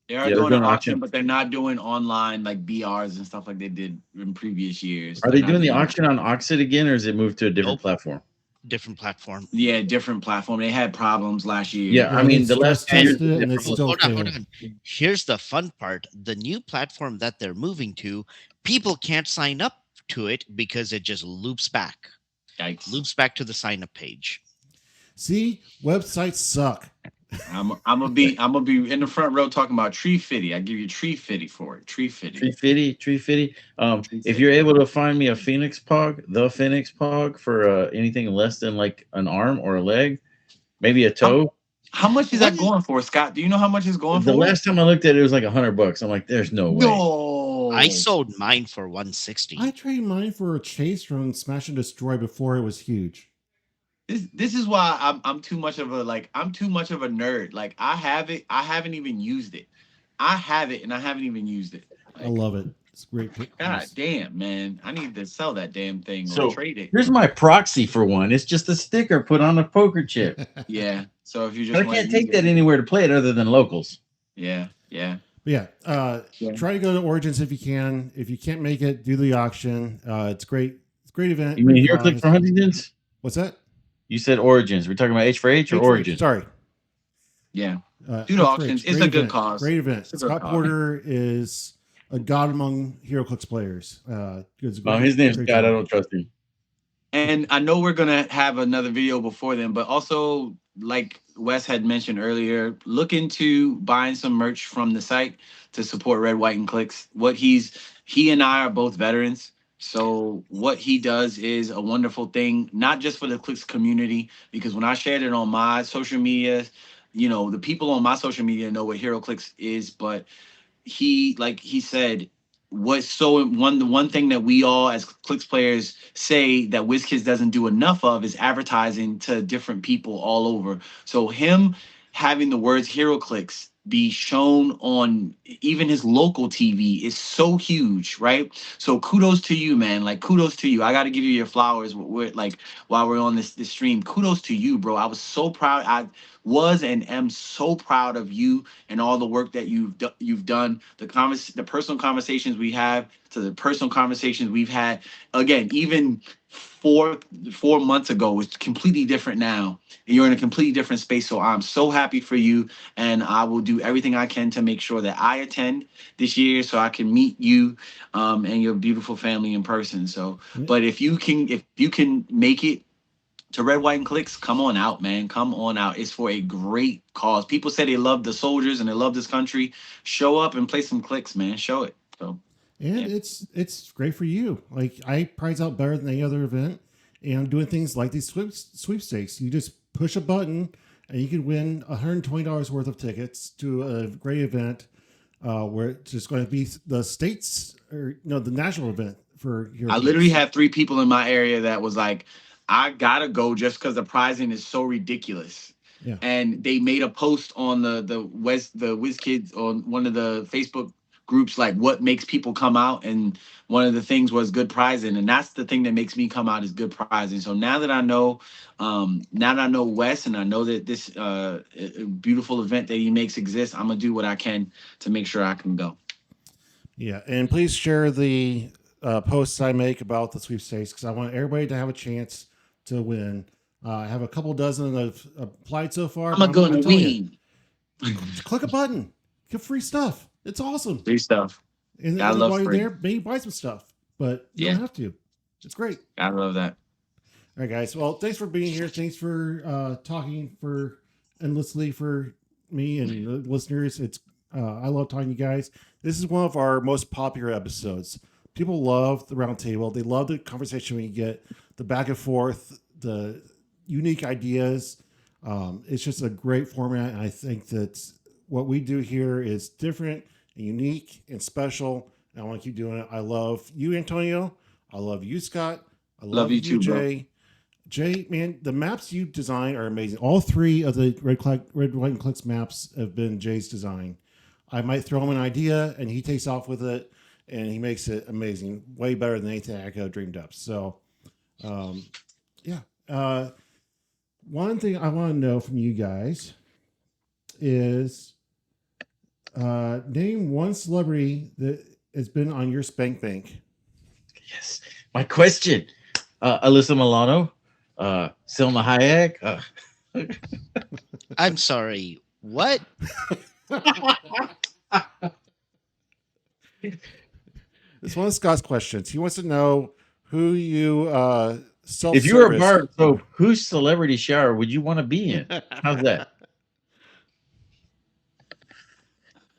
Speaker 2: They are doing an auction, but they're not doing online like BRs and stuff like they did in previous years.
Speaker 3: Are they doing the auction on Oxid again, or is it moved to a different platform?
Speaker 4: Different platform.
Speaker 2: Yeah, different platform. They had problems last year.
Speaker 3: Yeah, I mean the last 2 years.
Speaker 1: And it's still
Speaker 4: hold on. Here's the fun part: the new platform that they're moving to, people can't sign up to it because it just loops back.
Speaker 2: Yikes.
Speaker 4: Loops back to the sign up page.
Speaker 1: See, websites suck.
Speaker 2: I'm gonna be in the front row talking about Tree Fitty. I give you Tree Fitty for it. Tree Fitty.
Speaker 3: If you're able to find me a Phoenix Pog for anything less than like an arm or a leg, maybe a toe.
Speaker 2: How much is that going for, Scott? Do you know how much it's going for?
Speaker 3: The last time I looked at it, it was like $100. I'm like, there's no way.
Speaker 2: No.
Speaker 4: I sold mine for $160.
Speaker 1: I traded mine for a chase from Smash and Destroy before it was huge.
Speaker 2: This is why I'm too much of a nerd. Like I have it, I haven't even used it. I have it and I haven't even used it. Like,
Speaker 1: I love it. It's great.
Speaker 2: God damn, man. I need to sell that damn thing
Speaker 3: or
Speaker 2: trade it.
Speaker 3: Here's my proxy for one. It's just a sticker put on a poker chip.
Speaker 2: Yeah. So if you just
Speaker 3: I can't take that anywhere to play it other than locals.
Speaker 2: Yeah.
Speaker 1: Try to go to Origins if you can. If you can't make it, do the auction. It's great. It's a great event.
Speaker 3: You mean Heroclix for Huntington's?
Speaker 1: What's that?
Speaker 3: You said Origins. We're talking about H for H or Origins?
Speaker 1: Sorry.
Speaker 2: Yeah. Do the auctions. It's a good cause.
Speaker 1: Great event.
Speaker 2: It's a good
Speaker 1: Scott
Speaker 2: cause.
Speaker 1: Porter is a god among Heroclix players.
Speaker 3: His name's God. I don't trust him.
Speaker 2: And I know we're gonna have another video before then, but also like Wes had mentioned earlier, look into buying some merch from the site to support Red, White, and Clix. He and I are both veterans. So what he does is a wonderful thing, not just for the Clix community, because when I shared it on my social media, the people on my social media know what Heroclix is, but he said what's the one thing that we all as Clix players say that WizKids doesn't do enough of is advertising to different people all over. So him having the words Heroclix be shown on even his local TV is so huge, right? So kudos to you, man. Like kudos to you. I got to give you your flowers. While we're on this stream, kudos to you, bro. I was so proud. I was and am so proud of you and all the work that you've done. The personal conversations we have to the personal conversations we've had. Again, even 4 months ago was completely different now. You're in a completely different space. So I'm so happy for you, and I will do everything I can to make sure that I attend this year so I can meet you and your beautiful family in person. So, but if you can make it to Red, White, and Clix, come on out, man. Come on out. It's for a great cause. People say they love the soldiers and they love this country. Show up and play some Clix, man. Show it. So,
Speaker 1: and it's great for you. Like I prize out better than any other event, and I'm doing things like these sweepstakes. You just push a button, and you can win $120 worth of tickets to a great event, where it's just going to be the states or the national event for Heroclix.
Speaker 2: I literally had 3 people in my area that was like, I gotta go just because the pricing is so ridiculous.
Speaker 1: Yeah.
Speaker 2: And they made a post on the Wizkids on one of the Facebook groups, like what makes people come out, and one of the things was good pricing, and that's the thing that makes me come out is good pricing. So now that I know Wes, and I know that this beautiful event that he makes exists, I'm gonna do what I can to make sure I can go.
Speaker 1: Yeah, and please share the posts I make about the sweepstakes because I want everybody to have a chance to win. I have a couple dozen that have applied so far.
Speaker 2: I'm gonna win.
Speaker 1: Click a button, get free stuff. It's awesome.
Speaker 2: Free stuff.
Speaker 1: And then while you're there, maybe buy some stuff, but you don't have to. It's great.
Speaker 2: I love that.
Speaker 1: All right, guys. Well, thanks for being here. Thanks for talking for endlessly for me and the listeners. It's I love talking to you guys. This is one of our most popular episodes. People love the round table. They love the conversation we get, the back and forth, the unique ideas. It's just a great format. And I think that what we do here is different and unique and special. And I want to keep doing it. I love you, Antonio. I love you, Scott. I love you too, Jay. Bro. Jay, man, the maps you design are amazing. All 3 of the Red, White, and Clix maps have been Jay's design. I might throw him an idea, and he takes off with it, and he makes it amazing. Way better than anything I could have dreamed up. So, yeah. One thing I want to know from you guys is name one celebrity that has been on your spank bank.
Speaker 3: Yes. My question. Alyssa Milano, Selma Hayek.
Speaker 4: I'm sorry. What?
Speaker 1: It's one of Scott's questions. He wants to know who you
Speaker 3: if you were a bar of soap, whose celebrity shower would you want to be in? How's that?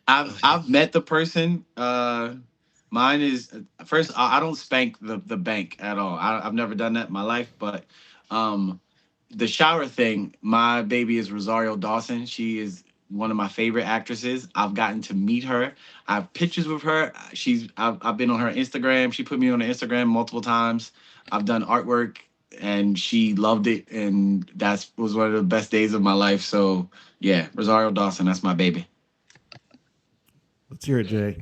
Speaker 2: I've met the person. Mine is first. I don't spank the bank at all. I've never done that in my life. But the shower thing. My baby is Rosario Dawson. She is one of my favorite actresses. I've gotten to meet her. I have pictures with her. I've been on her Instagram. She put me on her Instagram multiple times. I've done artwork, and she loved it, and that was one of the best days of my life. So yeah, Rosario Dawson. That's my baby.
Speaker 1: Let's hear it, Jay.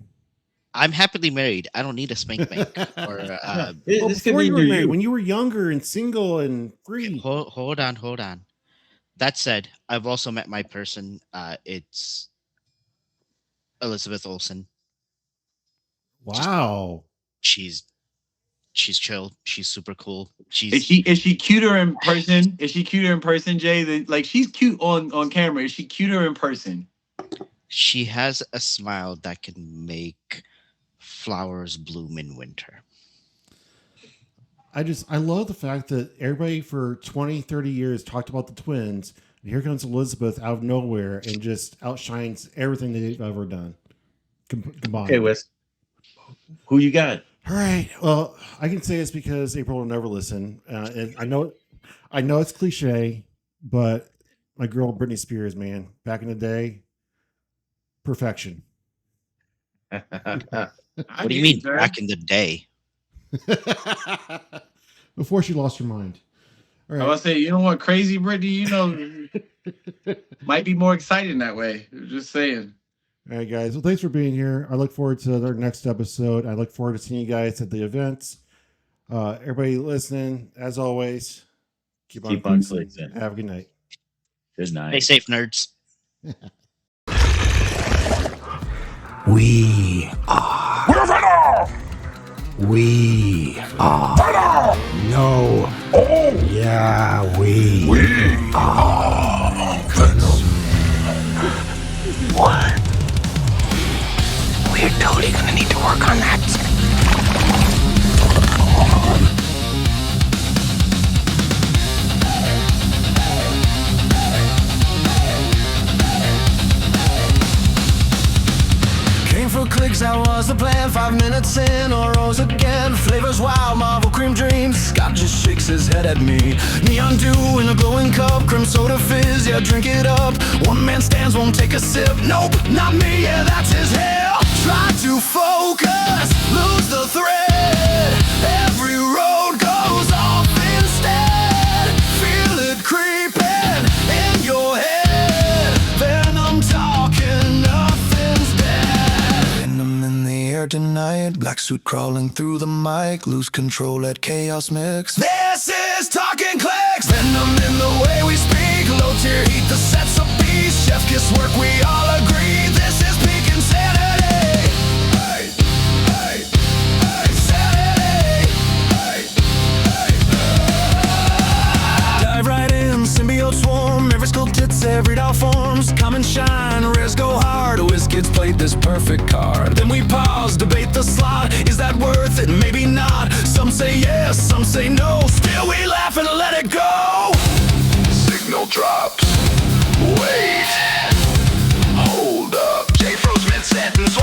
Speaker 4: I'm happily married. I don't need a spank bank. Or
Speaker 1: this could be you were married, when you were younger and single and free.
Speaker 4: Hold on. That said, I've also met my person. It's Elizabeth Olsen.
Speaker 1: Wow.
Speaker 4: She's She's chill. She's super cool.
Speaker 2: Is she cuter in person? Is she cuter in person, Jay? Like she's cute on camera. Is she cuter in person?
Speaker 4: She has a smile that can make flowers bloom in winter.
Speaker 1: I love the fact that everybody for 20, 30 years talked about the twins, and here comes Elizabeth out of nowhere and just outshines everything they've ever done. Combined.
Speaker 3: Okay, Wes. Who you got?
Speaker 1: All right. Well, I can say this because April will never listen, and I know it's cliche, but my girl Britney Spears, man, back in the day, perfection.
Speaker 4: What do you mean back in the day?
Speaker 1: Before she lost her mind.
Speaker 2: All right. I was say, you know what, crazy Britney, might be more exciting that way. Just saying.
Speaker 1: All right, guys. Well, thanks for being here. I look forward to our next episode. I look forward to seeing you guys at the events. Everybody listening, as always, keep on Clixing. Have a good night.
Speaker 3: Good night.
Speaker 4: Stay safe, nerds.
Speaker 5: We are. We're Venom! We are. Venom! No. Oh! Yeah, we are. Venom. What? We're totally gonna need to work on that.
Speaker 6: For clicks, that was the plan. 5 minutes in, or rose again. Flavors wild, Marvel cream dreams. Scott just shakes his head at me. Neon dew in a glowing cup, cream soda fizz, yeah, drink it up. One man stands, won't take a sip. Nope, not me, yeah, that's his hell. Try to focus, lose the thread. Every road goes off instead. Feel it creeping in your head. Venom talking, nothing's dead. Venom in the air tonight, black suit crawling through the mic, lose control at chaos mix. This is Talkn Clix. Venom in the way we speak, low tier heat, the sets a beast. Chef kiss work, we all agree. This is peak insanity. Hey, hey, hey, sanity. Hey, hey, dive right in, symbiote swarm. Every skull tits, every doll forms. Come and shine, rares go hard. Wizkids played this perfect card. Then we pause, debate the slot. Is that worth it? Maybe not. Some say yes, some say no. Still we laugh and let it go. Signal drops. Wait. Hold up. J froze mid-sentence.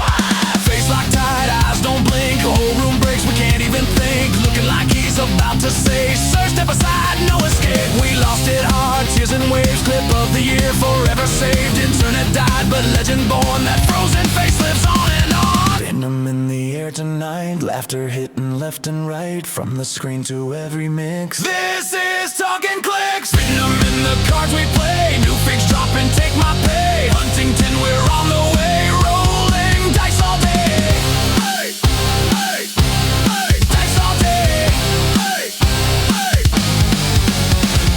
Speaker 6: Face locked tight, eyes don't blink. The whole room breaks, we can't even think. Looking like he's about to say, sir, step aside, no escape. We lost it hard, tears and waves. Clip of the year, forever saved. Internet died, but legend born. That frozen face lives on and on. Venom in the air tonight, laughter hitting left and right. From the screen to every mix. This is Talkn Clix. Venom in the cards we play. New figs drop and take my pay. Huntington, we're on the way. Rolling dice all day. Hey, hey, hey, dice all day. Hey, hey.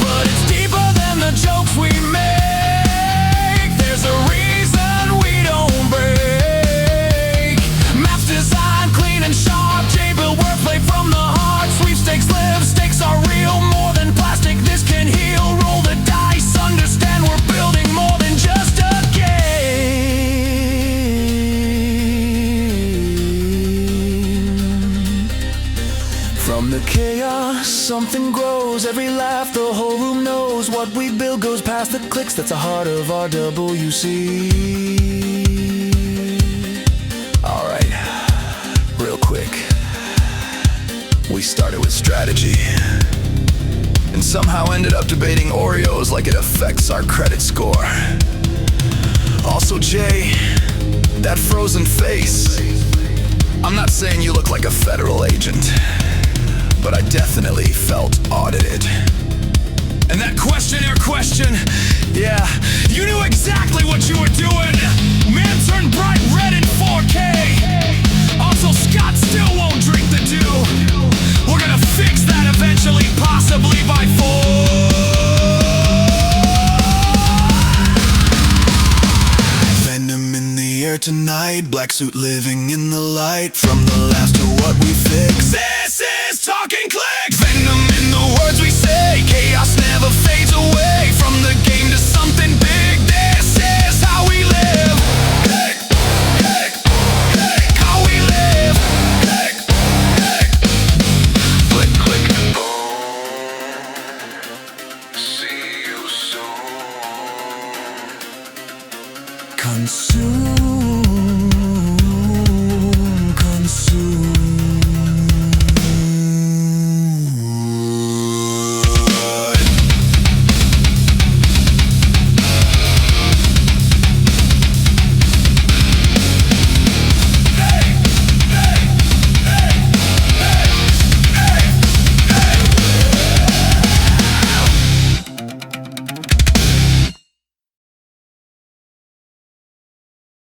Speaker 6: But it's deeper than the jokes we make. There's a reason we don't break. Maps design clean and sharp. J-Bill wordplay from the heart. Sweepstakes live, stakes are real. More than plastic, this can heal. Roll the dice, understand we're building more than just a game. From the chaos, something grows. Every laugh, the whole room knows. What we build goes past the clicks. That's the heart of our WC. Alright, real quick. We started with strategy, and somehow ended up debating Oreos like it affects our credit score. Also, Jay, that frozen face. I'm not saying you look like a federal agent, but I definitely felt audited. And that questionnaire question, yeah, you knew exactly what you were doing. Man turned bright red in 4K. Also, Scott still won't drink the dew. We're gonna fix that eventually, possibly by 4. Venom in the air tonight, black suit living in the light. From the last to what we fix.